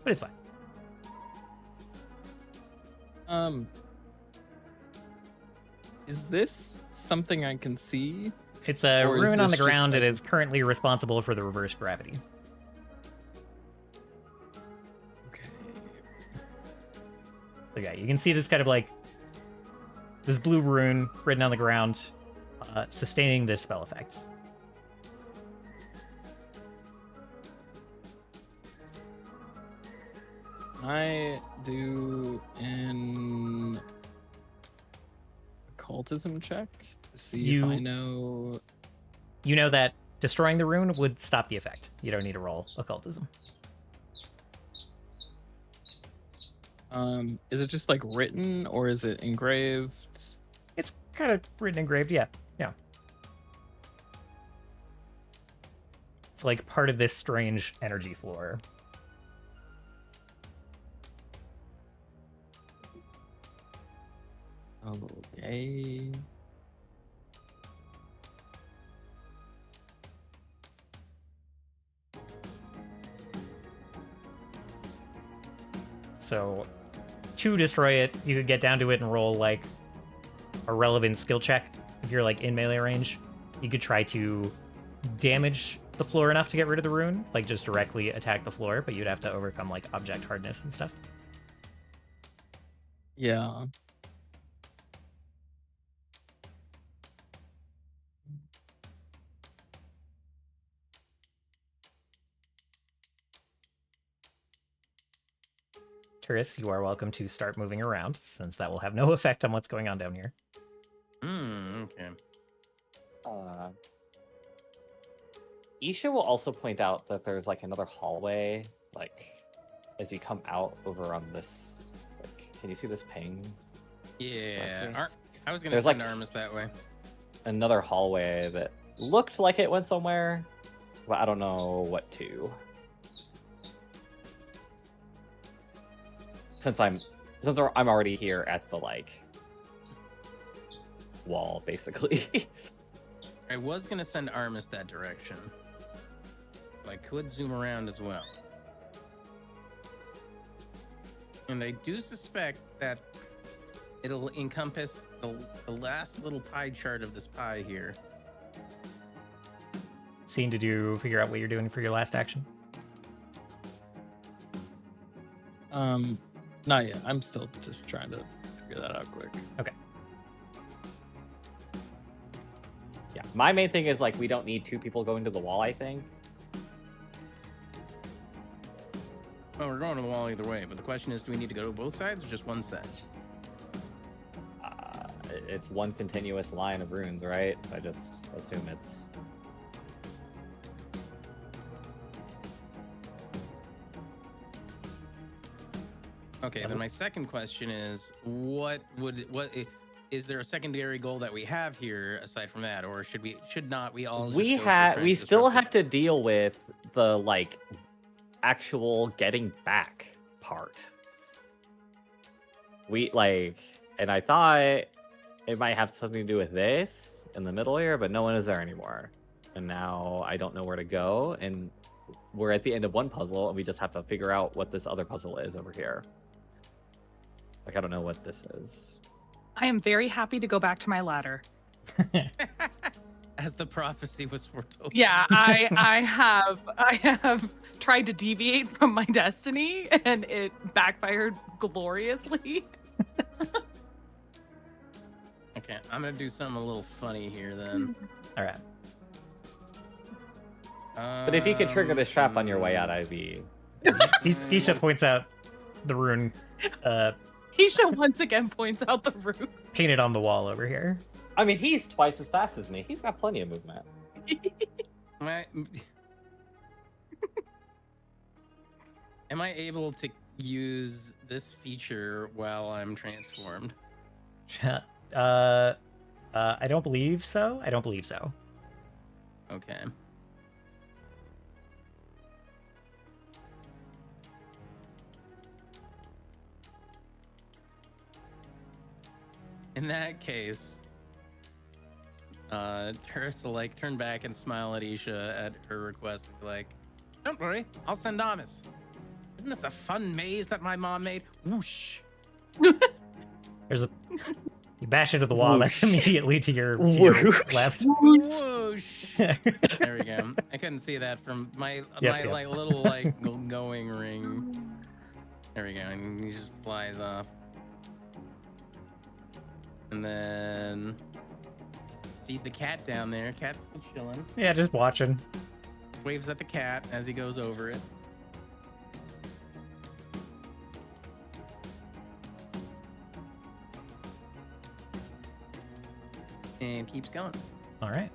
But it's fine. Is this something I can see? It's a Or is rune on the this just ground like- that is currently responsible for the reverse gravity. Okay. So yeah, you can see this kind of like this blue rune written on the ground, sustaining this spell effect. I do an occultism check to see if I know. You know that destroying the rune would stop the effect. You don't need to roll occultism. Is it just like written or is it engraved? It's kind of written engraved, yeah. It's like part of this strange energy floor. Okay. So to destroy it, you could get down to it and roll like a relevant skill check. If you're like in melee range, you could try to damage the floor enough to get rid of the rune, like just directly attack the floor, but you'd have to overcome like object hardness and stuff. Yeah. Turis, you are welcome to start moving around, since that will have no effect on what's going on down here. Okay. Isha will also point out that there's like another hallway, like as you come out over on this. Like, can you see this ping? Yeah. I was gonna There's, send like, Armus that way. Another hallway that looked like it went somewhere, but I don't know what to. Since I'm already here at the like wall, basically. I was gonna send Armus that direction, but I could zoom around as well. And I do suspect that it'll encompass the last little pie chart of this pie here. Scene, did you figure out what you're doing for your last action? Not yet. I'm still just trying to figure that out quick. Okay. Yeah, my main thing is like we don't need two people going to the wall, I think. Well, we're going to the wall either way, but the question is, do we need to go to both sides or just one side? It's one continuous line of runes, right? So I just assume it's... Okay, then my second question is, is there a secondary goal that we have here aside from that, or should not we all? We just still have to deal with the like actual getting back part. And I thought it might have something to do with this in the middle here, but no one is there anymore. And now I don't know where to go, and we're at the end of one puzzle, and we just have to figure out what this other puzzle is over here. Like, I don't know what this is. I am very happy to go back to my ladder. as the prophecy was foretold. Yeah, I have tried to deviate from my destiny, and it backfired gloriously. Okay, I'm gonna do something a little funny here then. All right. But if you could trigger the trap on your way out, I'd be. Isha points out the rune Isha once again points out the route. painted on the wall over here. I mean, he's twice as fast as me. He's got plenty of movement. Am I able to use this feature while I'm transformed? I don't believe so. I don't believe so. Okay. In that case, Terrace will like turn back and smile at Isha at her request and be like, "Don't worry, I'll send Amos. Isn't this a fun maze that my mom made? Whoosh." There's a you bash into the wall. That's Whoosh. immediately to your Whoosh. left. Whoosh. There we go. I couldn't see that from my Yep. like little like going ring. There we go, and he just flies off. And then sees the cat down there. Cat's still chilling. Yeah, just watching. Waves at the cat as he goes over it. And keeps going. All right.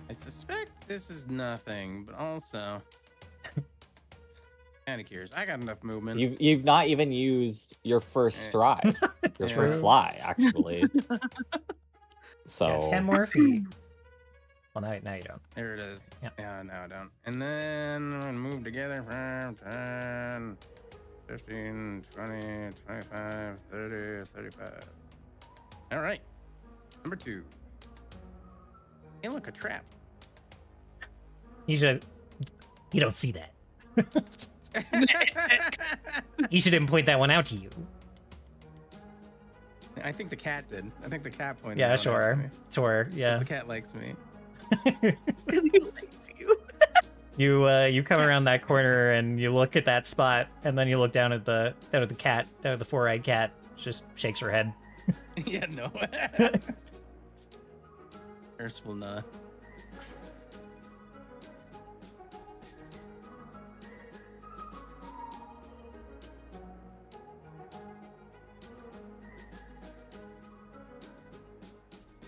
I suspect this is nothing, but also kind of curious. I got enough movement. You've not even used your first stride, your Yeah. first fly, actually. So Yeah, 10 more feet. Well, now you don't. There it is. Yep. Yeah, no, I don't. And then I'm gonna move together from 10, 15, 20, 25, 30, 35. All right. Number 2. Hey, look, a trap. You don't see that. You didn't point that one out to you. I think the cat did. I think the cat pointed Yeah, it out sure. to me. Sure, 'Cause yeah. The cat likes me. Because he likes you. You come around that corner and you look at that spot, and then you look down at the cat, down at the four-eyed cat. Just shakes her head. Yeah, no. Curse will not.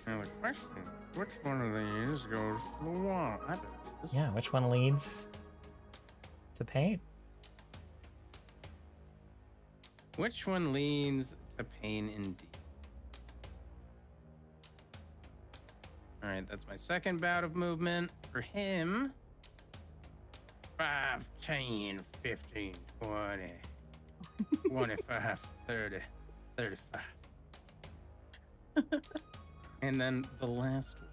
Now the question, which one of these goes to the wall? I bet this Yeah, which one leads to paint? Which one leans to pain indeed? All right, that's my second bout of movement. For him, 5, 10, 15, 20, 25, 30, 35. And then the last one.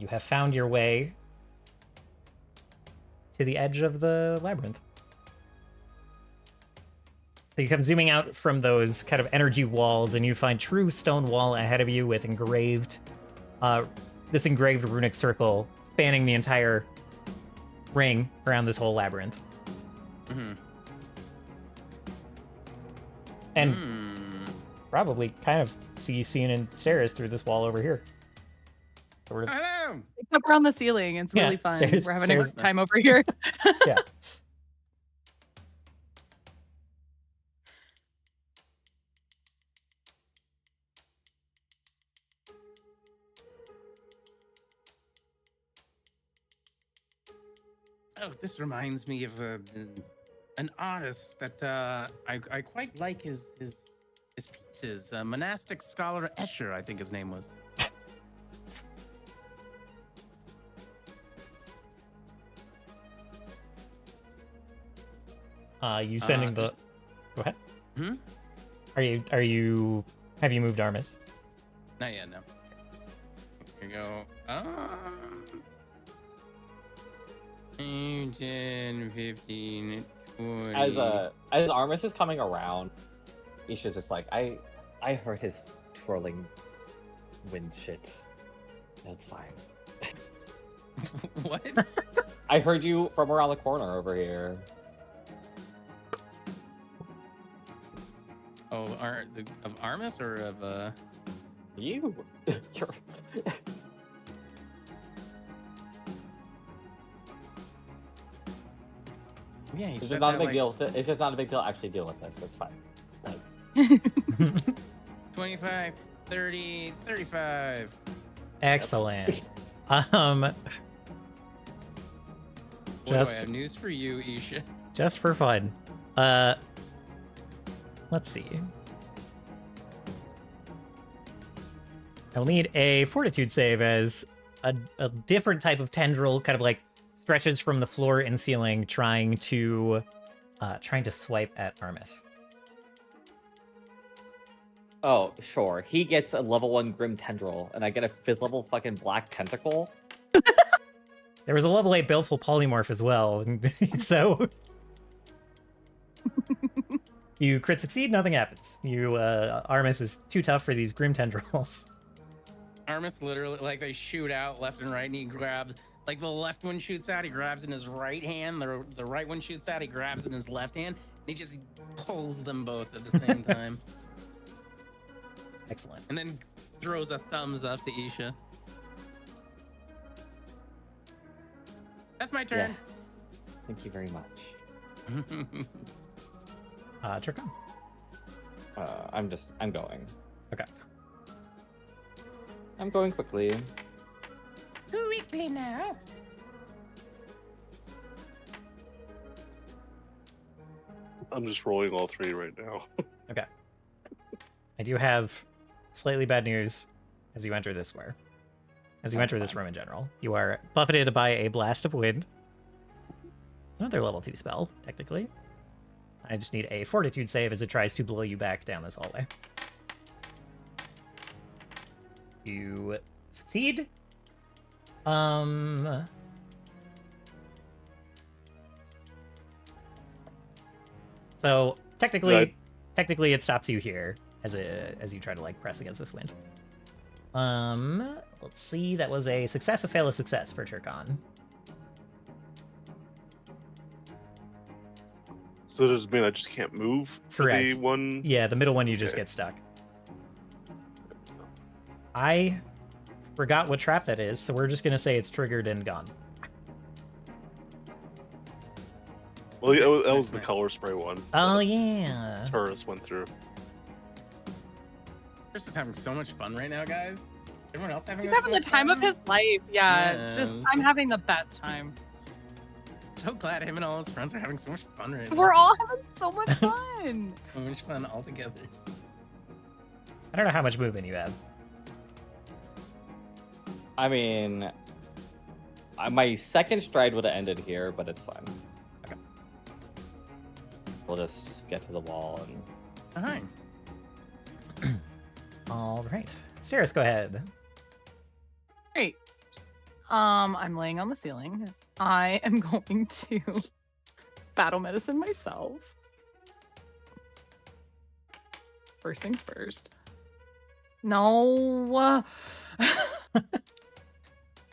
You have found your way to the edge of the labyrinth. So you come zooming out from those kind of energy walls, and you find true stone wall ahead of you with this engraved runic circle spanning the entire ring around this whole labyrinth. Mm-hmm. And probably kind of see Scene and stairs through this wall over here. Sort of. Hello. It's up around the ceiling. It's Yeah, really fun. stairs- We're having a stairs. great time over here. Yeah. Oh, this reminds me of an artist that I quite like his pieces. Monastic scholar Escher, I think his name was. You sending the Go ahead. Hmm? Have you moved Armis? Not yet, no. Here we go. 10, 15, 20. As Armis is coming around, Isha's just like, I heard his twirling wind shit. That's fine. What? I heard you from around the corner over here. Oh, of Armis or of You? You're... Yeah, he It's said just not a that, big like, deal. It's just not a big deal. Actually, deal with this. It's fine. Like, 25, 30, 35. Excellent. What do I Just have news for you, Isha? just for fun. Let's see. I'll need a fortitude save as a different type of tendril kind of like stretches from the floor and ceiling trying to swipe at Armis. oh, sure. He gets a level 1 Grim Tendril, and I get a 5th level fucking Black Tentacle. There was a level 8 Baleful Polymorph as well, so... You crit succeed, nothing happens. Armis is too tough for these Grim Tendrils. Armis literally, like, they shoot out left and right, and he grabs, like, the left one shoots out, he grabs in his right hand, the right one shoots out, he grabs in his left hand, and he just pulls them both at the same time. Excellent. And then throws a thumbs up to Isha. That's my turn. Yes. Thank you very much. Turcon. I'm going. Okay. I'm going quickly. Quickly now. I'm just rolling all 3 right now. Okay. I do have slightly bad news as you enter this square. As you enter this room in general. You are buffeted by a blast of wind. Another level 2 spell, technically. I just need a fortitude save as it tries to blow you back down this hallway. You succeed. So technically it stops you here as you try to like press against this wind. Let's see. That was a success, a fail, a success for Turcon. So does it mean I just can't move for Correct. the one? Yeah, the middle one you just get stuck. I forgot what trap that is, so we're just gonna say it's triggered and gone. Well, yeah, that was the color spray one. Oh yeah. Taurus went through. Chris is having so much fun right now, guys. Everyone else having He's as having the much time of fun? his life. Yeah, Yeah. just I'm having the best time. So glad him and all his friends are having so much fun right now. We're all having so much fun. So much fun all together. I don't know how much movement you have. I mean, my second stride would have ended here, but it's fine. Okay. We'll just get to the wall and... Fine. All right. Cirrus, go ahead. Great. I'm laying on the ceiling. I am going to battle medicine myself. First things first. No.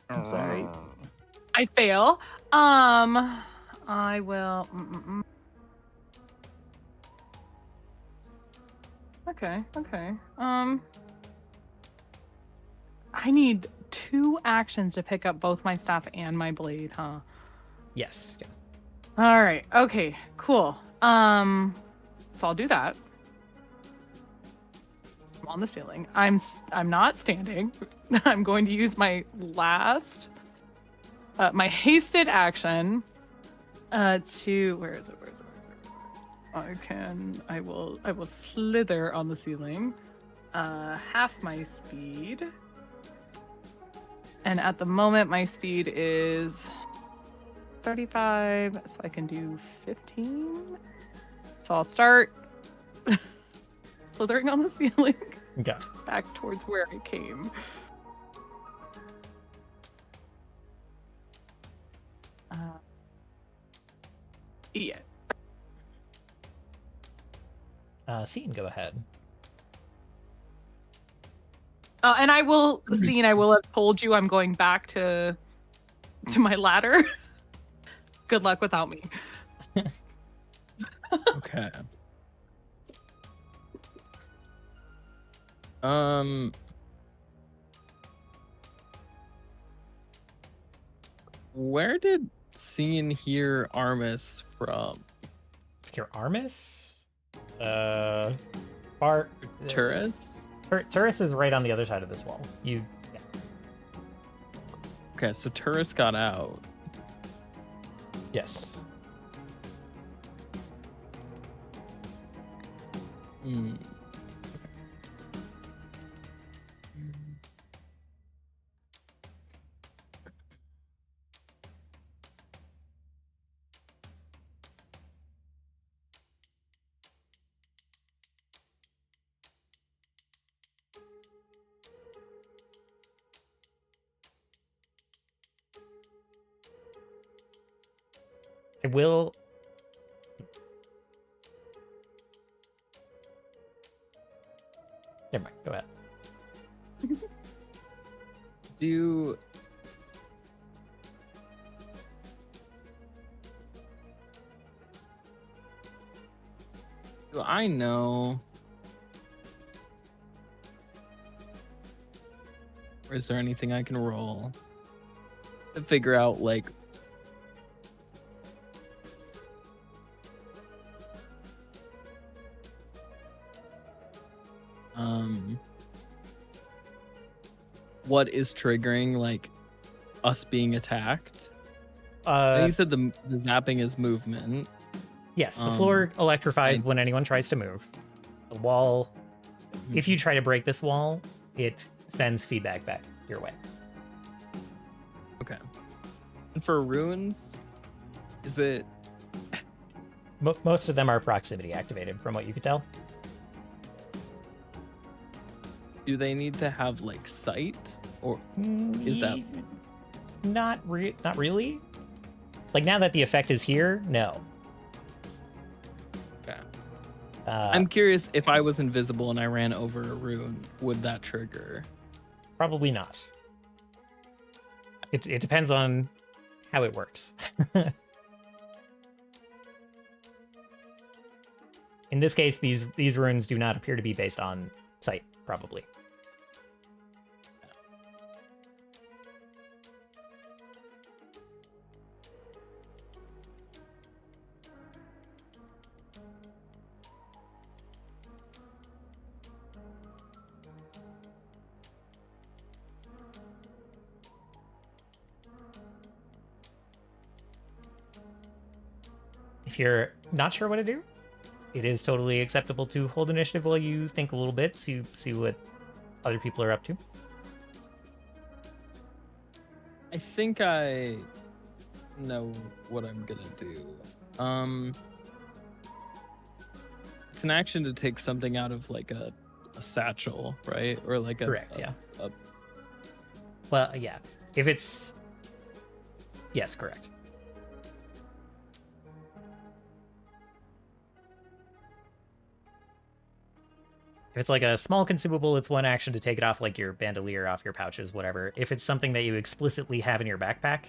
I'm sorry. I fail. I will. Okay. I need 2 actions to pick up both my staff and my blade, huh? Yes. Yeah. All right. Okay. Cool. So I'll do that. I'm on the ceiling. I'm not standing. I'm going to use my last, my hasted action, to where is it? I will slither on the ceiling, half my speed, and at the moment my speed is 35, so I can do 15. So I'll start slithering on the ceiling Okay. back towards where I came. Yeah. Scene, go ahead. And I will, Scene, I will have told you I'm going back to my ladder. Good luck without me. Okay. Where did Scene hear Armis from? Your Armis? Bar. Turris? Turris is right on the other side of this wall. Yeah. Okay, so Turris got out. Yes. Hmm. I will. Never mind. Go ahead. Do I know? Or is there anything I can roll to figure out, like, what is triggering, like, us being attacked? I think you said the zapping is movement. Yes, the floor electrifies when anyone tries to move. The wall, if you try to break this wall, it sends feedback back your way. Okay. And for runes, is it... Most of them are proximity activated, from what you could tell. Do they need to have, like, sight? Or is that... Not really. Like, now that the effect is here, no. Okay. I'm curious, if I was invisible and I ran over a rune, would that trigger? Probably not. It depends on how it works. In this case, these runes do not appear to be based on sight, probably. If you're not sure what to do, it is totally acceptable to hold initiative while you think a little bit, see what other people are up to. I think I know what I'm gonna do. It's an action to take something out of, like, a satchel, right? Or like Correct, yeah. Well, yeah. If it's... Yes, correct. If it's like a small consumable, it's one action to take it off, like your bandolier, off your pouches, whatever. If it's something that you explicitly have in your backpack,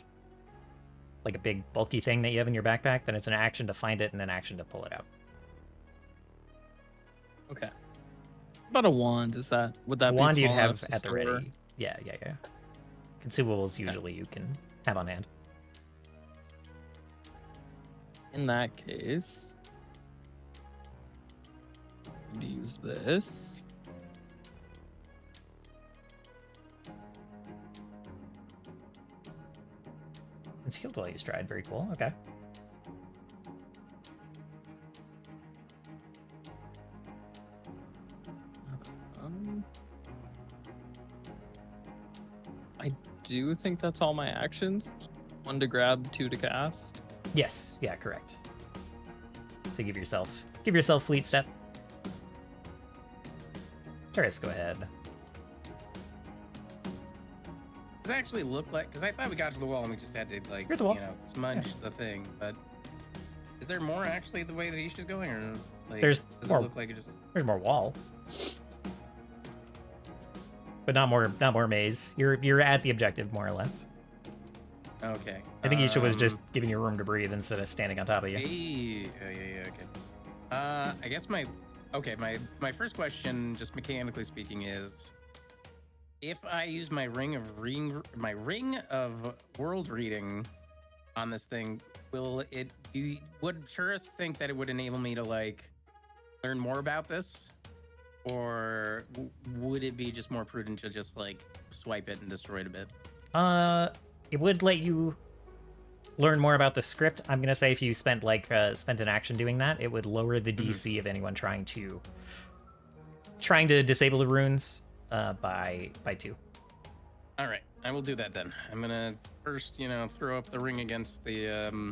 like a big bulky thing that you have in your backpack, then it's an action to find it and then action to pull it out. Okay. What about a wand? Would that be Wand you'd small have enough to at the store? ready. Yeah. Consumables usually you can have on hand. In that case, I'm going to use this. It's healed while you stride. Very cool. Okay. I do think that's all my actions. 1 to grab, 2 to cast. Yes. Yeah. Correct. So give yourself fleet step. Steris, go ahead. Does it actually look like? Because I thought we got to the wall and we just had to like, You're at the wall. you know, smudge the thing. But is there more actually the way that Isha's going, or like There's does more. it look like it just? There's more wall, but not more maze. You're at the objective more or less. Okay. I think Isha was just giving you room to breathe instead of standing on top of you. Yeah. Okay. I guess my first question, just mechanically speaking, is if I use my ring of world reading on this thing, would Turris think that it would enable me to like learn more about this, or would it be just more prudent to just like swipe it and destroy it a bit? It would let you learn more about the script. I'm gonna say if you spent an action doing that, it would lower the DC of anyone trying to disable the runes by 2. All right, I will do that then. I'm gonna first, throw up the ring against the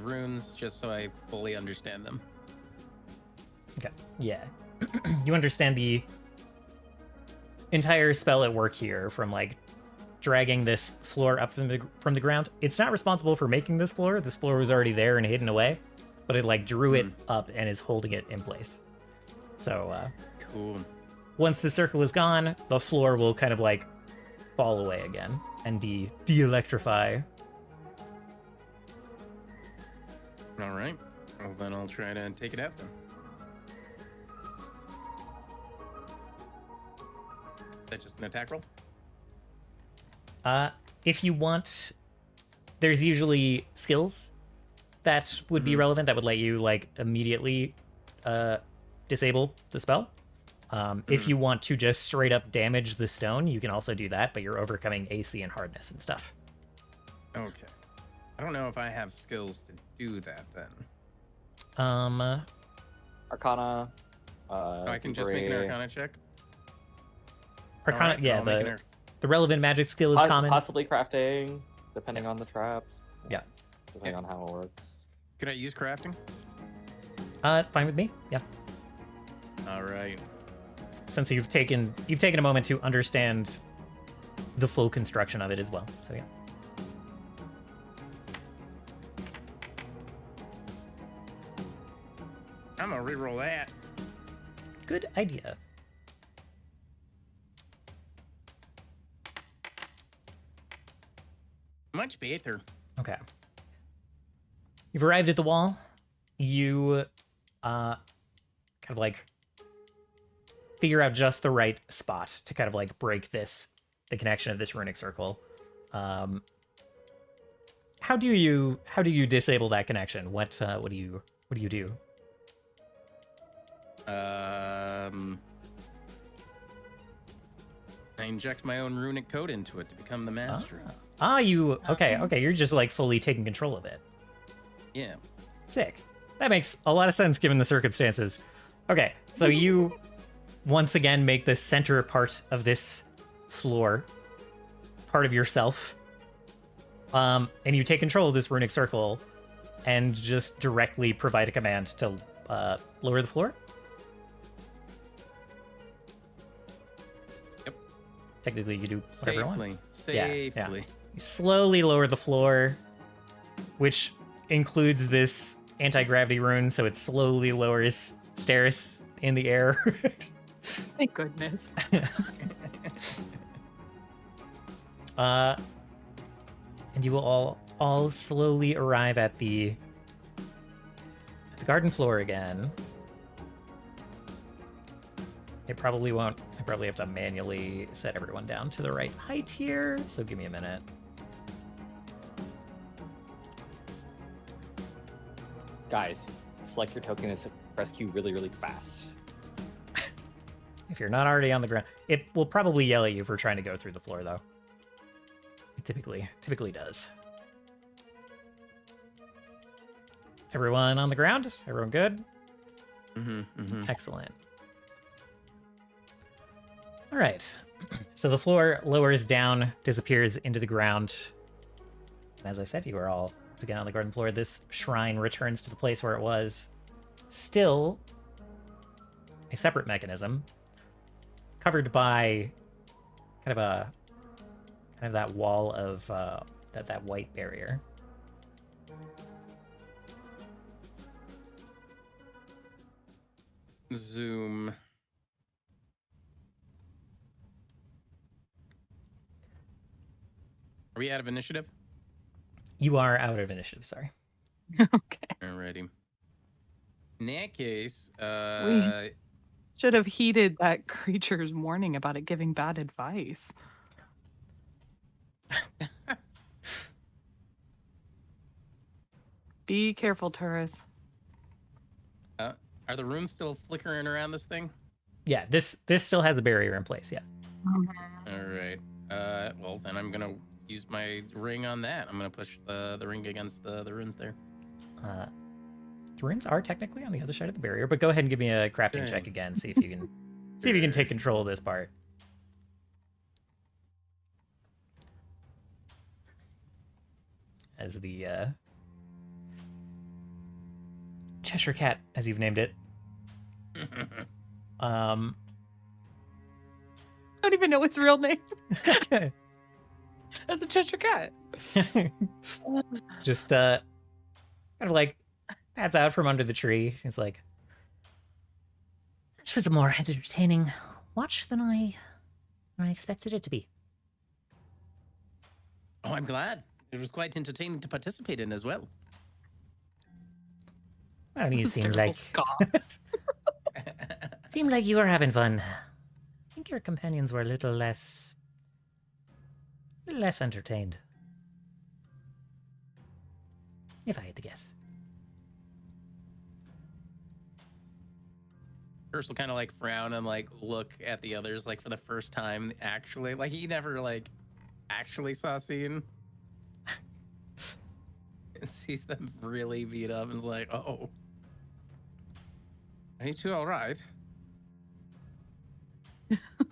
runes, just so I fully understand them. Okay. Yeah. You understand the entire spell at work here, from like dragging this floor up from the ground. It's not responsible for making this floor. This floor was already there and hidden away, but it like drew it up and is holding it in place. So cool. Once the circle is gone, the floor will kind of like fall away again and de-electrify. All right. Well, then I'll try to take it out then. Is that just an attack roll? If you want, there's usually skills that would be relevant that would let you like immediately disable the spell. If you want to just straight up damage the stone, you can also do that, but you're overcoming AC and hardness and stuff. Okay. I don't know if I have skills to do that then. Arcana. I can just make an Arcana check? Arcana, Alright, yeah, I'll make the relevant magic skill is common. Possibly crafting, depending on the trap. Yeah. Depending on how it works. Could I use crafting? Fine with me. Yeah. All right. Since you've taken a moment to understand the full construction of it as well. So yeah. I'm gonna reroll that. Good idea. Much better. Okay. You've arrived at the wall. You kind of like figure out just the right spot to kind of like break the connection of this runic circle. How do you disable that connection? What do you do? I inject my own runic code into it to become the master. Okay, you're just like fully taking control of it. Yeah. Sick. That makes a lot of sense given the circumstances. Okay, so you once again make the center part of this floor part of yourself. And you take control of this runic circle and just directly provide a command to lower the floor. Yep. Technically, you do whatever you want. Safely. Yeah. You slowly lower the floor, which includes this anti-gravity rune, so it slowly lowers Steris in the air. Thank goodness. And you will all slowly arrive at the garden floor again. It probably won't. I probably have to manually set everyone down to the right height here, so give me a minute. Guys, select your token and press Q really, really fast. If you're not already on the ground, it will probably yell at you for trying to go through the floor, though. It typically does. Everyone on the ground? Everyone good? Excellent. All right. So the floor lowers down, disappears into the ground. And as I said, you are all once again on the garden floor. This shrine returns to the place where it was. Still a separate mechanism covered by kind of that wall of that white barrier. Zoom. Are we out of initiative? You are out of initiative, sorry. Okay. Alrighty. In that case, Should have heeded that creature's warning about it giving bad advice. Be careful, tourists. are the runes still flickering around this thing? Yeah, this still has a barrier in place, yes. All right. Well, then I'm gonna use my ring on that. I'm gonna push the ring against the runes there. The runes are technically on the other side of the barrier, but go ahead and give me a crafting check again. See if you can take control of this part. As the Cheshire Cat, as you've named it. I don't even know its real name. That's a Cheshire Cat. Just kind of like pats out from under the tree. It's like, this was a more entertaining watch than I expected it to be. Oh, I'm glad. It was quite entertaining to participate in as well. Well, you seem Stairs like will scoff. seemed like you were having fun. I think your companions were a little less entertained, if I had to guess. Curse will kind of like frown and like look at the others like for the first time. Actually, like he never like actually saw scene. And sees them really beat up and is like, "Oh, are you two all right?"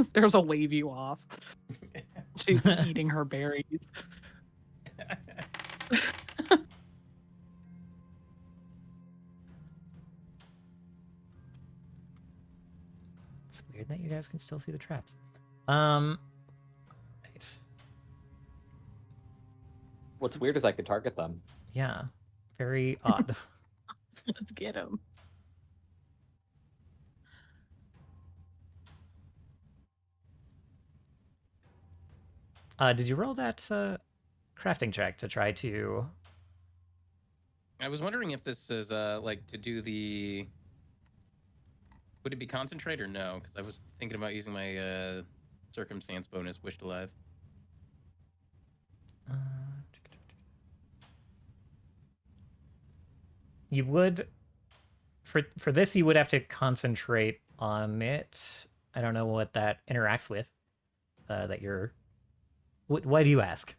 Stairs will wave you off. She's eating her berries. It's weird that you guys can still see the traps. Right. What's weird is I could target them. Yeah, very odd. Let's get him. Did you roll that crafting check to try to... I was wondering if this is like to do the. Would it be concentrate or no? Because I was thinking about using my circumstance bonus, wished alive. You would, for this, you would have to concentrate on it. I don't know what that interacts with. That you're. Why do you ask?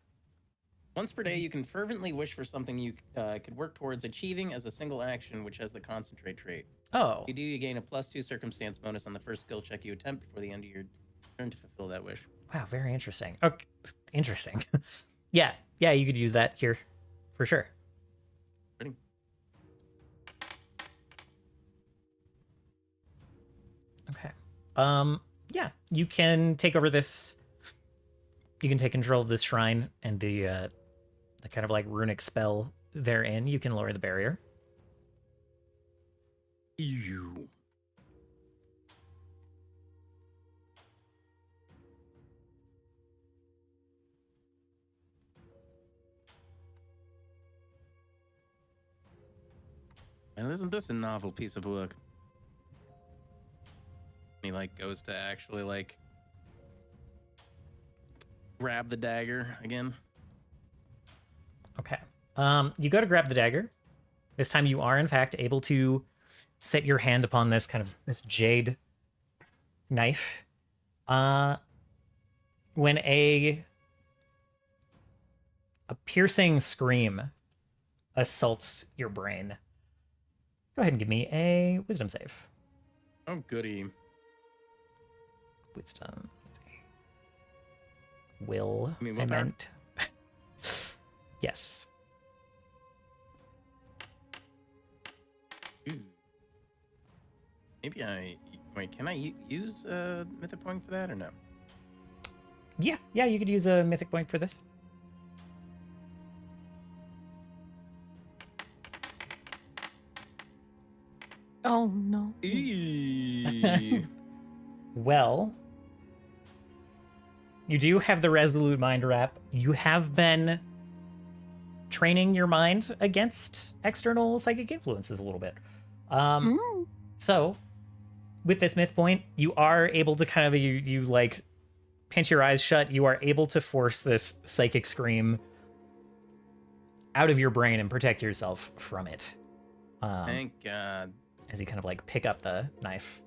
Once per day, you can fervently wish for something you could work towards achieving as a single action, which has the concentrate trait. Oh. You gain a +2 circumstance bonus on the first skill check you attempt before the end of your turn to fulfill that wish. Wow, very interesting. Okay, interesting. Yeah, you could use that here, for sure. Ready? Okay. Yeah, you can take over this. You can take control of this shrine and the kind of like runic spell therein. You can lower the barrier. Ew. And isn't this a novel piece of work? He like goes to actually like grab the dagger again. Okay. You go to grab the dagger. This time you are in fact able to set your hand upon this kind of this jade knife. When a piercing scream assaults your brain. Go ahead and give me a wisdom save. Oh, goody. Wisdom. Will. You mean I willpower? meant. Yes. Maybe I Wait, can I use a mythic point for that or no? Yeah, you could use a mythic point for this. Oh no. Well, you do have the Resolute Mind Wrap. You have been training your mind against external psychic influences a little bit. So, with this myth point, you are able to kind of, you like pinch your eyes shut. You are able to force this psychic scream out of your brain and protect yourself from it. Thank God. As you kind of like pick up the knife.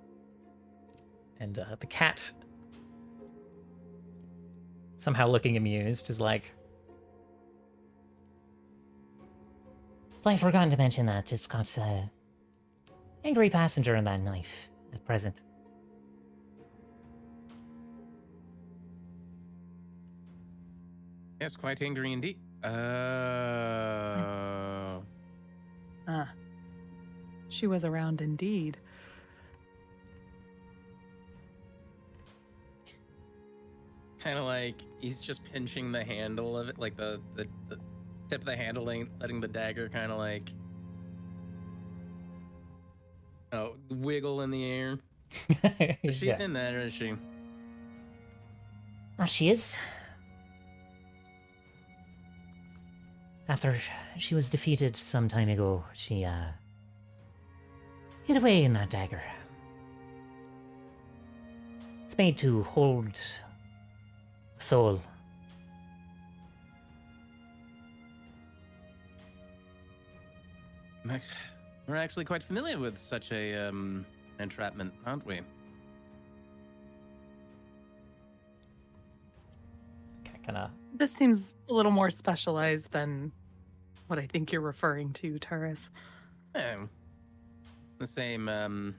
And the cat, somehow looking amused, is like, I forgot to mention that it's got a angry passenger in that knife at present. Yes, quite angry indeed. She was around indeed. Kind of like he's just pinching the handle of it, like the tip of the handle, letting the dagger kind of like wiggle in the air. She's in there, is she? Ah, she is. After she was defeated some time ago, she hid away in that dagger. It's made to hold soul. We're actually quite familiar with such a entrapment, aren't we? Kinda. This seems a little more specialized than what I think you're referring to, Taurus. Oh, the same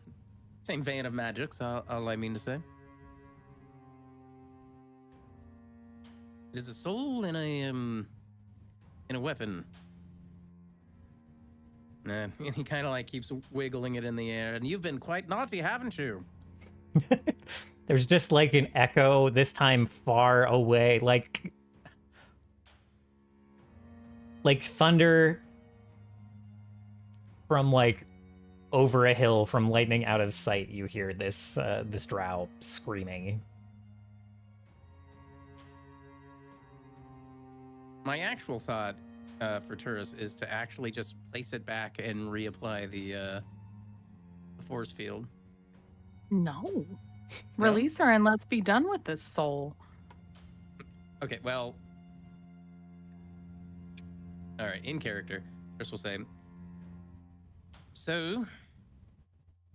vein of magic's all I mean to say. It is a soul in a weapon. And he kind of like keeps wiggling it in the air. And you've been quite naughty, haven't you? There's just like an echo, this time far away, like thunder from like over a hill, from lightning out of sight. You hear this this drow screaming. My actual thought for Turris is to actually just place it back and reapply the force field. No. Release her and let's be done with this soul. Okay, well. All right, in character, Chris will say, so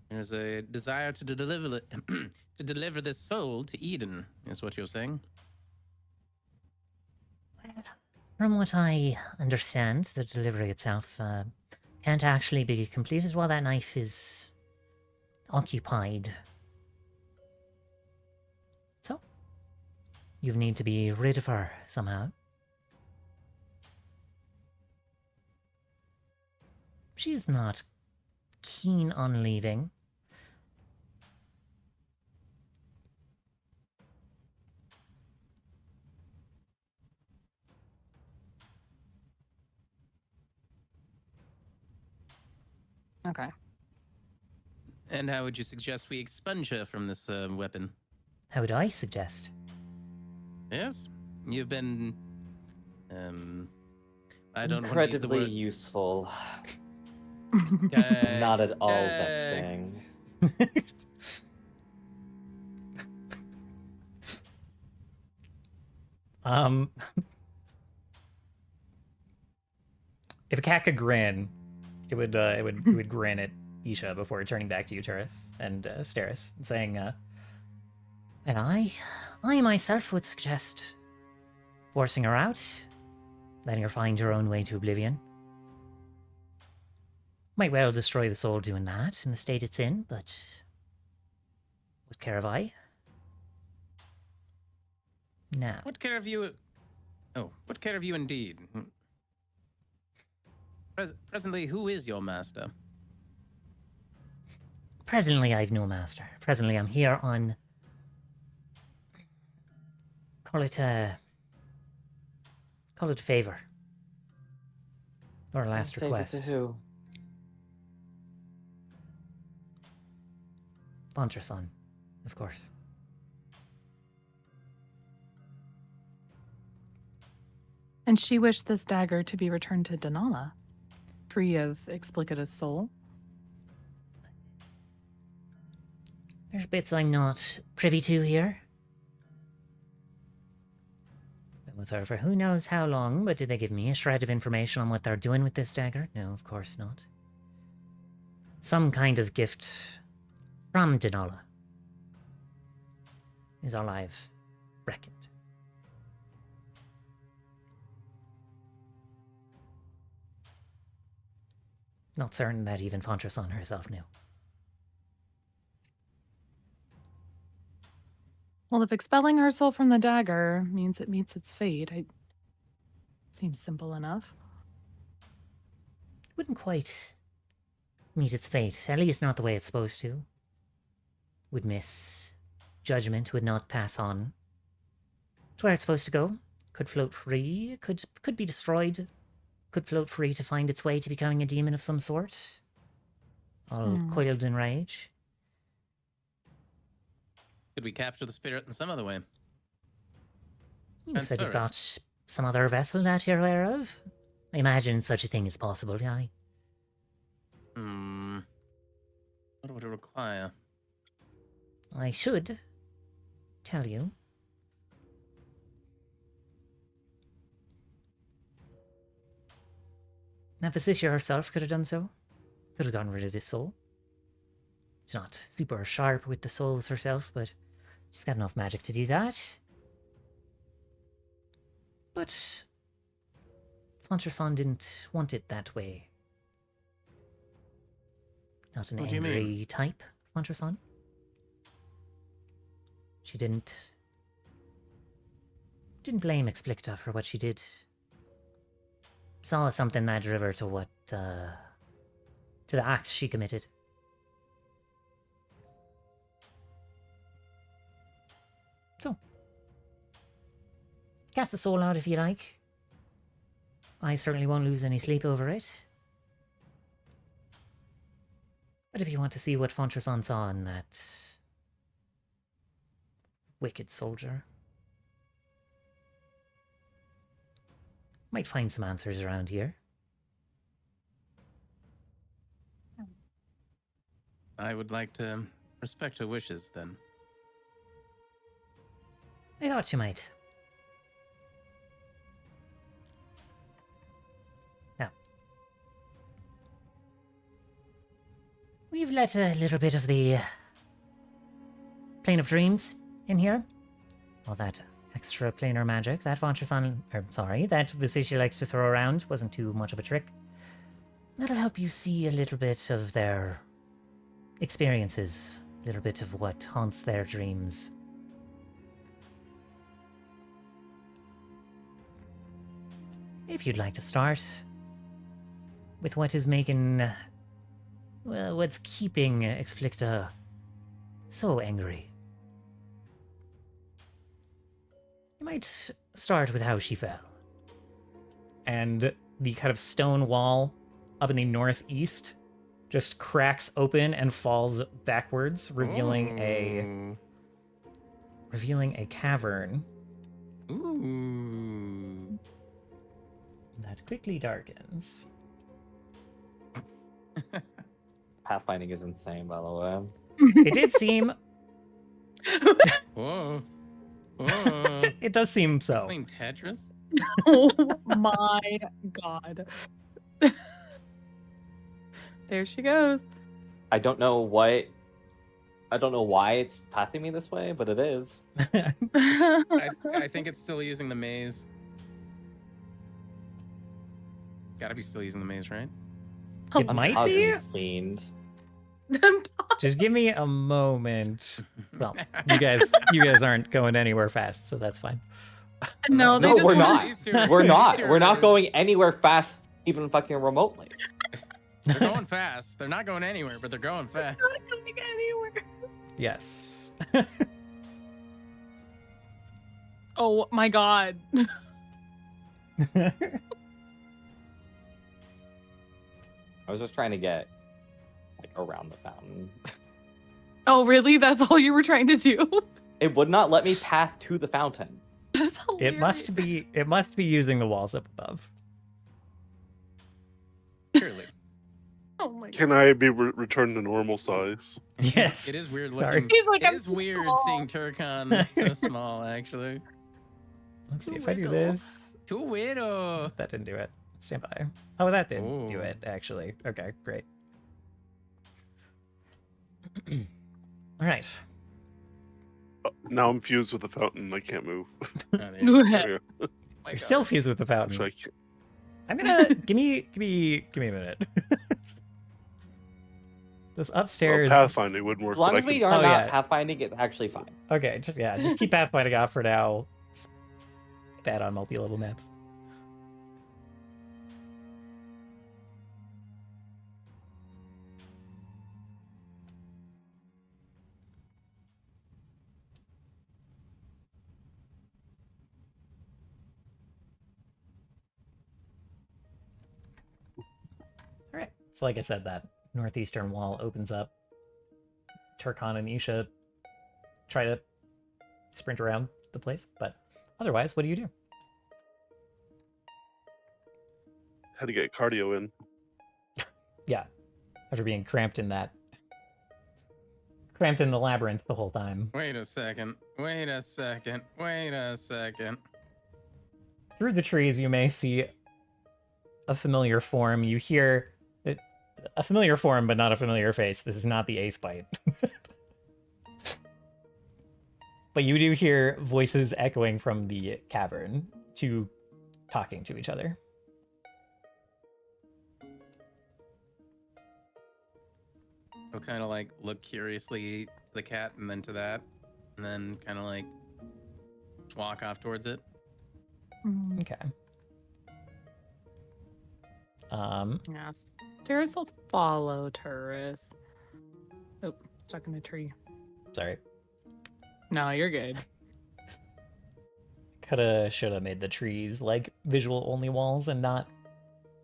there's a desire to deliver to deliver this soul to Eden, is what you're saying? From what I understand, the delivery itself can't actually be completed while that knife is occupied. So, you need to be rid of her somehow. She is not keen on leaving. Okay. And how would you suggest we expunge her from this weapon? How would I suggest? Yes, you've been, I don't want to use the Incredibly word. useful. Dang, Not at all dang. vexing. If a cat could grin, it would grin at Isha before turning back to you, Turris, and Steris, and saying, And I myself would suggest forcing her out, letting her find her own way to oblivion. Might well destroy the soul doing that in the state it's in, but what care have I? Now, What care of you? Oh, what care of you indeed? Presently, who is your master? Presently, I've no master. Presently, I'm here on... Call it a favor. Or a last request. Who? Bontrason, of course. And she wished this dagger to be returned to Denala, free of Explicatus soul. There's bits I'm not privy to here. Been with her for who knows how long, but did they give me a shred of information on what they're doing with this dagger? No, of course not. Some kind of gift from Denala is all I've reckoned. Not certain that even Fontrason herself knew. Well, if expelling her soul from the dagger means it meets its fate, seems simple enough. Wouldn't quite meet its fate, at least not the way it's supposed to. Would miss judgment, would not pass on to where it's supposed to go. Could float free, could be destroyed, could float free to find its way to becoming a demon of some sort. All coiled in rage. Could we capture the spirit in some other way? You said you've got some other vessel that you're aware of? I imagine such a thing is possible, yeah. What would it require? I should tell you. Nephthisia herself could have done so. Could have gotten rid of this soul. She's not super sharp with the souls herself, but she's got enough magic to do that. But Fontrason didn't want it that way. Not an angry type, Fontrason. She didn't blame Explicta for what she did. Saw something that drove her to what, to the acts she committed. So, cast the soul out if you like. I certainly won't lose any sleep over it. But if you want to see what Fontrason saw in that wicked soldier, might find some answers around here. I would like to respect her wishes, then. I thought you might. Now, we've let a little bit of the plane of dreams in here. All that extra planar magic that that Visisha likes to throw around wasn't too much of a trick. That'll help you see a little bit of their experiences, a little bit of what haunts their dreams. If you'd like to start with what is making, well, what's keeping Explicta so angry. You might start with how she fell. And the kind of stone wall up in the northeast just cracks open and falls backwards, revealing a cavern. Ooh. That quickly darkens. Pathfinding is insane, by the way. It did seem... Whoa. Whoa. It does seem so. Playing Tetris? Oh my god. There she goes. I don't know why it's pathing me this way, but it is. I think it's still using the maze. Gotta be still using the maze, right? It might be. Fiend. Just give me a moment. Well, you guys aren't going anywhere fast, so that's fine. No, they No, just we're wanna- not. These two- We're not. these two We're are- not going anywhere fast, even fucking remotely. They're going fast. They're not going anywhere, but they're going fast. Not going anywhere. Yes. Oh my god. I was just trying to get like around the fountain. Oh really? That's all you were trying to do? It would not let me path to the fountain. That's hilarious. It must be using the walls up above. Surely. Oh my god. Can I be returned to normal size? Yes. It is weird Sorry. looking. He's like, It I'm is too weird small. seeing Turkon so small, actually. Let's see Too if I do little. this. Too weirdo. That didn't do it. Stand by. Oh, that didn't do Ooh. it, actually. Okay, great. All right. Now I'm fused with the fountain. I can't move. Oh, there you go. Yeah, My You're God. still fused with the fountain. actually, I can't. I'm gonna give me a minute. This Well, upstairs. pathfinding wouldn't work. As long but I as we can- are Oh, not yeah. pathfinding, it's actually fine. Okay, just keep pathfinding off for now. It's bad on multi-level maps. All right. So, like I said, that northeastern wall opens up. Turkon and Isha try to sprint around the place, but otherwise, what do you do? Had to get cardio in. Yeah, after being cramped in the labyrinth the whole time. Wait a second. Wait a second. Wait a second. Through the trees, you may see a familiar form. You hear a familiar form, but not a familiar face. This is not the eighth bite. But you do hear voices echoing from the cavern, talking to each other. I'll kind of like look curiously to the cat and then to that, and then kind of like walk off towards it. Mm, Okay. yes. Terrace will follow Terrace. Oh, stuck in a tree. Sorry. No, you're good. Shoulda made the trees like visual only walls and not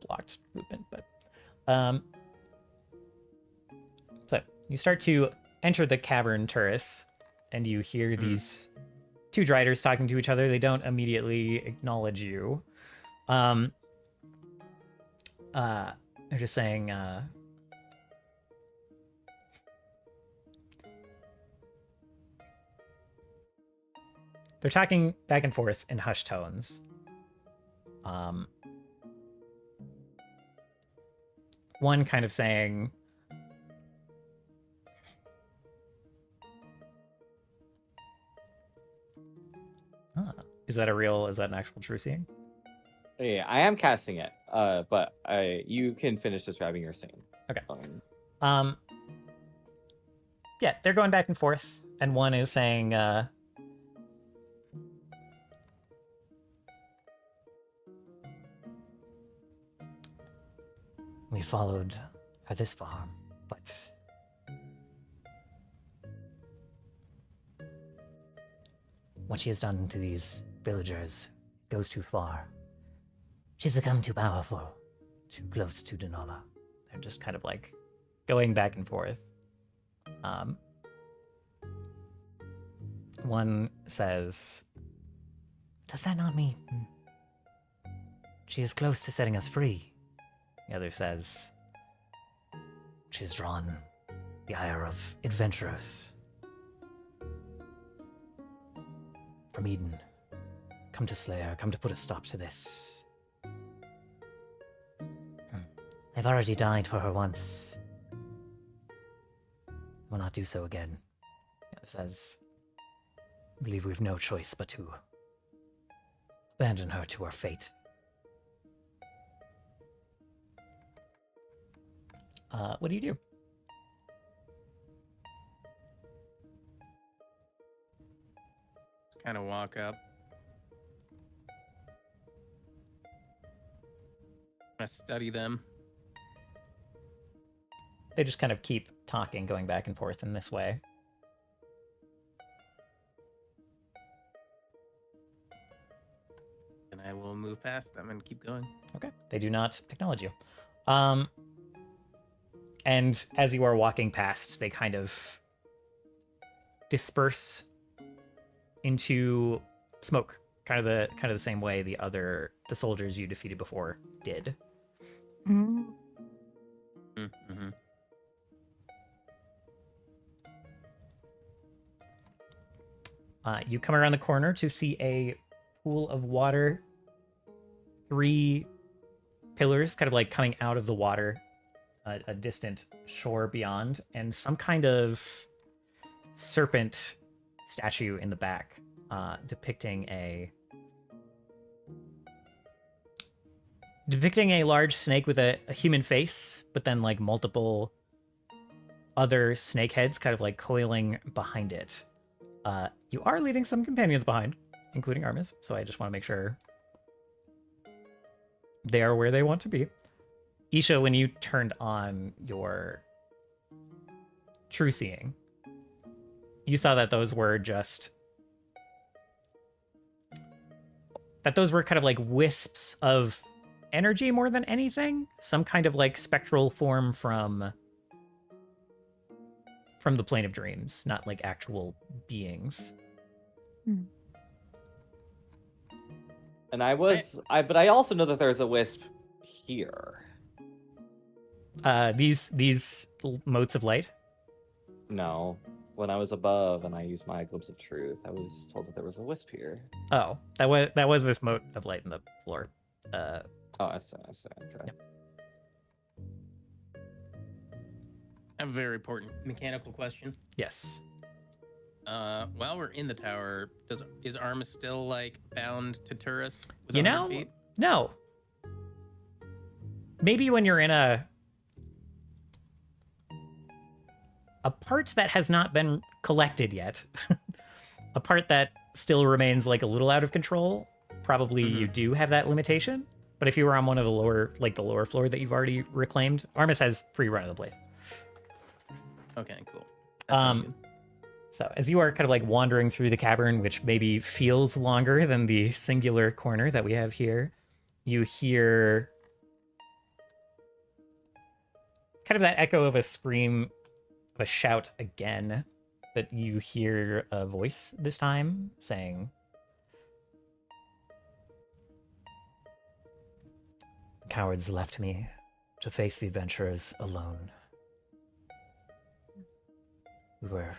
blocked movement, but so you start to enter the cavern terrace and you hear these two driders talking to each other. They don't immediately acknowledge you. They're just saying they're talking back and forth in hushed tones. One kind of saying, is that an actual true seeing? Yeah, I am casting it. But you can finish describing your scene. Okay. Yeah, they're going back and forth, and one is saying, we followed her this far, but what she has done to these villagers goes too far. She's become too powerful, too close to Denola. They're just kind of like going back and forth. One says, does that not mean she is close to setting us free? The other says, she has drawn the ire of adventurers from Eden. Come to slay her, come to put a stop to this. They've already died for her once. Will not do so again. The other says, I believe we've no choice but to abandon her to her fate. What do you do? Kind of walk up. I study them. They just kind of keep talking, going back and forth in this way. And I will move past them and keep going. Okay. They do not acknowledge you. And as you are walking past, they kind of disperse into smoke, kind of the same way the soldiers you defeated before did. Mm. Mm-hmm. You come around the corner to see a pool of water, 3 pillars kind of like coming out of the water, a distant shore beyond, and some kind of serpent statue in the back, depicting a large snake with a human face, but then like multiple other snake heads kind of like coiling behind it. You are leaving some companions behind, including Armis, so I just want to make sure they are where they want to be. Isha, when you turned on your true seeing, you saw that those were kind of like wisps of energy more than anything. Some kind of like spectral form from the plane of dreams, not like actual beings. And but I also know that there's a wisp here. These motes of light. No, when I was above and I used my glimpse of truth, I was told that there was a wisp here. Oh, that was this mote of light in the floor. Oh, I see. Okay. Yep. A very important mechanical question. Yes. While we're in the tower, is Armis still like bound to Turris? With You 100 know, feet? no. Maybe when you're in a part that has not been collected yet, a part that still remains like a little out of control, probably you do have that limitation. But if you were on one of the lower floor that you've already reclaimed, Armis has free run of the place. Okay, cool. That sounds good. So as you are kind of like wandering through the cavern, which maybe feels longer than the singular corner that we have here, you hear kind of that echo of a scream, of a shout again, but you hear a voice this time saying, "Cowards left me to face the adventurers alone. We were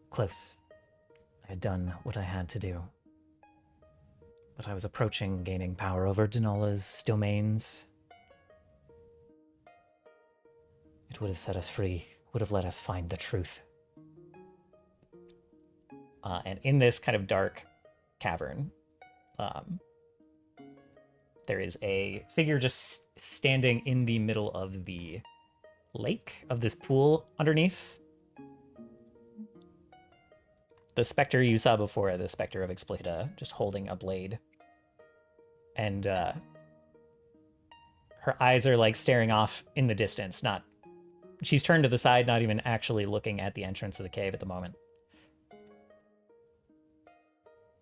close. I had done what I had to do. But I was approaching gaining power over Denola's domains. It would have set us free, would have let us find the truth." And in this kind of dark cavern, there is a figure just standing in the middle of the lake, of this pool underneath. The specter you saw before, the specter of Explicita, just holding a blade. And her eyes are like staring off in the distance, she's turned to the side, not even actually looking at the entrance of the cave at the moment.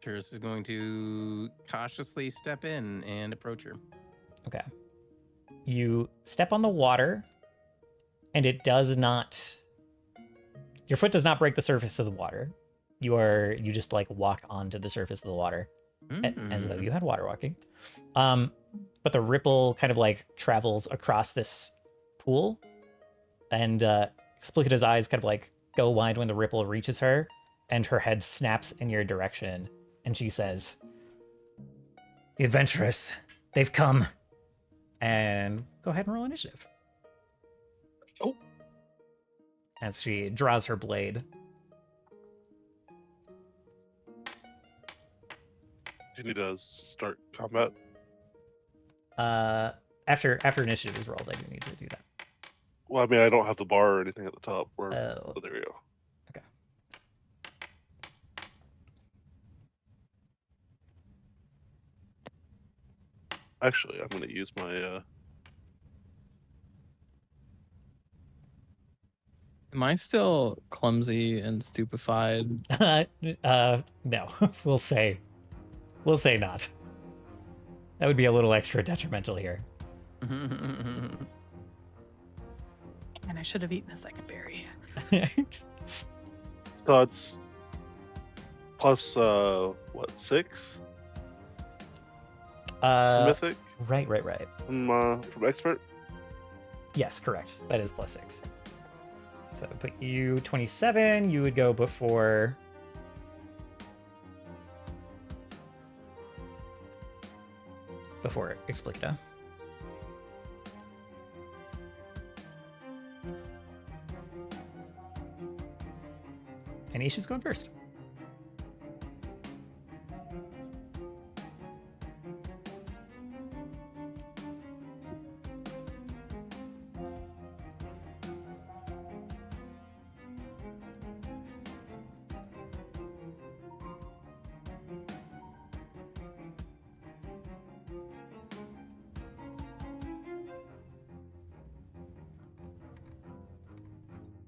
Turris is going to cautiously step in and approach her. Okay. You step on the water, and it does not... Your foot does not break the surface of the water. You just like walk onto the surface of the water as though you had water walking. But the ripple kind of like travels across this pool, and Explicita's eyes kind of like go wide when the ripple reaches her, and her head snaps in your direction, and she says, "The adventurers, they've come." And go ahead and roll initiative. Oh. As she draws her blade. Do you need to start combat? After initiative is rolled, I do need to do that. Well, I mean, I don't have the bar or anything at the top. Oh. Oh, there we go. Okay. Actually, I'm going to use my Am I still clumsy and stupefied? No. We'll say not. That would be a little extra detrimental here. And I should have eaten a second berry. So it's plus, what, 6? Mythic? Right. From expert? Yes, correct. That is plus 6. So that would put you 27. You would go before. Before Explicita. And Isha's going first.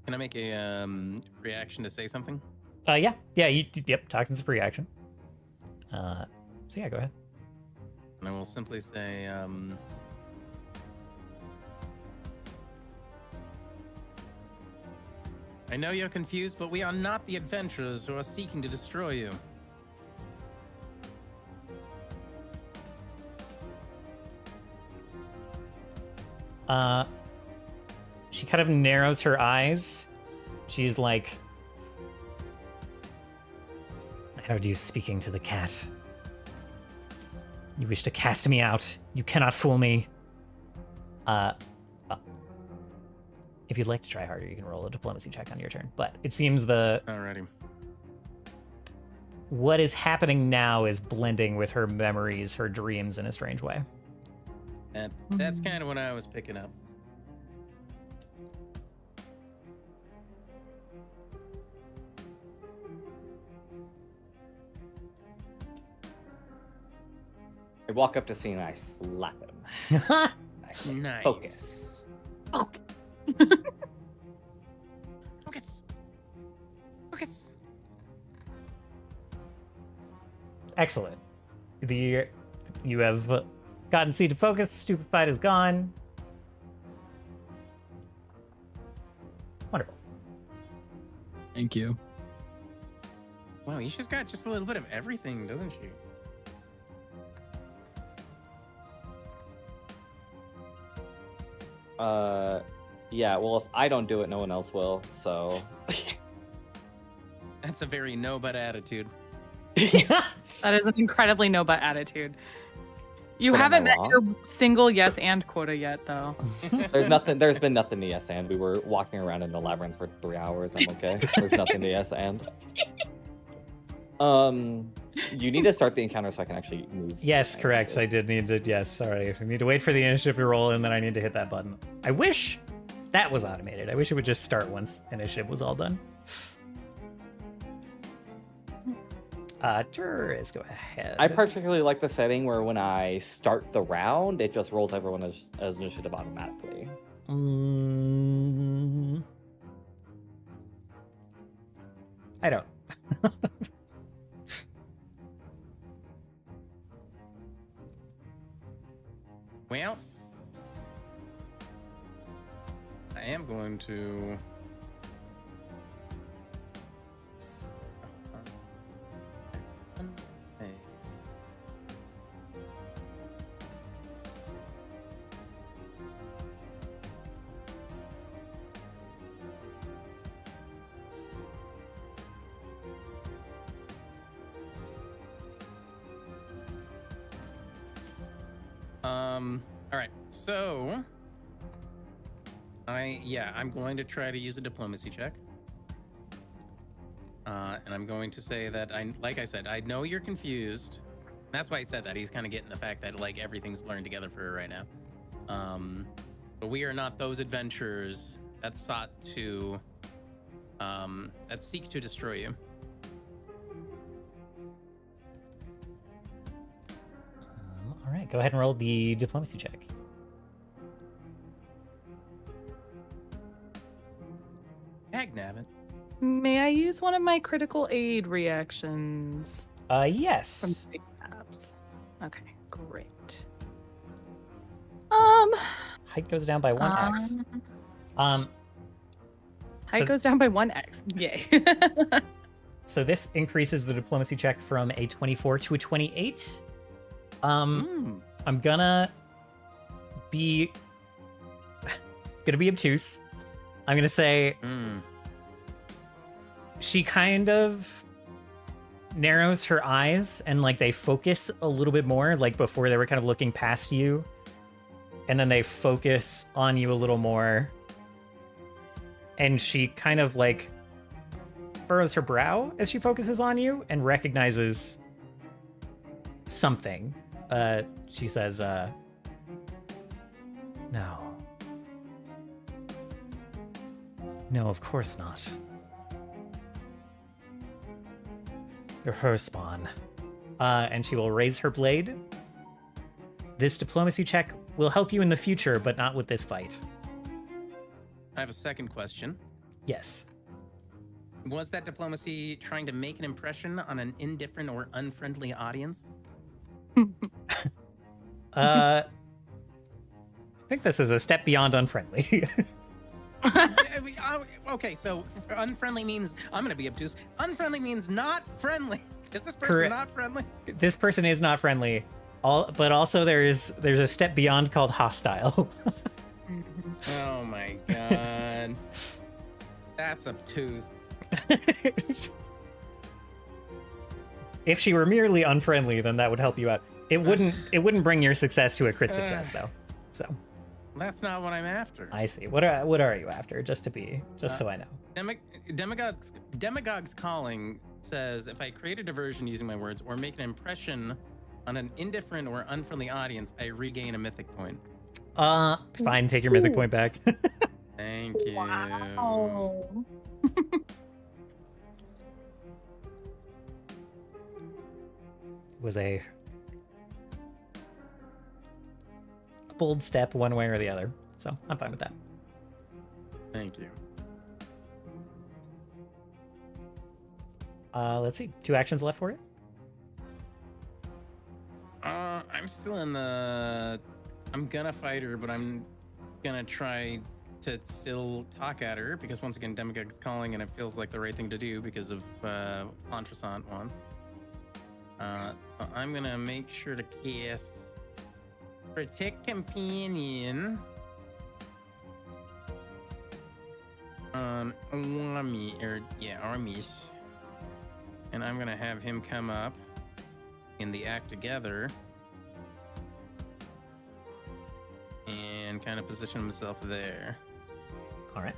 Can I make a reaction to say something? Yeah. Yep, talking's a free action. So yeah, go ahead. And I will simply say, I know you're confused, but we are not the adventurers who are seeking to destroy you. She kind of narrows her eyes. She's like, I heard you speaking to the cat. You wish to cast me out. You cannot fool me. If you'd like to try harder, you can roll a diplomacy check on your turn. But it seems Alrighty. what is happening now is blending with her memories, her dreams in a strange way. That's kind of what I was picking up. I walk up to C and I slap him. Nice. Focus. Focus. Focus. Excellent. You have gotten C to focus. Stupefied is gone. Wonderful. Thank you. Wow, Isha's got just a little bit of everything, doesn't she? Yeah, well, if I don't do it, no one else will, so. That's a very no but attitude. That is an incredibly no but attitude. You But am haven't I met wrong? your single yes and quota yet, though. There's been nothing to yes and. We were walking around in the labyrinth for 3 hours. I'm okay. There's nothing to yes and. You need to start the encounter so I can actually move. Yes, my correct. I initiative. did need to. Yes, sorry. I need to wait for the initiative to roll, and then I need to hit that button. I wish that was automated. I wish it would just start once initiative was all done. Turis, go ahead. I particularly like the setting where when I start the round, it just rolls everyone as initiative automatically. I don't. Well, I am going to. All right. So, I'm going to try to use a diplomacy check. And I'm going to say that like I said, I know you're confused. That's why I said that. He's kind of getting the fact that like everything's blurring together for her right now. But we are not those adventurers that seek to destroy you. All right, go ahead and roll the diplomacy check. one of my critical aid reactions from Yes. big tabs? Okay, great. Height goes down by 1x. Height So- goes down by 1x. Yay. So this increases the diplomacy check from a 24 to a 28. I'm gonna be obtuse. I'm gonna say she kind of narrows her eyes and like they focus a little bit more. Like before they were kind of looking past you, and then they focus on you a little more. And she kind of like furrows her brow as she focuses on you and recognizes something. She says, no. No, of course not. You're her spawn. And she will raise her blade. This diplomacy check will help you in the future, but not with this fight. I have a second question. Yes. Was that diplomacy trying to make an impression on an indifferent or unfriendly audience? I think this is a step beyond unfriendly. Okay, so unfriendly means I'm gonna be obtuse. Unfriendly means not friendly. Is this person Correct. not friendly? This person is not friendly. But also there's a step beyond called hostile. Oh my god. That's obtuse. If she were merely unfriendly, then that would help you out. It wouldn't bring your success to a crit success though. So That's not what I'm after. I see. What are you after? Just so I know. Demagogue's Calling says if I create a diversion using my words or make an impression on an indifferent or unfriendly audience, I regain a mythic point. Fine, take your mythic point back. Thank you. Wow. Was a bold step one way or the other. So I'm fine with that. Thank you. Let's see. 2 actions left for it. I'm still in the... I'm gonna fight her, but I'm gonna try to still talk at her because once again, Demagogue's Calling and it feels like the right thing to do because of Entressant wants. So I'm gonna make sure to cast Protect Companion on Armies. And I'm gonna have him come up in the act together and kind of position himself there. All right.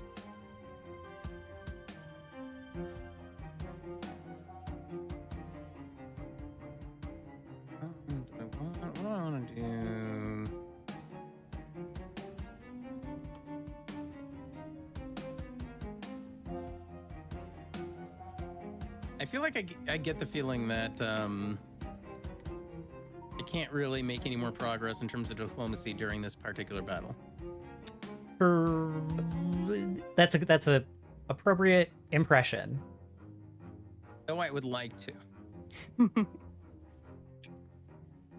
What do I want to do? I feel like I get the feeling that I can't really make any more progress in terms of diplomacy during this particular battle. That's a appropriate impression. Though I would like to.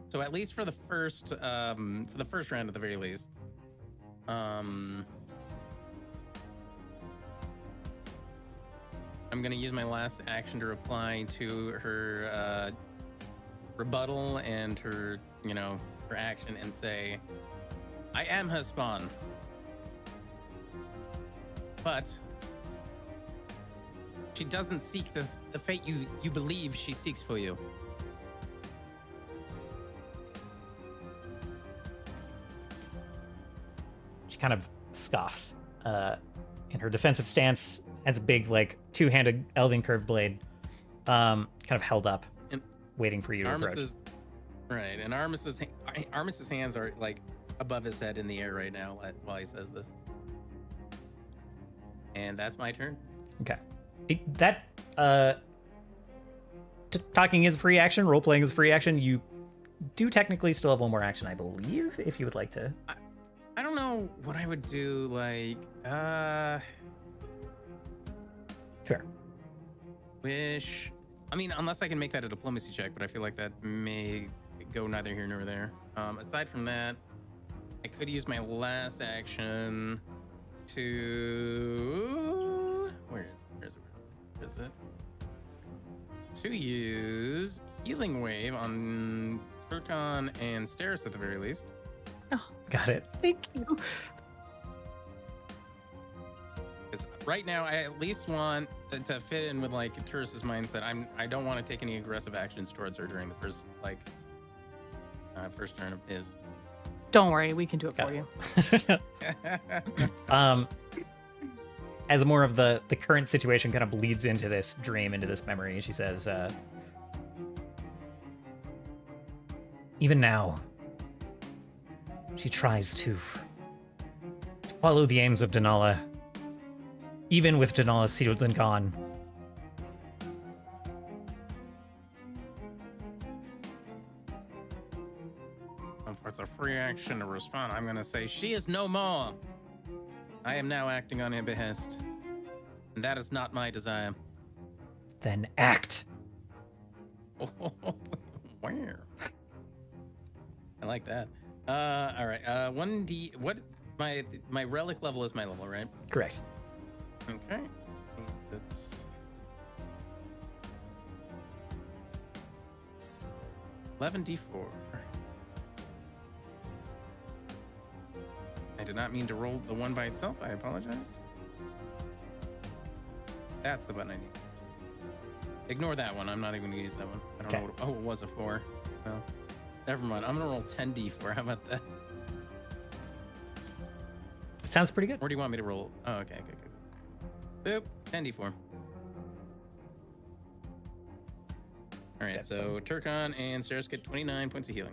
So at least for the first round at the very least. I'm gonna use my last action to reply to her rebuttal and her, her action and say, I am her spawn. But she doesn't seek the fate you believe she seeks for you. She kind of scoffs in her defensive stance, has a big, like, two-handed elven curved blade kind of held up, And waiting for you to approach. Right, and Armis's hands are, like, above his head in the air right now while he says this. And that's my turn. Okay. Talking is a free action, role-playing is a free action. You do technically still have one more action, I believe, if you would like to. I don't know what I would do, like, Sure. Wish. I mean, unless I can make that a diplomacy check, but I feel like that may go neither here nor there. Aside from that, I could use my last action to. Where is it? To use Healing Wave on Turkon and Steris at the very least. Oh, Got it. thank you. Because right now, I at least want to fit in with like Turris's mindset. I don't want to take any aggressive actions towards her during the first turn of his. Don't worry, we can do it for you. As more of the current situation kind of bleeds into this dream, into this memory, she says, even now, she tries to follow the aims of Denala, even with Denala sealed and gone. If it's a free action to respond, I'm going to say, she is no more. I am now acting on her behest. And that is not my desire. Then act. Where? I like that. All right. 1D. What? My relic level is my level, right? Correct. Okay. That's 11d4. I did not mean to roll the one by itself. I apologize. That's the button I need to use. Ignore that one. I'm not even going to use that one. I don't know what. Oh, it was a 4. Well, never mind. I'm going to roll 10d4. How about that? It sounds pretty good. Or do you want me to roll? Oh, okay. Boop. 10d4. All right, so Turkon and Steris get 29 points of healing.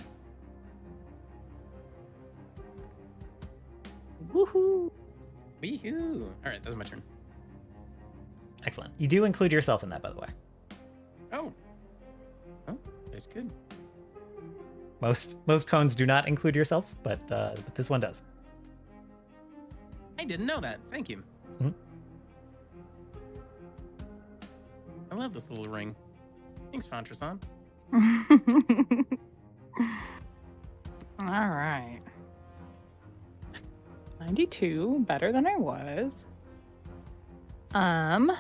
Woohoo! Weehoo! All right, that's my turn. Excellent. You do include yourself in that, by the way. Oh, that's good. Most cones do not include yourself, but this one does. I didn't know that. Thank you. Mhm. I love this little ring. Thanks, Fontrasan. All right. 92, better than I was. I'm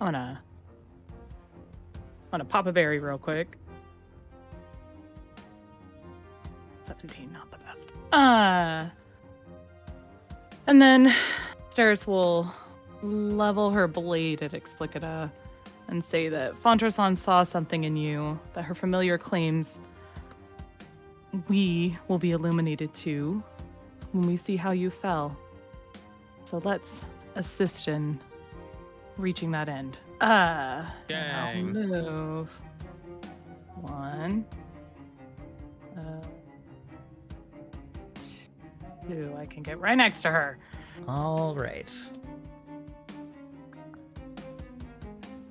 gonna pop a berry real quick. 17, not the best. And then Steris will level her blade at Explicita and say that Fontrasan saw something in you that her familiar claims we will be illuminated too when we see how you fell. So let's assist in reaching that end. I'll Dang. move 1, 2. I can get right next to her. All right.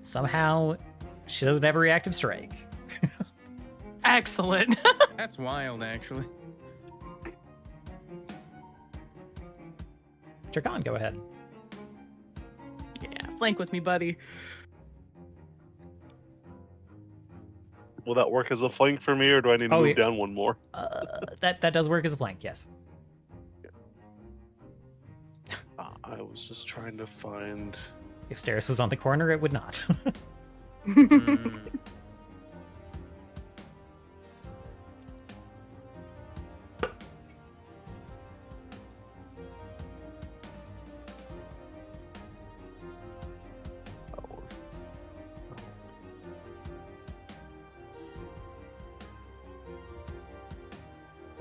Somehow, she doesn't have a reactive strike. Excellent. That's wild, actually. Turkon, go ahead. Yeah, flank with me, buddy. Will that work as a flank for me, or do I need to move down one more? That does work as a flank, yes. I was just trying to find. If Steris was on the corner, it would not. Mm.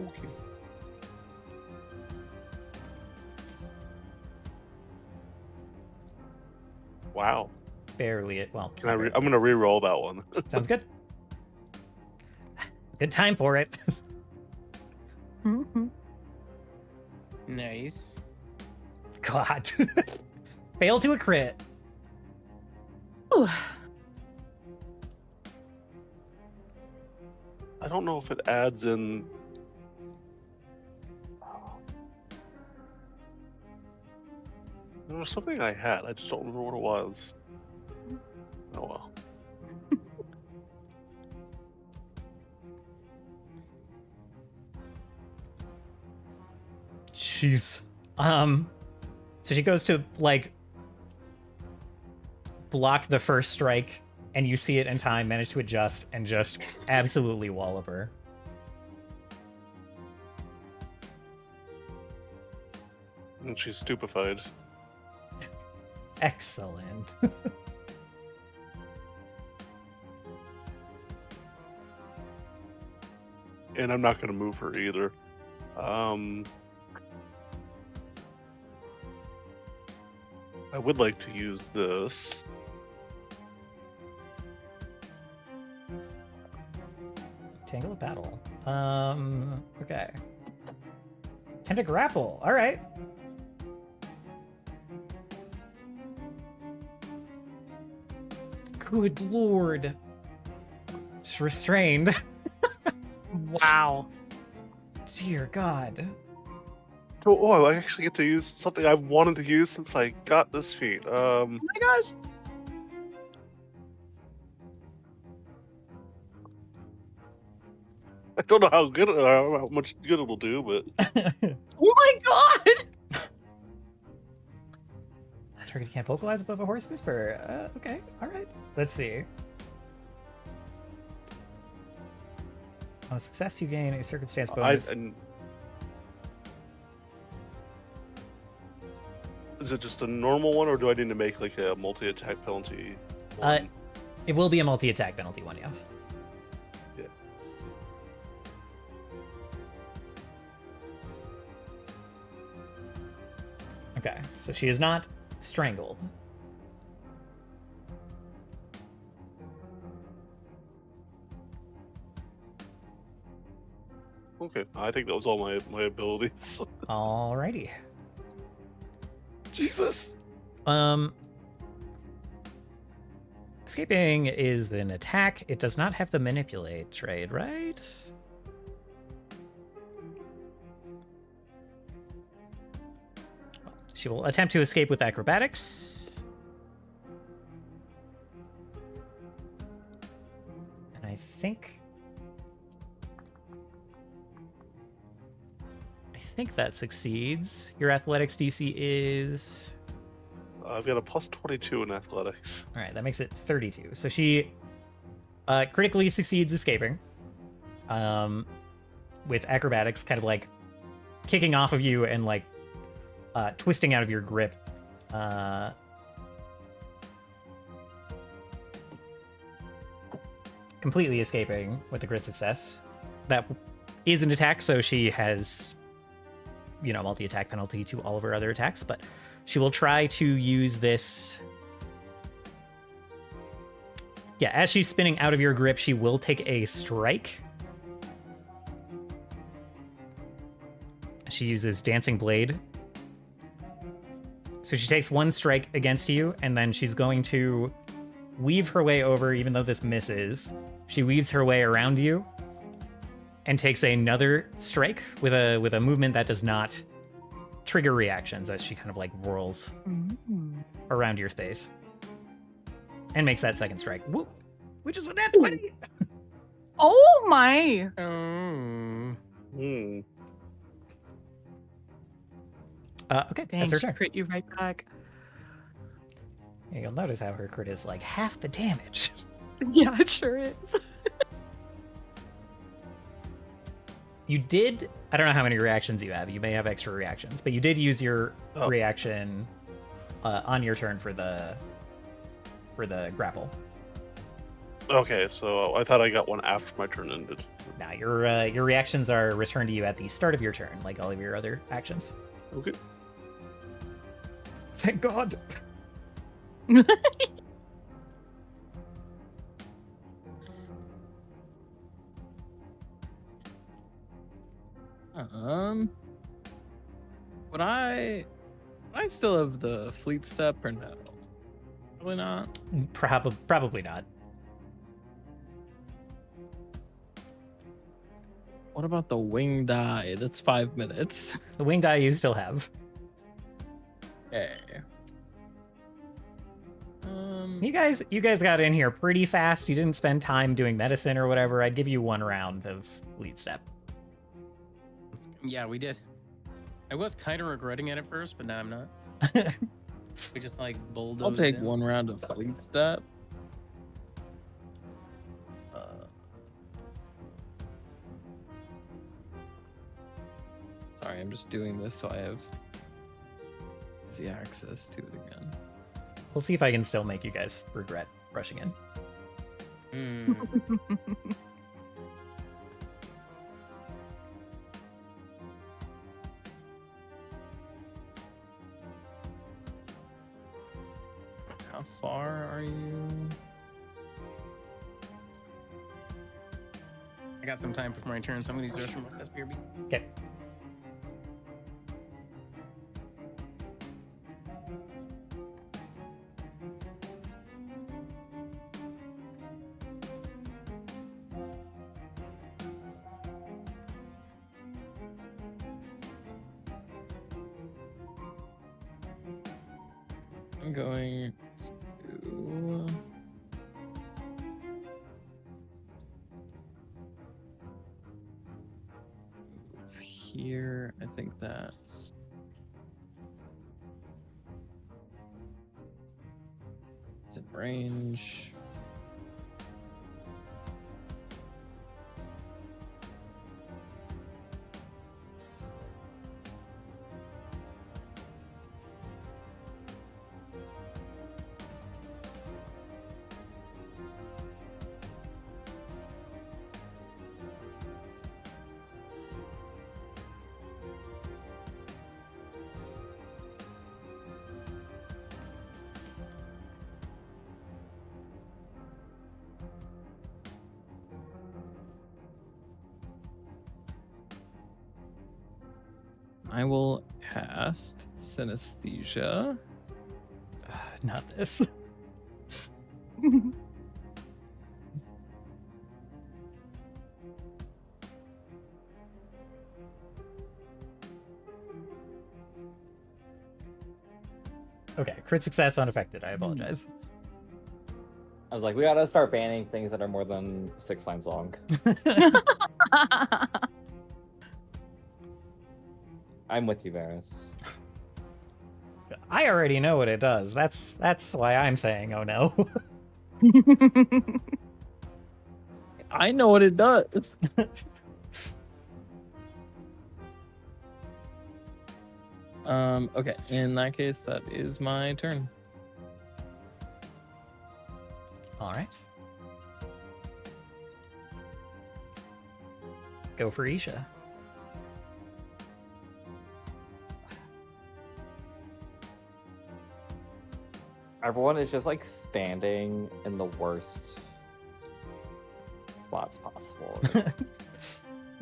Okay. Wow. Barely. Well, Can I'm gonna re-roll that one. sounds good. Good time for it. Mhm. Nice. God. Fail to a crit. Ooh. I don't know if it adds in. There was something I had. I just don't remember what it was. Oh well. Jeez. So she goes to like block the first strike, and you see it in time, manage to adjust, and just absolutely wallop her. And she's stupefied. Excellent. And I'm not going to move her either. I would like to use this. Tangle of battle. Okay. Attempt to grapple. All right. Good lord. It's restrained. Wow. Dear God. Oh, I actually get to use something I've wanted to use since I got this feat. Oh my gosh. I don't know how good, how much good it'll do, but Oh my god. Target can't vocalize above a hoarse whisper. Okay, all right. Let's see. On a success, you gain a circumstance bonus. Is it just a normal one, or do I need to make like a multi-attack penalty one? It will be a multi-attack penalty one, yes. Yeah. Okay, so she is not strangled. Okay, I think that was all my abilities. Alrighty. Jesus. Escaping is an attack. It does not have the manipulate trade, right? She will attempt to escape with acrobatics. And I think that succeeds. Your athletics DC is... I've got a plus 22 in athletics. All right, that makes it 32. So she critically succeeds escaping with acrobatics, kind of like kicking off of you and like twisting out of your grip. Completely escaping with the crit success. That is an attack, so she has, multi-attack penalty to all of her other attacks, but she will try to use this. Yeah, as she's spinning out of your grip, she will take a strike. She uses Dancing Blade. So she takes one strike against you, and then she's going to weave her way over, even though this misses. She weaves her way around you and takes another strike with a movement that does not trigger reactions, as she kind of like whirls around your space and makes that second strike. Whoop, which is a nat 20. Oh my. Okay, Dang, that's her she turn. crit you right back. Yeah, you'll notice how her crit is like half the damage. Yeah, it sure is. You did, I don't know how many reactions you have. You may have extra reactions, but you did use your reaction on your turn for the grapple. Okay, so I thought I got one after my turn ended. Now your reactions are returned to you at the start of your turn, like all of your other actions. Okay. Thank God. Would I still have the fleet step or no? Probably not. Probably not. What about the wing die? That's 5 minutes. The wing die you still have. Okay. You guys got in here pretty fast. You didn't spend time doing medicine or whatever. I'd give you one round of lead step. Yeah, we did. I was kind of regretting it at first, but now I'm not. We just like bulldoze. I'll take down. one round of fleet step. Sorry, I'm just doing this so I have easy access to it again. We'll see if I can still make you guys regret rushing in. How far are you? I got some time before my turn, so I'm gonna use the rest of my SBRB. Okay. I'm going to... here. I think that's... It's in range. I will cast Synesthesia. Not this. Okay, crit success unaffected. I apologize. I was like, we gotta start banning things that are more than 6 lines long. I'm with you, Varys. I already know what it does. That's why I'm saying, oh no. I know what it does. Okay, in that case, that is my turn. All right. Go for Isha. Everyone is just like standing in the worst spots possible. It's-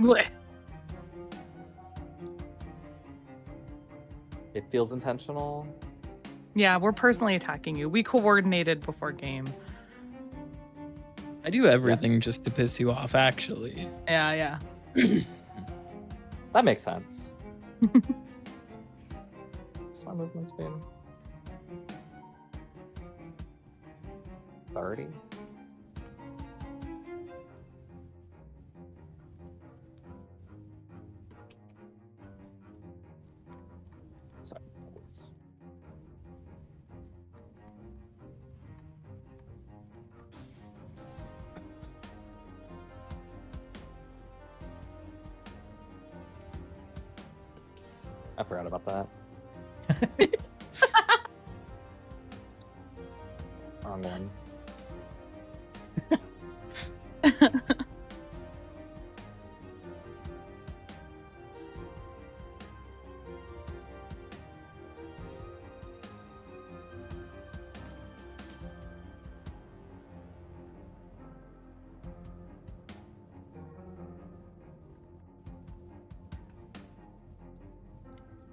Blech. it feels intentional. Yeah, we're personally attacking you. We coordinated before game. I do everything just to piss you off, actually. Yeah. That makes sense. What's my movement speed? 30? Sorry. It's... I forgot about that. Wrong one.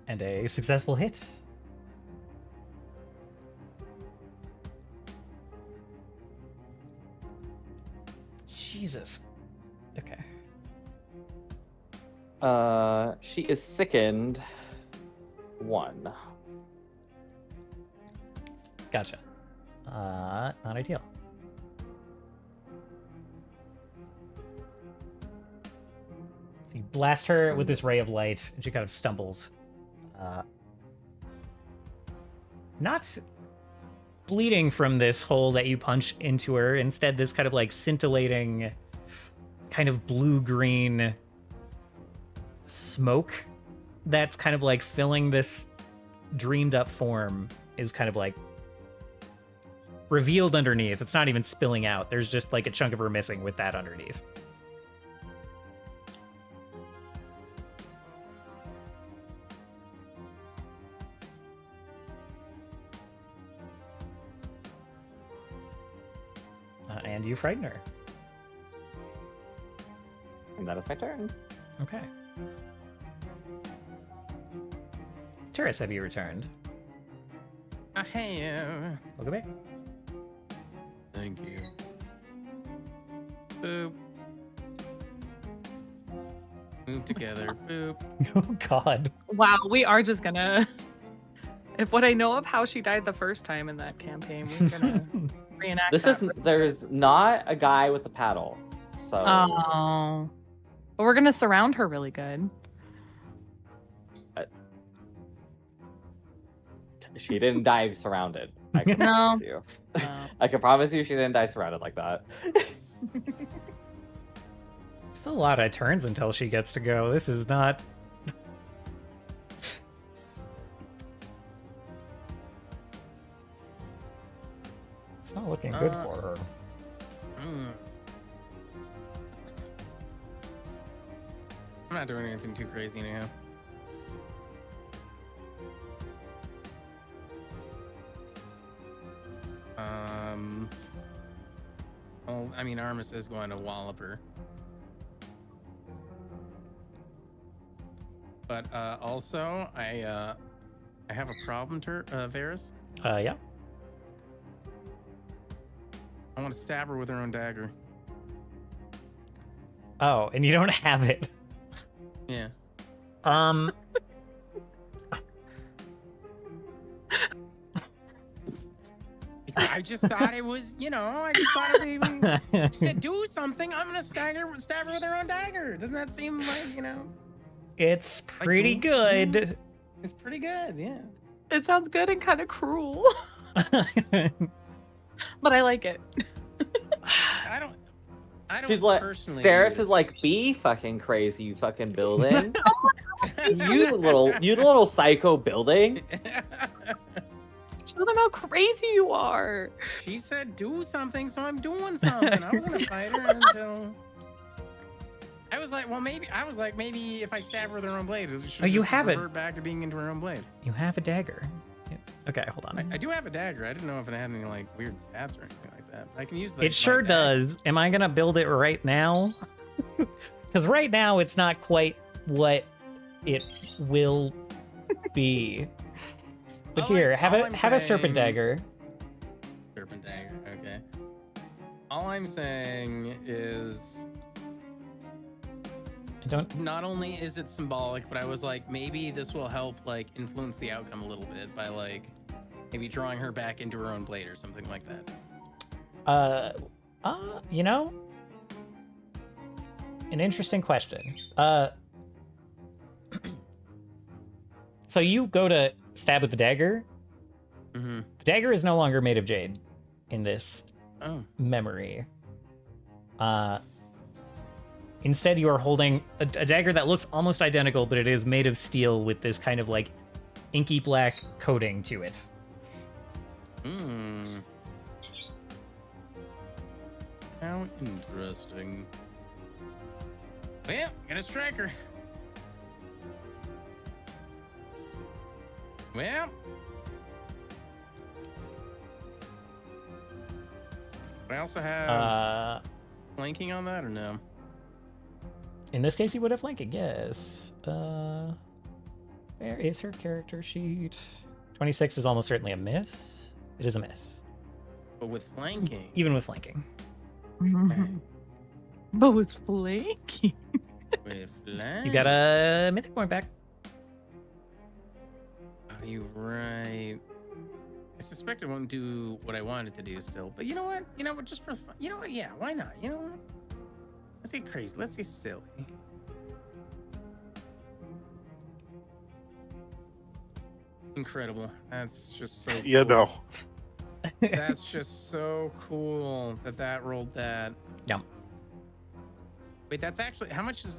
And a successful hit. Jesus. Okay. She is sickened. 1. Gotcha. Not ideal. So you blast her with this ray of light, and she kind of stumbles Not bleeding from this hole that you punch into her. Instead, this kind of like scintillating, kind of blue-green smoke that's kind of like filling this dreamed up form is kind of like revealed underneath. It's not even spilling out. There's just like a chunk of her missing with that underneath. And you frighten her. And that is my turn. Okay. Turris, have you returned? I have. Welcome back. Thank you. Boop. Move together. Boop. Oh God. Wow, we are just gonna. If what I know of how she died the first time in that campaign, we're gonna reenact. This is there's not a guy with a paddle, so Oh, but we're gonna surround her really good. she didn't die surrounded. I can No. promise you. No. I can promise you she didn't die surrounded like that. There's a lot of turns until she gets to go. This is not. It's not looking good for her. I'm not doing anything too crazy anyhow. Well, I mean, Armis is going to wallop her. But also, I have a problem, Varys. Yeah. I want to stab her with her own dagger. Oh, and you don't have it. Yeah. I just thought it was, I just thought it even. She said, "Do something." I'm gonna stab her with her own dagger. Doesn't that seem like, It's like, pretty good. It's pretty good, yeah. It sounds good and kind of cruel, but I like it. I don't She's like, personally. Steris is like, be fucking crazy, you fucking building. you little psycho building. Show them how crazy you are. She said, "Do something," so I'm doing something. I was gonna fight her until. I was like, maybe if I stab her with her own blade, Oh, you have it. revert back to being into her own blade. You have a dagger. Yeah. Okay, hold on. I do have a dagger. I didn't know if it had any like weird stats or anything like that. I can use the. It sure does. Am I gonna build it right now? Because right now it's not quite what it will be. But here, have a serpent dagger. Serpent dagger. Okay. All I'm saying is, not only is it symbolic, but I was like, maybe this will help like influence the outcome a little bit by like maybe drawing her back into her own blade or something like that. An interesting question. So you go to stab with the dagger. Mm-hmm. The dagger is no longer made of jade in this memory. Instead, you are holding a dagger that looks almost identical, but it is made of steel with this kind of like inky black coating to it. Hmm. How interesting. Well, gonna strike her. Well. I also have flanking on that, or no? In this case, you would have flanking, yes. Where is her character sheet? 26 is almost certainly a miss. It is a miss. But with flanking. Even with flanking. But with flanking. With flanking. You got a mythic point back. Oh, you're right. I suspect it won't do what I wanted to do still. But you know what? Just for fun. You know what? Yeah, why not? You know what? Let's get crazy. Let's get silly. Incredible. That's just so Yeah, cool. no. That's just so cool that rolled that. Yep. Wait, that's actually how much does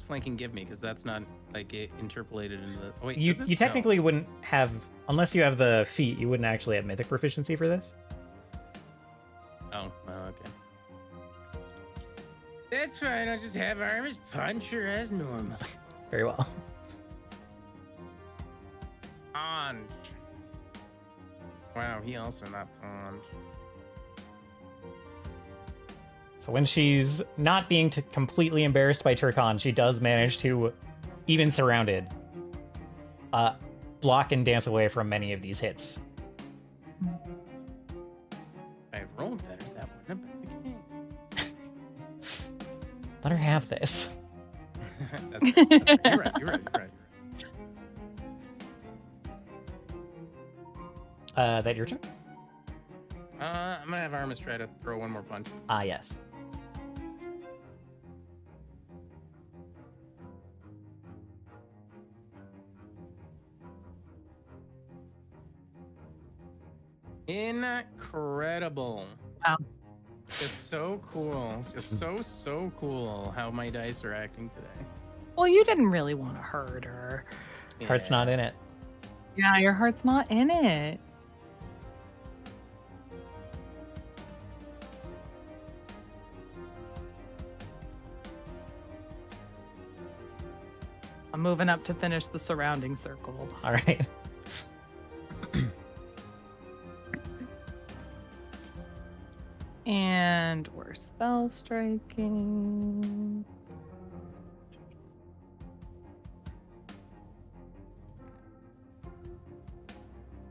flanking give me? Because that's not like interpolated into the. Oh, wait, You does it? you No. technically wouldn't have, unless you have the feat, you wouldn't actually have mythic proficiency for this. Oh, okay. That's fine. I'll just have Armus puncher as normal. Very well. Punch. Wow, he also not punch. So when she's not being completely embarrassed by Turkon, she does manage to, even surrounded, block and dance away from many of these hits. If I rolled better, that wouldn't have been the case. Let her have this. That's right. You're right. That your turn? I'm gonna have Armus try to throw one more punch. Ah, yes. Incredible. Wow. Just so cool. Just so cool how my dice are acting today. Well, you didn't really want to hurt her. Heart's not in it. Yeah, your heart's not in it. I'm moving up to finish the surrounding circle. All right. And we're spell striking.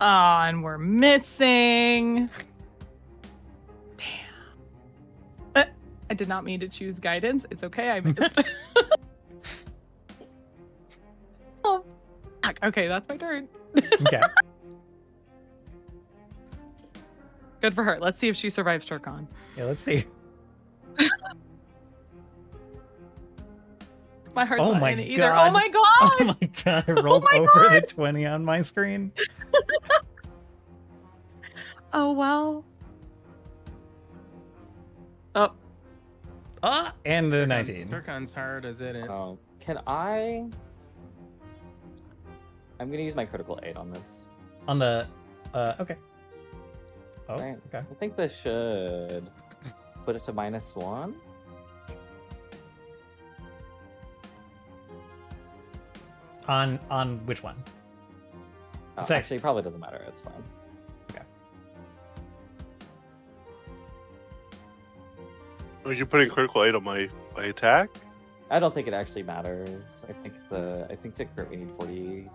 Ah, and we're missing. Damn. I did not mean to choose guidance. It's okay, I missed. Oh, fuck. Okay, that's my turn. Okay. Good for her. Let's see if she survives Turkon. Yeah, let's see. My heart's Oh not my in it either. God. Oh my god! Oh my god, I rolled my over the God. 20 on my screen. Oh wow. Oh, Ah, and the 19. Turkon's hard as it is. Oh, can I? I'm gonna use my critical aid on this. On the, okay. Oh, Right. okay. I think this should put it to -1. On which one? Oh, Sec- actually, it probably doesn't matter. It's fine. Like you're putting critical aid on my attack? I don't think it actually matters. I think to crit we need 40.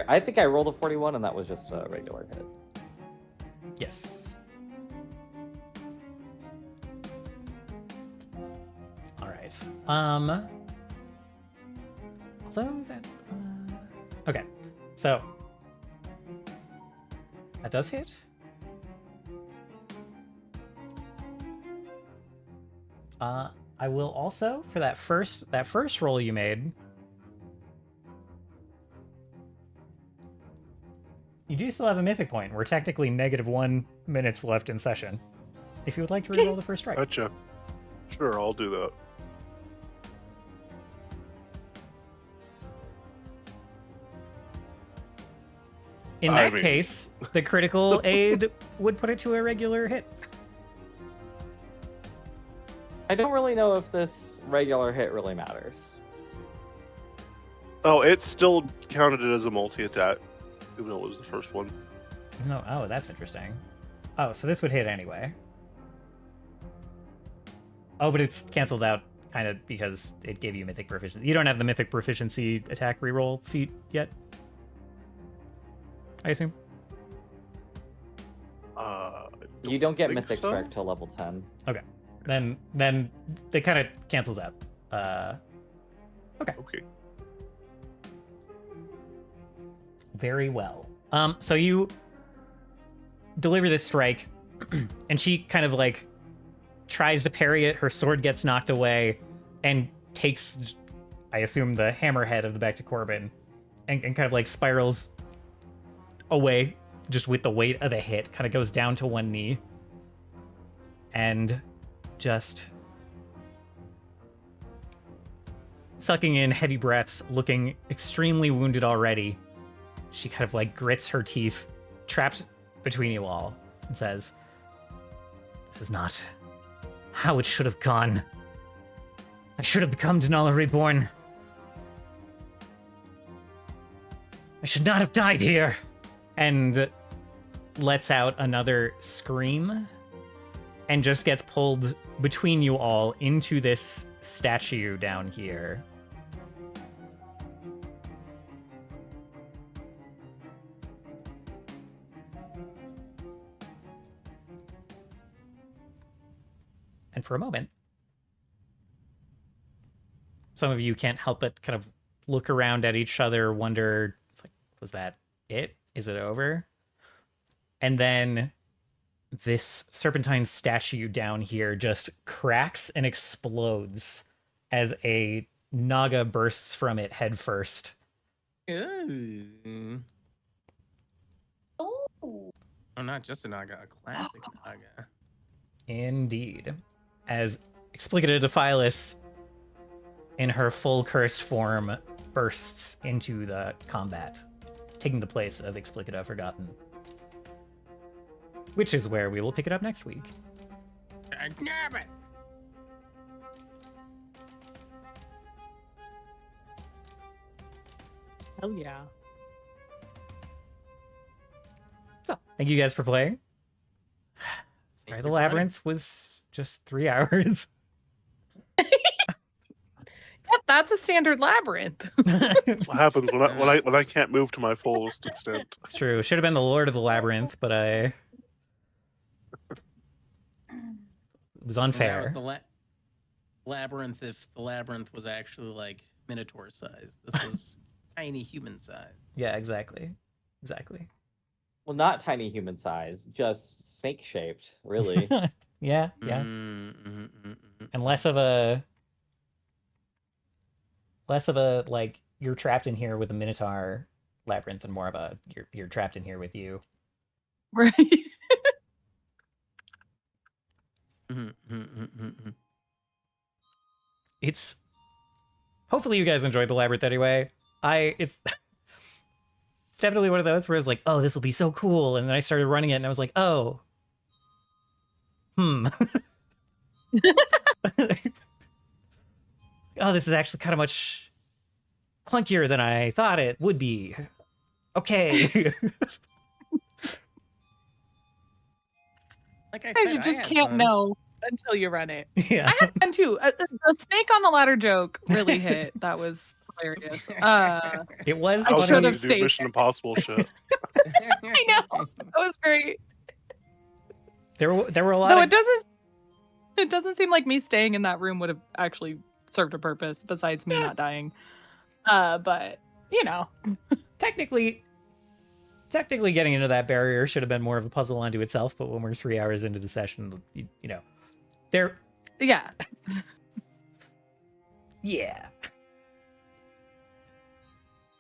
I think I rolled a 41 and that was just a regular hit. Yes. All right. Although that. Okay. So that does hit. I will also, for that first roll you made, you do still have a mythic point. We're technically -1 minutes left in session. If you would like to reroll the first strike. Gotcha. Sure, I'll do that. In I that mean- case, the critical aid would put it to a regular hit. I don't really know if this regular hit really matters. Oh, it still counted it as a multi-attack, even though it was the first one. No, oh, that's interesting. Oh, so this would hit anyway. Oh, but it's canceled out kind of because it gave you mythic proficiency. You don't have the mythic proficiency attack reroll feat yet, I assume. You don't get think mythic so. strike till level 10. Okay. Then it kind of cancels out. Okay. Okay. Very well. So you deliver this strike, and she kind of like tries to parry it. Her sword gets knocked away, and takes, I assume, the hammerhead of the back to Corbin and kind of like spirals away just with the weight of the hit, kind of goes down to one knee and just sucking in heavy breaths, looking extremely wounded already. She kind of like grits her teeth, trapped between you all, and says, "This is not how it should have gone. I should have become Denala Reborn. I should not have died here." And lets out another scream and just gets pulled between you all into this statue down here. And for a moment, some of you can't help but kind of look around at each other, wonder, it's like, was that it? Is it over? And then this serpentine statue down here just cracks and explodes as a naga bursts from it head first. Ooh. Oh, not just a naga, a classic naga. Indeed. As Explicita Defilis, in her full cursed form, bursts into the combat, taking the place of Explicita Forgotten. Which is where we will pick it up next week. Damn it! Hell yeah. So, thank you guys for playing. Sorry, the labyrinth was just 3 hours. Yep, that's a standard labyrinth. What happens when I can't move to my fullest extent? It's true. Should have been the Lord of the Labyrinth, but it was unfair. That was the labyrinth if the labyrinth was actually like Minotaur size. This was tiny human size. Yeah, exactly. Exactly. Well, not tiny human size, just snake shaped, really. Yeah. And less of a like you're trapped in here with a Minotaur labyrinth and more of a you're trapped in here with you. Right. It's hopefully you guys enjoyed the labyrinth anyway. It's definitely one of those where I was like, oh, this will be so cool, and then I started running it and I was like, oh. Oh, this is actually kind of much clunkier than I thought it would be. Okay. Like I Guys, said, you just I had can't fun. know until you run it. Yeah. I had fun too. The snake on the ladder joke really hit. That was hilarious. It was I was should funny. have to do stayed Mission Impossible shit. I know. That was great. There were a lot Though of it doesn't seem like me staying in that room would have actually served a purpose besides me not dying. But you know. technically getting into that barrier should have been more of a puzzle unto itself, but when we're 3 hours into the session, you know, there. Yeah. Yeah.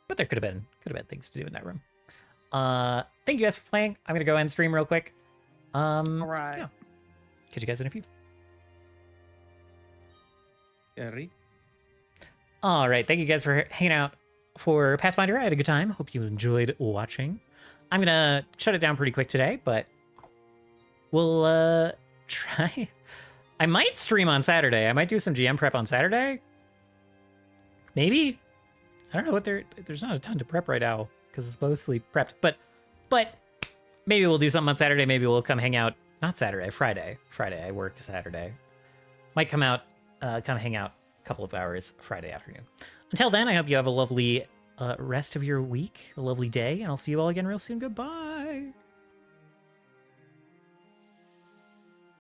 But there could have been things to do in that room. Thank you guys for playing. I'm gonna go end stream real quick. All right. Yeah. Catch you guys in a few. All right. Thank you guys for hanging out for Pathfinder. I had a good time. Hope you enjoyed watching. I'm gonna shut it down pretty quick today, but we'll try. I might stream on Saturday. I might do some GM prep on Saturday. Maybe. I don't know what there's not a ton to prep right now because it's mostly prepped. But maybe we'll do something on Saturday. Maybe we'll come hang out. Not Saturday, Friday. Friday. I work Saturday. Might come hang out a couple of hours Friday afternoon. Until then, I hope you have a lovely rest of your week, a lovely day, and I'll see you all again real soon. Goodbye.